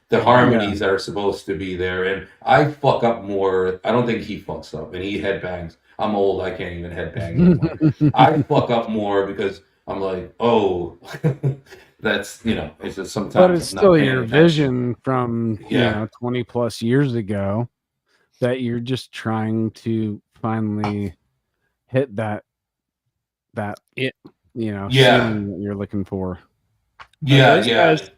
S4: the harmonies that are supposed to be there. And I fuck up more. I don't think he fucks up, and he headbangs. I'm old, I can't even headbang anymore. I fuck up more because I'm like, oh, that's, it's just sometimes.
S2: But it's still your vision from 20 plus years ago that you're just trying to finally hit that ceiling that you're looking for.
S5: Guys,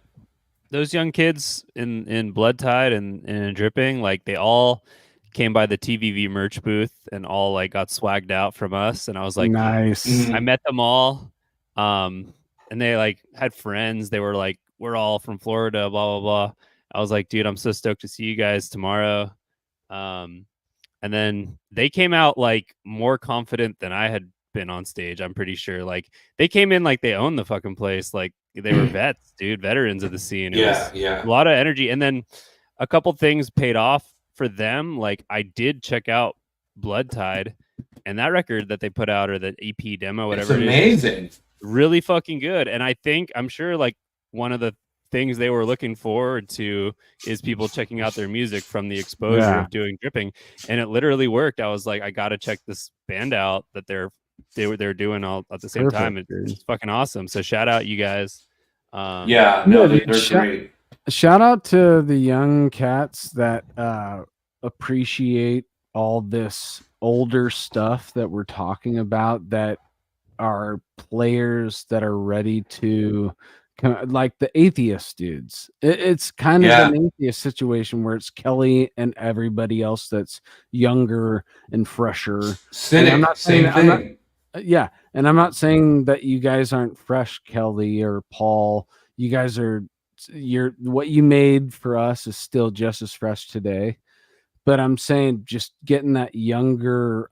S5: those young kids in Blood Tide and Dripping, like, they all came by the TVV merch booth and all like got swagged out from us, and I was like,
S2: nice.
S5: I met them all, and they like had friends. They were like, we're all from Florida, blah blah blah. I was like, dude, I'm so stoked to see you guys tomorrow. And then they came out like more confident than I had been on stage. I'm pretty sure. Like, they came in like they owned the fucking place. Like, they were vets, dude, veterans of the scene. It was a lot of energy. And then a couple things paid off for them. Like, I did check out Blood Tide, and that record that they put out, or the EP demo, whatever,
S4: it's amazing.
S5: It is, really fucking good. And I'm sure like one of the things they were looking forward to is people checking out their music from the exposure of doing Dripping, and it literally worked. I was like, I gotta check this band out that they're doing all at the same time. It's fucking awesome. So shout out you guys.
S4: They're great.
S2: Shout out to the young cats that appreciate all this older stuff that we're talking about, that are players that are ready to, like the Atheist dudes. It's kind of an Atheist situation where it's Kelly and everybody else that's younger and fresher.
S4: Cynic,
S2: I'm not
S4: same thing.
S2: And I'm not saying that you guys aren't fresh, Kelly or Paul. You guys are, what you made for us is still just as fresh today. But I'm saying just getting that younger,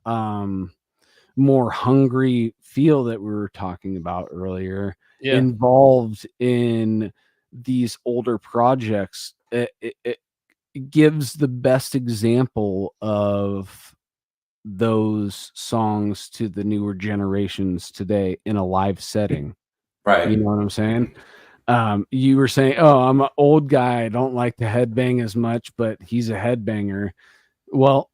S2: more hungry feel that we were talking about earlier, involved in these older projects. It gives the best example of those songs to the newer generations today in a live setting.
S4: Right.
S2: You know what I'm saying? You were saying, oh, I'm an old guy, I don't like to headbang as much, but he's a headbanger. Well,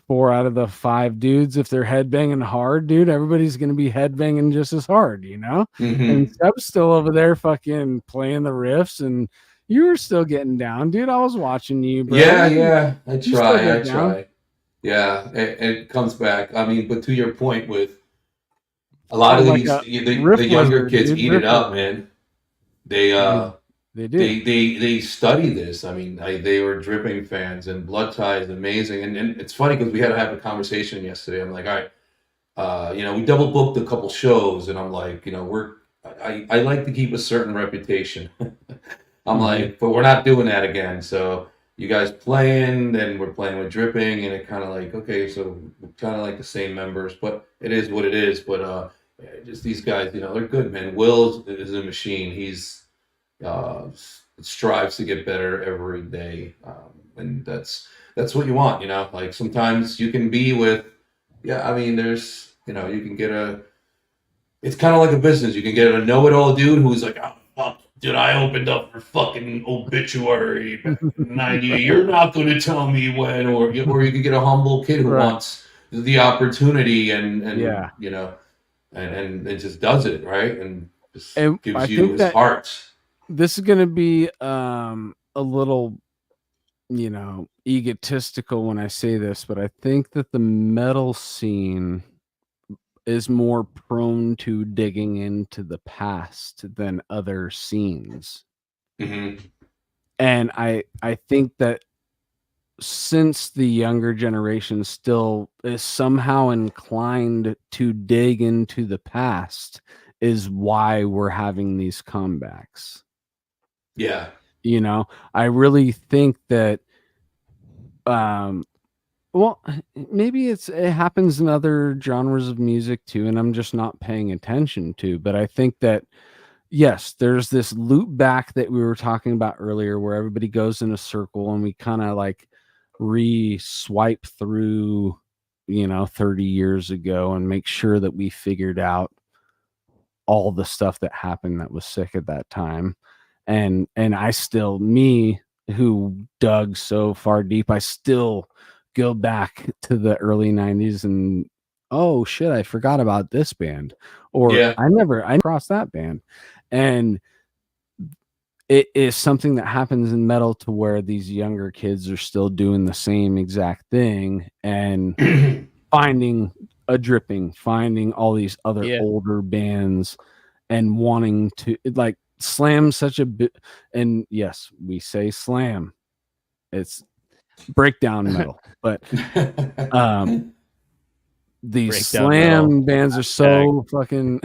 S2: 4 out of the 5 dudes, if they're headbanging hard, dude, everybody's gonna be headbanging just as hard,
S4: Mm-hmm.
S2: And Seb's still over there fucking playing the riffs, and you were still getting down, dude. I was watching you, bro.
S4: Yeah, I try.
S2: Down.
S4: Yeah, it comes back. I mean, but to your point, with a lot of
S2: like
S4: these, the younger kids eat it up, man. They
S2: do.
S4: They study this. I mean, they were Dripping fans, and Blood Tie is amazing. And it's funny because we had to have a conversation yesterday. I'm like, all right, we double booked a couple shows, and I'm like, I like to keep a certain reputation. I'm like, but we're not doing that again. So you guys playing, then we're playing with Dripping, and it kind of like, okay, so kind of like the same members, but it is what it is. But just these guys, they're good, man. Will is a machine. He's strives to get better every day, and that's what you want. Like sometimes you can be with, I mean, there's, you can get it's kind of like a business. You can get a know-it-all dude who's like, oh, fuck, dude, I opened up for fucking Obituary back in '90. You're not going to tell me when, or you can get a humble kid who wants the opportunity and and it just does it, right? And just gives you his heart.
S2: This is going to be a little, egotistical when I say this, but I think that the metal scene is more prone to digging into the past than other scenes.
S4: Mm-hmm.
S2: And I think that since the younger generation still is somehow inclined to dig into the past is why we're having these comebacks.
S4: Yeah.
S2: I really think that well, maybe it happens in other genres of music too, and I'm just not paying attention to. But I think that, yes, there's this loop back that we were talking about earlier where everybody goes in a circle and we kind of like re-swipe through, 30 years ago and make sure that we figured out all the stuff that happened that was sick at that time. And I still, me who dug so far deep, I still go back to the early 90s and oh shit, I forgot about this band, or I crossed that band. And it is something that happens in metal to where these younger kids are still doing the same exact thing and finding a Dripping, finding all these other older bands and wanting to like slam such a bit. And yes, we say slam, it's breakdown metal, but these slam bands are so fucking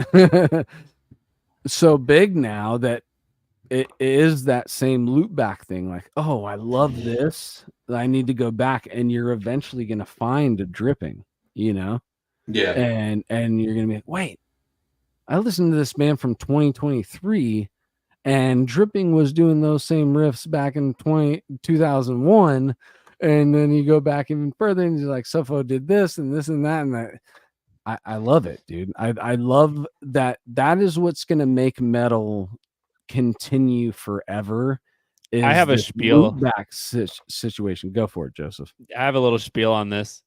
S2: so big now that it is that same loop back thing. Like, oh, I love this, I need to go back, and you're eventually gonna find a Dripping, and you're gonna be like, wait, I listened to this band from 2023 and Dripping was doing those same riffs back in 2001. And then you go back even further and you're like, Sofo did this and this and that. And that. I love it, dude. I love that. That is what's going to make metal continue forever.
S5: I have a spiel
S2: back situation. Go for it, Joseph.
S5: I have a little spiel on this.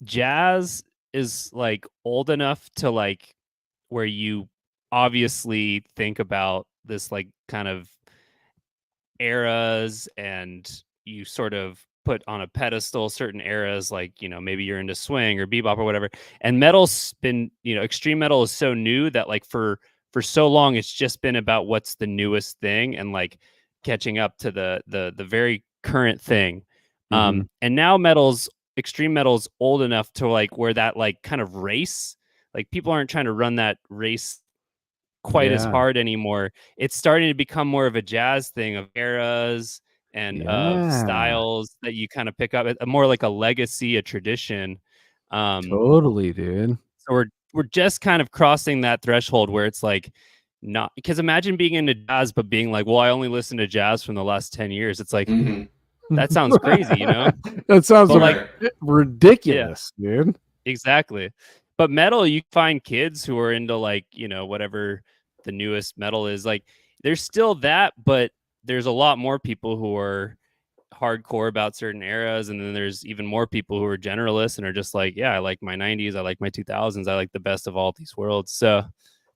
S5: Jazz is like old enough to like where you obviously think about this like kind of eras, and you sort of put on a pedestal certain eras, like maybe you're into swing or bebop or whatever. And metal's been, extreme metal is so new that like for so long it's just been about what's the newest thing and like catching up to the very current thing. And now extreme metal's old enough to like where that like kind of race, like people aren't trying to run that race quite as hard anymore. It's starting to become more of a jazz thing of eras and of styles that you kind of pick up, more like a legacy, a tradition.
S2: Totally, dude.
S5: So we're just kind of crossing that threshold where it's like not, because imagine being into jazz but being like, well, I only listen to jazz from the last 10 years. It's like That sounds crazy, you know?
S2: That sounds
S5: But,
S2: like ridiculous, dude.
S5: Exactly. But metal, you find kids who are into like, you know, whatever the newest metal is. Like there's still that, but there's a lot more people who are hardcore about certain eras, and then there's even more people who are generalists and are just like, yeah, I like my 90s, I like my 2000s, I like the best of all these worlds. So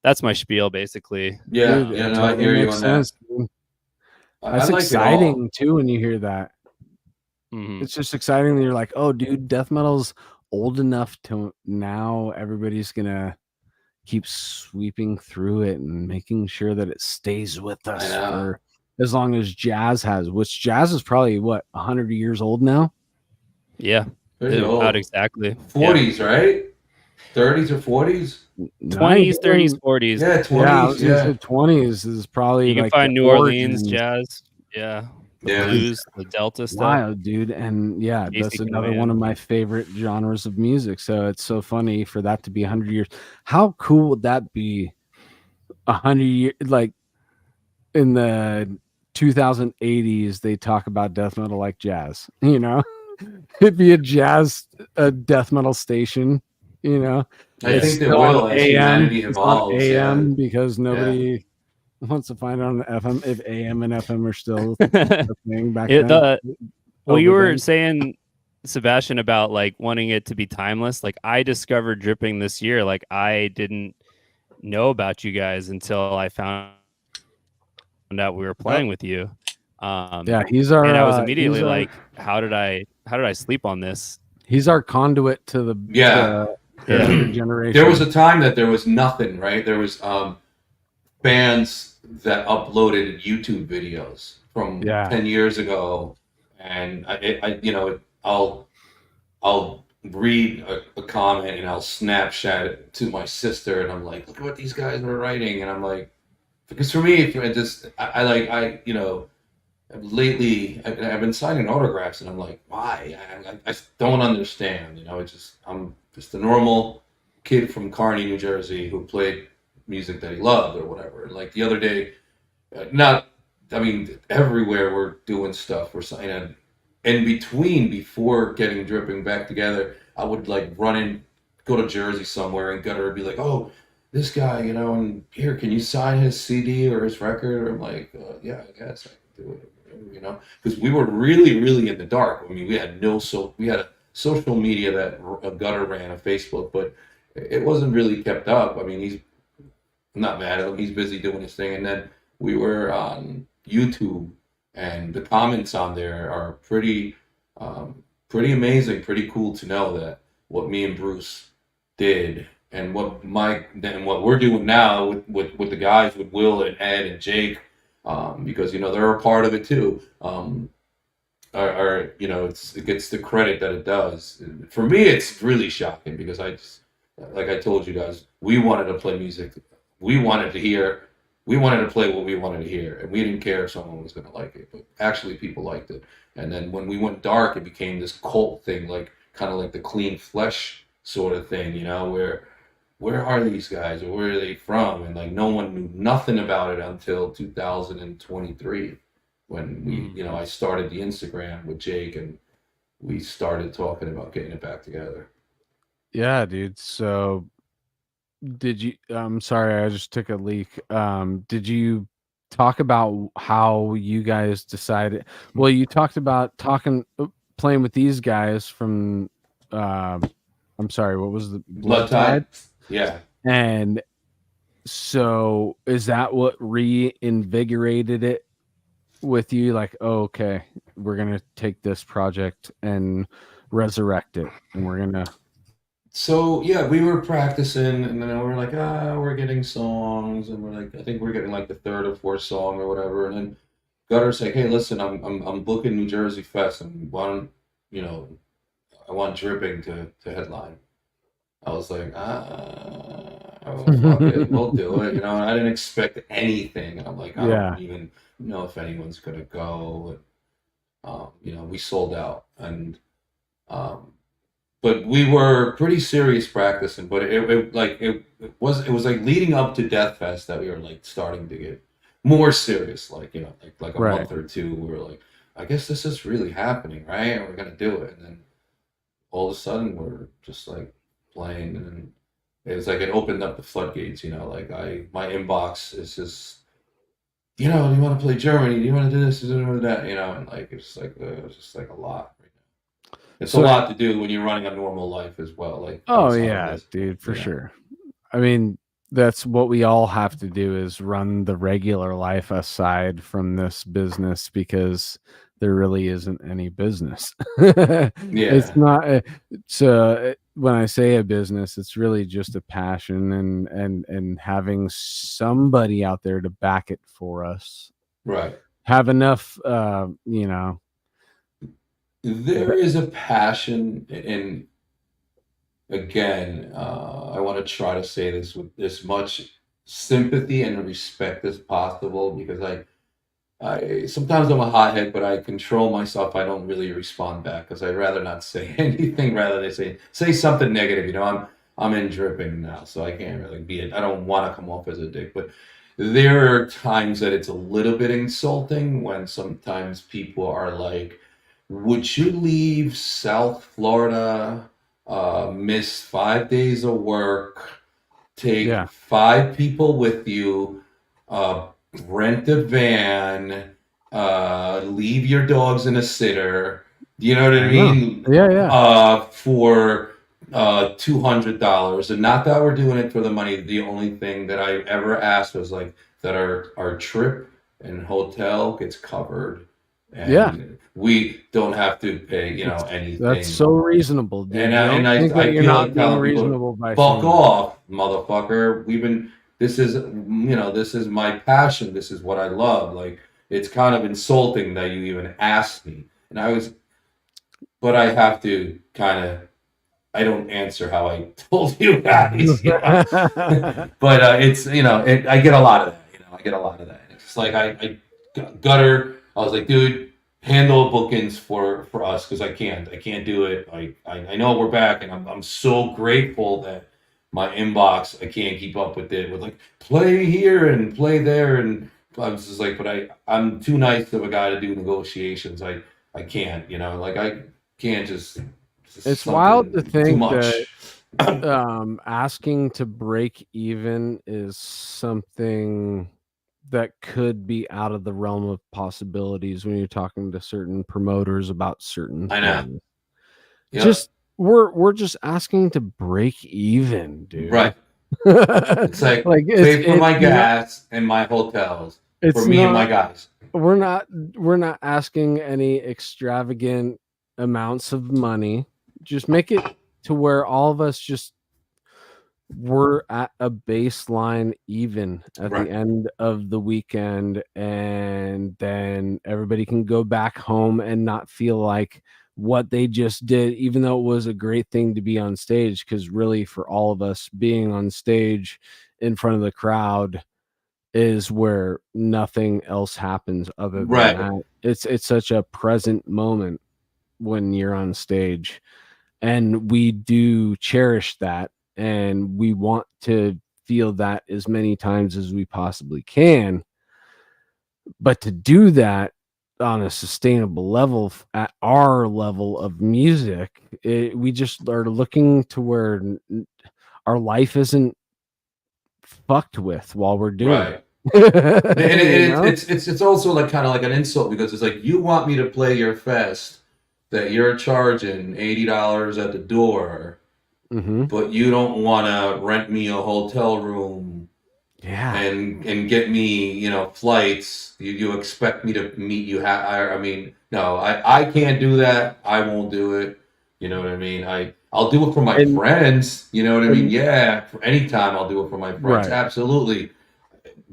S5: that's my spiel basically.
S4: Yeah,
S2: Dude,
S4: yeah,
S2: it
S4: no, I
S2: totally
S4: hear you
S2: makes
S4: on
S2: sense,
S4: that.
S2: dude.
S4: I
S2: That's
S4: like it all.
S2: exciting too when you hear that.
S5: Mhm.
S2: It's just exciting that you're like, oh, dude, death metal's old enough to now everybody's gonna keep sweeping through it and making sure that it stays with us
S4: know.
S2: for as long as jazz has. Which jazz is probably what 100 years old now.
S5: Yeah.
S4: Pretty
S5: About
S4: old.
S5: exactly.
S4: 40s, right? 30s or 40s?
S5: 20s, 30s, 40s.
S4: Yeah, 20s.
S2: Yeah, I was gonna say 20s is probably
S5: You can
S2: like
S5: find
S2: the
S5: New Orleans
S2: origins.
S5: jazz. Yeah. The
S4: Yeah.
S5: blues, the Delta stuff.
S2: Wild, dude. And yeah, that's
S5: Basic
S2: another
S5: command.
S2: one of my favorite genres of music. So it's so funny for that to be 100 years. How cool would that be? 100 years, like in the 2080s, they talk about death metal like jazz. You know, it'd be a death metal station. You know,
S4: I think they
S2: still on
S4: will as
S2: AM.
S4: humanity
S2: It's on
S4: evolves.
S2: AM
S4: Yeah.
S2: because nobody wants to find on FM if AM and FM are still a thing back then.
S5: Well, you
S2: Over
S5: were
S2: then.
S5: saying, Sebastian, about like wanting it to be timeless. Like I discovered dripping this year. Like I didn't know about you guys until I found out we were playing with you.
S2: Yeah, he's our.
S5: And I was immediately
S2: he's our-
S5: like, how did I sleep on this?
S2: He's our conduit to the
S4: Yeah.
S2: to the younger generation.
S4: There was a time that there was nothing, right? There was bands that uploaded YouTube videos from 10 years ago, and I you know, I'll read a comment and I'll Snapchat it to my sister, and I'm like, look at what these guys were writing, and I'm like, because for me, I you know, lately I've been signing autographs, and I'm like, why? I don't understand, you know. I'm just a normal kid from Kearney, New Jersey, who played music that he loved or whatever. And like the other day, everywhere we're doing stuff, we're signing. In between, before getting dripping back together, I would like go to Jersey somewhere, and Gutter would be like, oh, this guy, you know, and here, can you sign his CD or his record? I'm like, yeah, I guess I can do it, you know, because we were really, really in the dark. I mean, we had a social media that Gutter ran, a Facebook, but it wasn't really kept up. I mean, I'm not mad at him. He's busy doing his thing. And then we were on YouTube, and the comments on there are pretty amazing, pretty cool to know that what me and Bruce did and what we're doing now with the guys, with Will and Ed and Jake, because, you know, they're a part of it too. You know, it gets the credit that it does. For me, it's really shocking because like I told you guys, we wanted to play music. We wanted to play what we wanted to hear, and we didn't care if someone was going to like it, but actually people liked it. And then when we went dark, it became this cult thing, like kind of like the Clean Flesh sort of thing, you know, where are these guys, or where are they from? And like no one knew nothing about it until 2023, when I started the Instagram with Jake, and we started talking about getting it back together.
S2: Yeah, dude. So did you I'm sorry, I just took a leak. Did you talk about how you guys decided? Well, you talked about playing with these guys from I'm sorry, what was the
S4: Blood Tide? Yeah.
S2: And so is that what reinvigorated it with you? Like, oh, okay, we're gonna take this project and resurrect it, and we're gonna.
S4: So yeah, we were practicing, and then we were like, we're getting songs, and we're like, I think we're getting like the third or fourth song or whatever, and then Gutter's like, hey, listen, I'm booking New Jersey Fest, and I want Dripping to headline. I was like, fuck it, we'll do it. You know, and I didn't expect anything, and I'm like, I don't even know if anyone's gonna go. And, you know, we sold out, and but we were pretty serious practicing. But it was like leading up to Death Fest that we were like starting to get more serious. Like, you know, like a month or two, we were like, I guess this is really happening, right? And we're gonna do it. And then all of a sudden we're just like playing, and it was like it opened up the floodgates, like my inbox is just, do you want to play Germany? Do you want to do this? Do you want to do that? And like it's just like a lot right now. It's a lot to do when you're running a normal life as well. Like,
S2: oh yeah, dude, for sure. I mean, that's what we all have to do, is run the regular life aside from this business, because there really isn't any business. It's not. So when I say a business, it's really just a passion, and having somebody out there to back it for us.
S4: Right.
S2: Have enough,
S4: There is a passion, and again, I want to try to say this with as much sympathy and respect as possible, because I sometimes I'm a hothead, but I control myself. I don't really respond back because I'd rather not say anything rather than say something negative. I'm in dripping now, so I can't really be it. I don't want to come off as a dick, but there are times that it's a little bit insulting when sometimes people are like, would you leave South Florida, miss 5 days of work, take 5 people with you, rent a van, leave your dogs in a sitter, you know what I mean? For $200. And not that we're doing it for the money. The only thing that I ever asked was like that our trip and hotel gets covered. And we don't have to pay, anything.
S2: That's so reasonable, dude.
S4: And I feel like telling reasonable people, fuck off, motherfucker. This is my passion. This is what I love. Like, it's kind of insulting that you even asked me. But I have to I don't answer how I told you guys. But it's, I get a lot of that. I get a lot of that. It's just like I gutter. I was like, dude, handle bookings for us, because I can't do it. I know we're back, and I'm so grateful that my inbox, I can't keep up with it with like play here and play there, and I was just like, but I'm too nice of a guy to do negotiations. I can't, like I can't just.
S2: It's wild to think that asking to break even is something that could be out of the realm of possibilities when you're talking to certain promoters about certain things. I know. Yep. Just we're just asking to break even, dude.
S4: Right. It's like pay for my gas and my hotels for me and my guys.
S2: We're not asking any extravagant amounts of money. Just make it to where all of us we're at a baseline even at the end of the weekend, and then everybody can go back home and not feel like what they just did, even though it was a great thing to be on stage, because really for all of us, being on stage in front of the crowd is where nothing else happens other than that. It's such a present moment when you're on stage, and we do cherish that, and we want to feel that as many times as we possibly can. But to do that on a sustainable level at our level of music, we just are looking to where our life isn't fucked with while we're doing it.
S4: It's also like kind of like an insult, because it's like, you want me to play your fest that you're charging $80 at the door, but you don't want to rent me a hotel room and get me, flights. You expect me to meet you. No, I can't do that. I won't do it. You know what I mean? I'll do it for my friends. You know what I mean? Yeah, for any time I'll do it for my friends. Absolutely.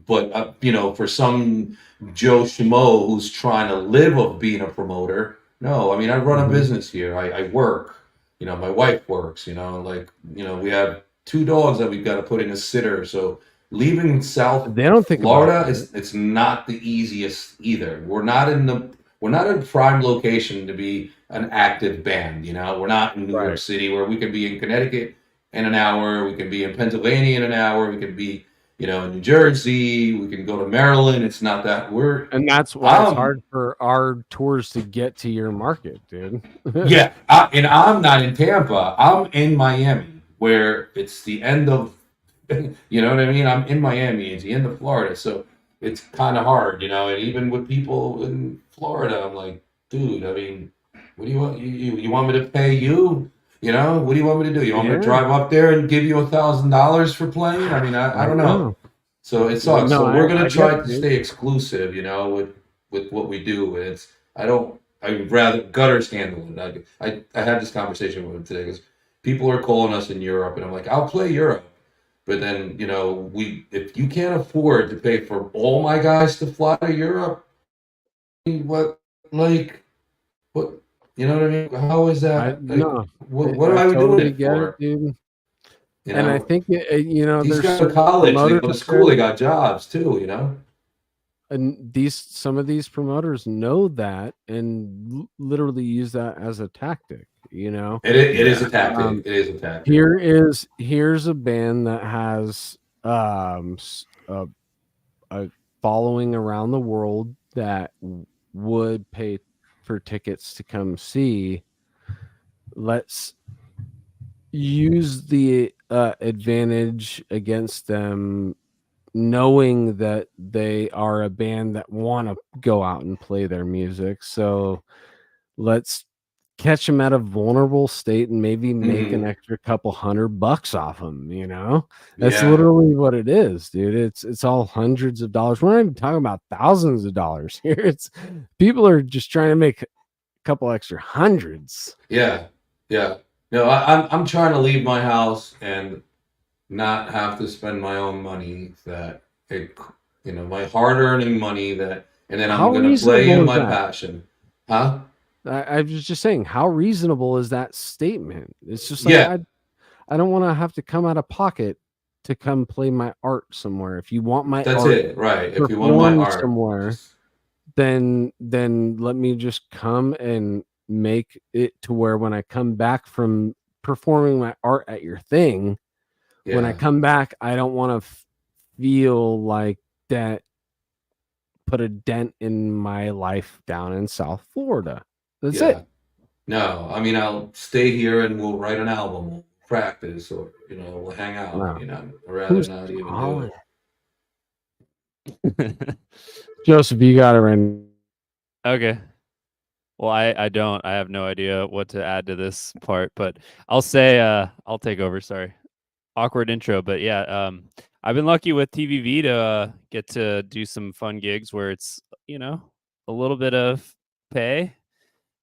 S4: But, for some Joe Schmo who's trying to live of being a promoter, no, I run a business here. I work. My wife works. We have 2 dogs that we've got to put in a sitter. So leaving South Florida, it's not the easiest either. We're not in a prime location to be an active band. We're not in New York City, where we could be in Connecticut in an hour. We can be in Pennsylvania in an hour. We could be in New Jersey. We can go to Maryland. It's not that
S2: and that's why it's hard for our tours to get to your market, dude.
S4: Yeah, and I'm not in Tampa. I'm in Miami, where it's the end of, you know what I mean? I'm in Miami. It's the end of Florida, so it's kind of hard, And even with people in Florida, I'm like, dude, I mean, what do you want? You want me to pay you? What do you want me to do? You want me to drive up there and give you $1,000 for playing? I mean, I don't know. So it sucks. So we're gonna try to stay exclusive, with what we do. And I'd rather Gutters handle it. I had this conversation with him today because people are calling us in Europe, and I'm like, I'll play Europe, but then if you can't afford to pay for all my guys to fly to Europe, what you know what I mean? How is that? What am I doing it for?
S2: Dude. And I think
S4: these guys go to college, they go to school, they got jobs too,
S2: And some of these promoters know that and literally use that as a tactic.
S4: It is a tactic. It is a tactic.
S2: Here's a band that has a following around the world that would pay for tickets to come see. Let's use the advantage against them, knowing that they are a band that want to go out and play their music. So let's catch them at a vulnerable state and maybe make an extra couple $100 off them. That's literally what it is, dude. It's all hundreds of dollars. We're not even talking about thousands of dollars here. It's people are just trying to make a couple extra hundreds.
S4: Yeah. No, I'm trying to leave my house and not have to spend my own money, my hard-earning money and then I'm going to play in my passion. Huh?
S2: I was just saying, how reasonable is that statement? It's just like, I don't want to have to come out of pocket to come play my art somewhere. If you want my
S4: That's
S2: art,
S4: it, right? If you want my art
S2: somewhere, then let me just come and make it to where when I come back from performing my art at your thing, when I come back, I don't want to feel like that put a dent in my life down in South Florida. That's it.
S4: No, I mean, I'll stay here and we'll write an album, we'll practice, or we'll hang out. I'd rather not even do
S2: it. Joseph, you got it right.
S5: Okay. Well, I don't. I have no idea what to add to this part, but I'll say I'll take over. Sorry, awkward intro, but yeah, I've been lucky with TVV to get to do some fun gigs where it's a little bit of pay.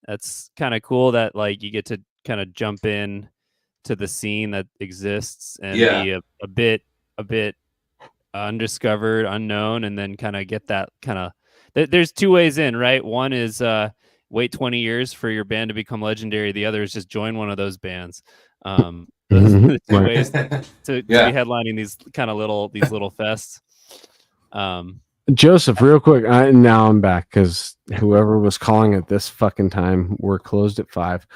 S5: That's kind of cool that like you get to kind of jump in to the scene that exists and be a bit undiscovered, unknown, and then kind of get that kind of. There's two ways in, right? One is wait 20 years for your band to become legendary. The other is just join one of those bands. Those are the two ways to be headlining these little fests.
S2: Joseph, real quick. Now I'm back because whoever was calling at this fucking time, we're closed at 5.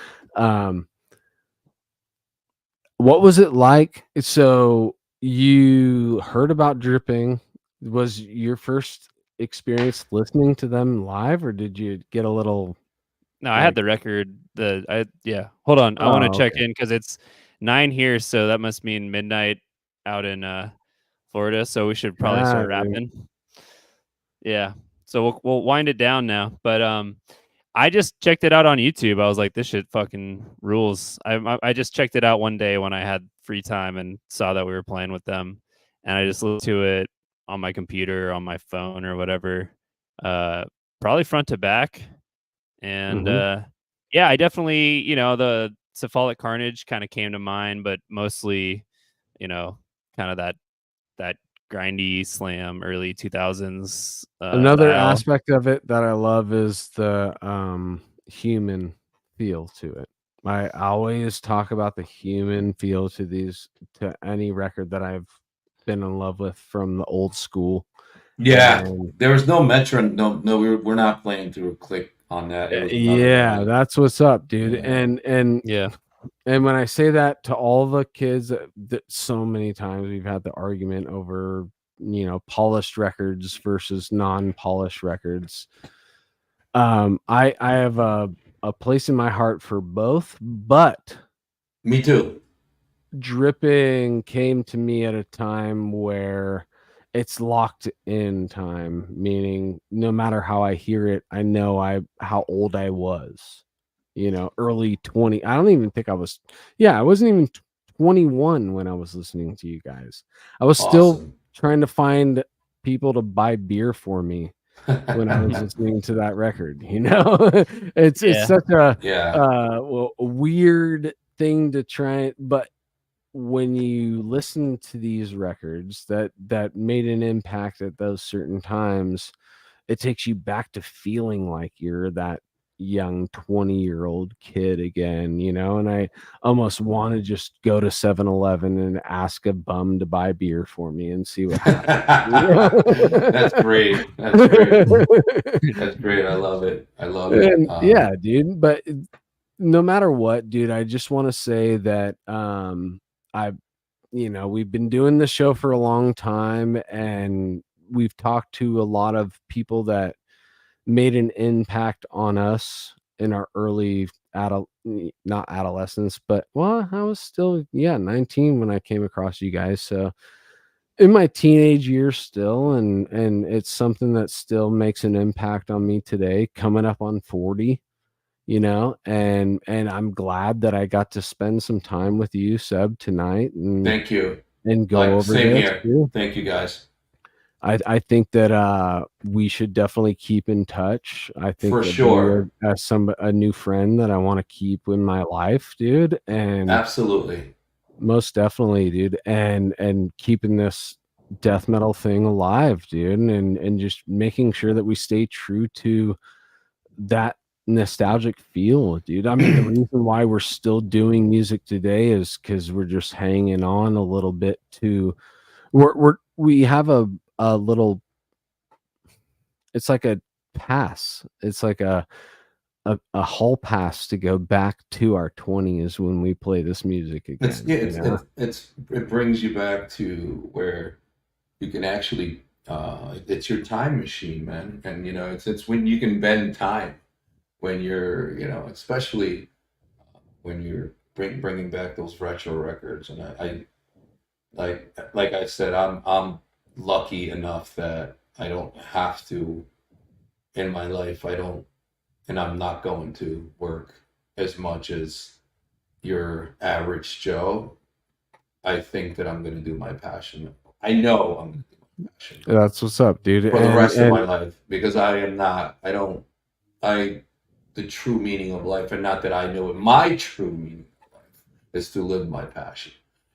S2: What was it like? So you heard about Dripping. Was your first experience listening to them live, or did you get a little?
S5: No, I had the record. Hold on, I want to check in because it's 9 here, so that must mean midnight out in Florida. So we should probably start rapping. Yeah, so we'll wind it down now. But I just checked it out on YouTube. I was like, this shit fucking rules. I just checked it out one day when I had free time and saw that we were playing with them, and I just listened to it on my computer, on my phone, or whatever. Probably front to back. And I definitely, the Cephalic Carnage kind of came to mind, but mostly, kind of that grindy slam early 2000s.
S2: Another aspect of it that I love is the human feel to it. I always talk about the human feel to any record that I've been in love with from the old school.
S4: Yeah, there was no metron. No, we're not playing through a click on that.
S2: That's what's up, dude. Yeah. And when I say that to all the kids, that so many times we've had the argument over polished records versus non-polished records. I have a place in my heart for both, but
S4: me too.
S2: Dripping came to me at a time where it's locked in time, meaning no matter how I hear it, I know how old I was. Early 20. I don't even think I wasn't even 21 when I was listening to you guys. I was still trying to find people to buy beer for me when I was listening to that record. It's such a weird thing to try, but when you listen to these records that made an impact at those certain times, it takes you back to feeling like you're that young 20-year-old kid again, and I almost want to just go to 7-Eleven and ask a bum to buy beer for me and see what happens.
S4: That's great. That's great. I love it.
S2: Yeah, dude. But no matter what, dude, I just want to say that we've been doing this show for a long time, and we've talked to a lot of people that made an impact on us in our early not adolescence, but I was still 19 when I came across you guys. So in my teenage years still, and it's something that still makes an impact on me today, coming up on 40. And I'm glad that I got to spend some time with you, Seb, tonight. And
S4: thank you.
S2: And go over
S4: same
S2: this
S4: here.
S2: Too.
S4: Thank you, guys.
S2: I think that we should definitely keep in touch. I think
S4: for sure
S2: as a new friend that I want to keep in my life, dude. And
S4: absolutely,
S2: most definitely, dude. And keeping this death metal thing alive, dude, and just making sure that we stay true to that nostalgic feel, dude. I mean, the reason why we're still doing music today is because we're just hanging on a little bit to we have a little, it's like a pass, it's like a hall pass to go back to our 20s when we play this music again.
S4: It brings you back to where you can actually it's your time machine, man. And it's when you can bend time, when you're especially when you're bringing back those retro records. And I like I said, I'm lucky enough that I don't have to in my life. And I'm not going to work as much as your average Joe. I think that I'm going to do my passion. I know I'm going to do my passion.
S2: That's what's up, dude.
S4: For the rest of my life, because the true meaning of life, and not that I know it, my true meaning of life is to live my passion.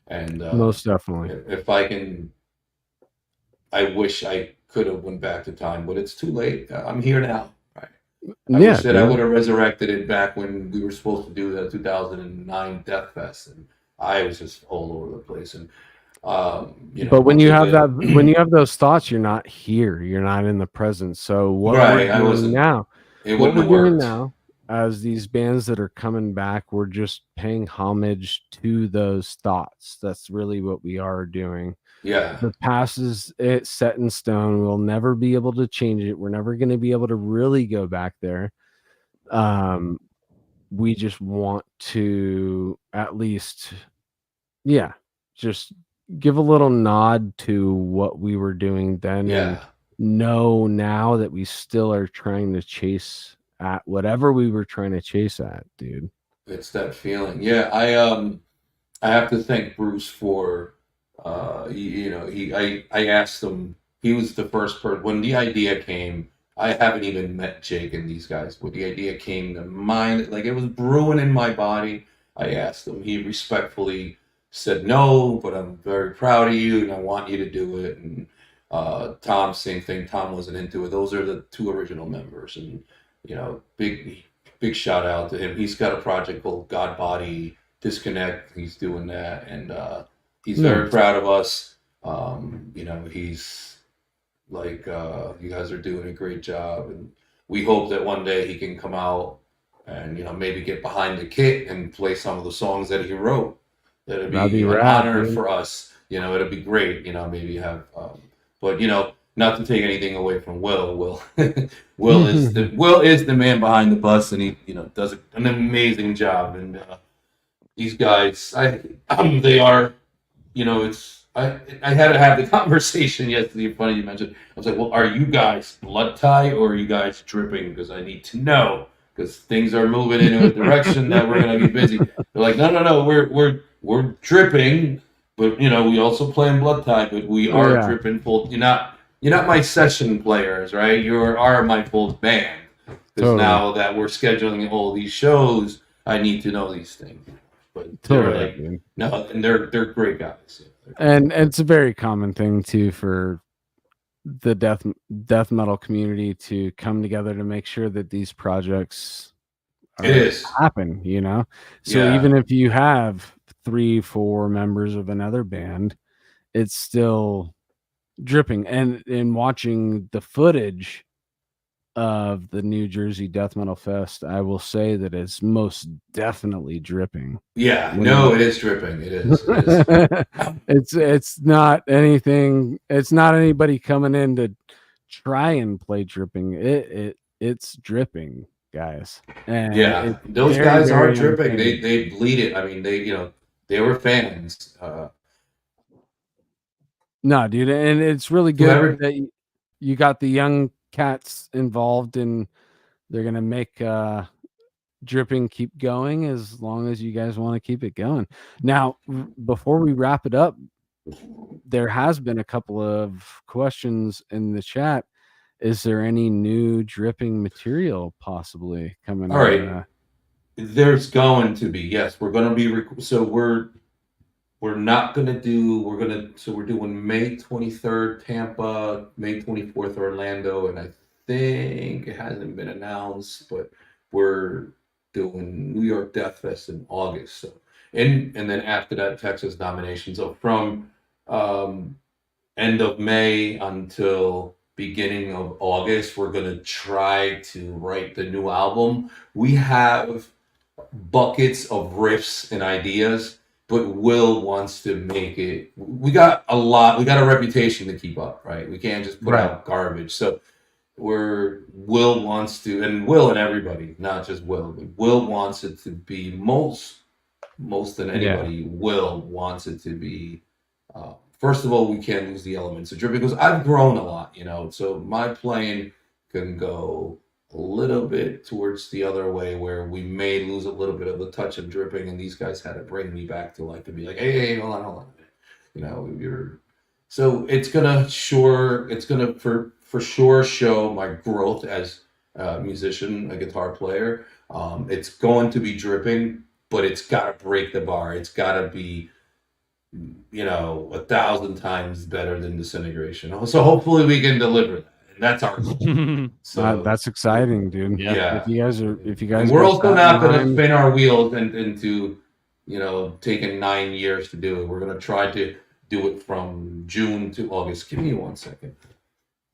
S4: And
S2: most definitely,
S4: if I can, I wish I could have went back to time, but it's too late. I'm here now. Right? I wish that I would have resurrected it back when we were supposed to do the 2009 Death Fest, and I was just all over the place. And
S2: but when you have when you have those thoughts, you're not here. You're not in the present. So what we're doing now, as these bands that are coming back, we're just paying homage to those thoughts. That's really what we are doing.
S4: Yeah.
S2: The past is set in stone. We'll never be able to change it. We're never going to be able to really go back there. We just want to at least, just give a little nod to what we were doing then.
S4: Yeah.
S2: And know now that we still are trying to chase at whatever we were trying to chase at, dude.
S4: It's that feeling. Yeah, I have to thank Bruce for I asked him. He was the first person when the idea came. I haven't even met Jake and these guys, but the idea came to mind, like it was brewing in my body. I asked him. He respectfully said no, but I'm very proud of you and I want you to do it. And Tom, same thing. Tom wasn't into it. Those are the two original members, and big shout out to him. He's got a project called God Body Disconnect. He's doing that, and he's very proud of us. He's like, you guys are doing a great job, and we hope that one day he can come out and maybe get behind the kit and play some of the songs that he wrote. That'd be an honor for us. It'd be great. Maybe have But not to take anything away from Will. Will is the man behind the bus, and he does an amazing job. And these guys, they are, it's I had to have the conversation yesterday. Funny you mentioned. I was like, well, are you guys blood tie or are you guys dripping? Because I need to know, because things are moving in a direction that we're gonna be busy. They're like, no, we're dripping, but we also play in blood tie, but we are dripping full. You're not my session players, right? You are my full band. Because now that we're scheduling all these shows, I need to know these things. But they're no, and they're great guys.
S2: And it's a very common thing too for the death metal community to come together to make sure that these projects happen. So even if you have 3-4 members of another band, it's still dripping. And in watching the footage of the New Jersey Death Metal Fest, I will say that it's most definitely dripping.
S4: Yeah, it is dripping. It is.
S2: It's not anything. It's not anybody coming in to try and play dripping. It's dripping, guys. And
S4: those guys are dripping. They bleed it. I mean, they were fans.
S2: No, dude, and it's really good that you got the young cats involved, and they're gonna make dripping keep going as long as you guys want to keep it going. Now, before we wrap it up, there has been a couple of questions in the chat. Is there any new dripping material possibly coming?
S4: All right, there's going to be. Yes, we're going to be. So we're not going to do. We're doing May 23rd Tampa, May 24th Orlando, and I think it hasn't been announced, but we're doing New York Death Fest in August. So and then after that, Texas nomination. So from end of May until beginning of August, we're gonna try to write the new album. We have buckets of riffs and ideas, but Will wants to make it. We got a reputation to keep up, right? We can't just put out garbage. So Will wants to, and Will and everybody, not just Will, but Will wants it to be most than anybody. Will wants it to be. First of all, we can't lose the elements of dripping, because I've grown a lot, so my playing can go a little bit towards the other way, where we may lose a little bit of the touch of dripping, and these guys had to bring me back to be like, hey, hold on, so it's gonna for sure show my growth as a musician, a guitar player. It's going to be dripping, but it's got to break the bar. It's got to be 1,000 times better than Disintegration. So hopefully we can deliver that, and that's our goal. So
S2: that's exciting, dude.
S4: Yeah.
S2: If you guys,
S4: we're also not going to spin our wheels into taking 9 years to do it. We're going to try to do it from June to August. Give me 1 second.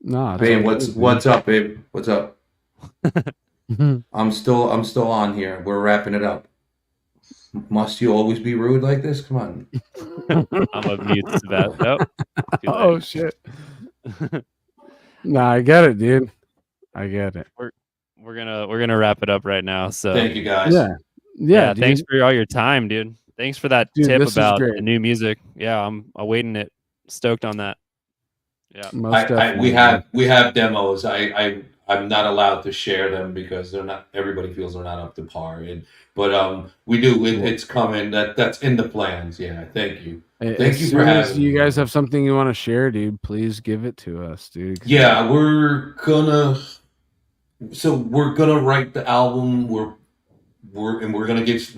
S2: No,
S4: babe, what's up, babe? What's up? I'm still on here. We're wrapping it up. Must you always be rude like this? Come on.
S5: I'm a mute to that. Nope.
S2: Oh shit. No, I get it, dude. I get it.
S5: We're gonna wrap it up right now. So
S4: thank you guys.
S2: Yeah.
S5: Thanks for all your time, dude. Thanks for that tip about the new music. Yeah, I'm awaiting it. Stoked on that. Yeah.
S4: We have demos. I'm not allowed to share them because everybody feels they're not up to par. But we do. It's coming. That's in the plans. Yeah. Thank you. Thank you for having me.
S2: You guys have something you want to share, dude? Please give it to us, dude.
S4: Yeah, we're gonna write the album. We're gonna give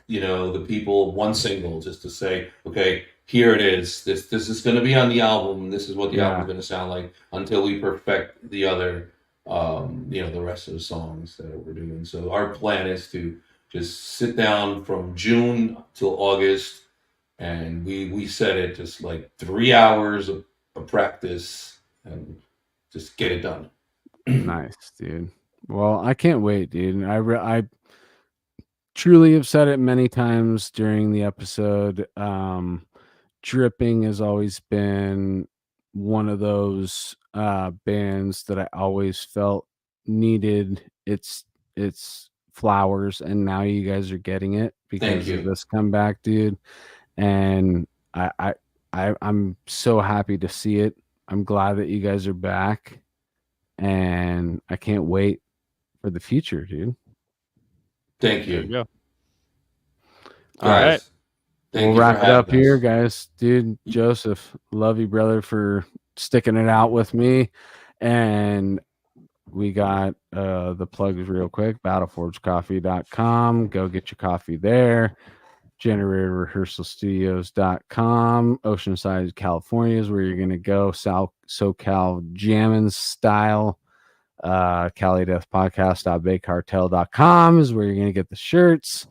S4: the people one single just to say, okay, here it is. This is going to be on the album. This is what the album's going to sound like until we perfect the other, the rest of the songs that we're doing. So our plan is to just sit down from June till August, and we set it just like 3 hours of practice and just get it done.
S2: Nice, dude. Well, I can't wait, dude. I truly have said it many times during the episode. Dripping has always been one of those bands that I always felt needed its flowers, and now you guys are getting it because of this comeback, dude. And I'm so happy to see it. I'm glad that you guys are back, and I can't wait for the future, dude.
S4: Thank
S5: There
S4: you.
S5: you go.
S2: All right.
S4: Thank
S2: We'll
S4: you for
S2: wrap it up
S4: having
S2: here,
S4: us.
S2: guys. Dude, Joseph, love you, brother, for sticking it out with me. And we got the plugs real quick. battleforgecoffee.com. Go get your coffee there. GeneratorRehearsalStudios.com. Oceanside, California is where you're going to go. SoCal Jammin' style. Cali Death Podcast.BigCartel.com is where you're going to get the shirts.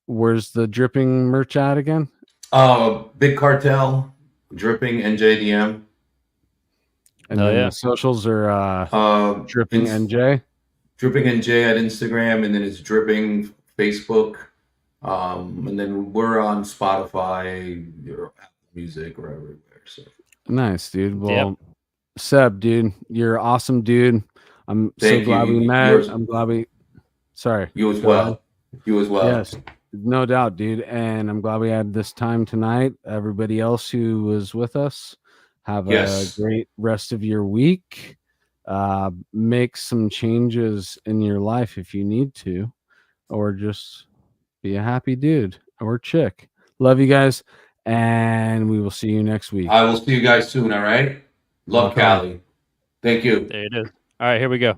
S2: Where's the dripping merch at again?
S4: Big Cartel, Dripping, NJDM.
S2: And then the socials are Dripping NJ.
S4: Dripping NJ at Instagram, and then it's Dripping Facebook. And then we're on Spotify, or Apple Music, or everywhere. So
S2: nice, dude. Well, Seb, dude, you're awesome, dude. I'm
S4: Thank
S2: so glad
S4: you.
S2: we met. I'm glad we. Sorry.
S4: You as well.
S2: Ahead.
S4: You as well.
S2: Yes, no doubt, dude. And I'm glad we had this time tonight. Everybody else who was with us, have a great rest of your week. Make some changes in your life if you need to, or just be a happy dude or chick. Love you guys, and we will see you next week.
S4: I will see you guys soon. All right. Love Cali. Thank you.
S5: There it is. All right, here we go.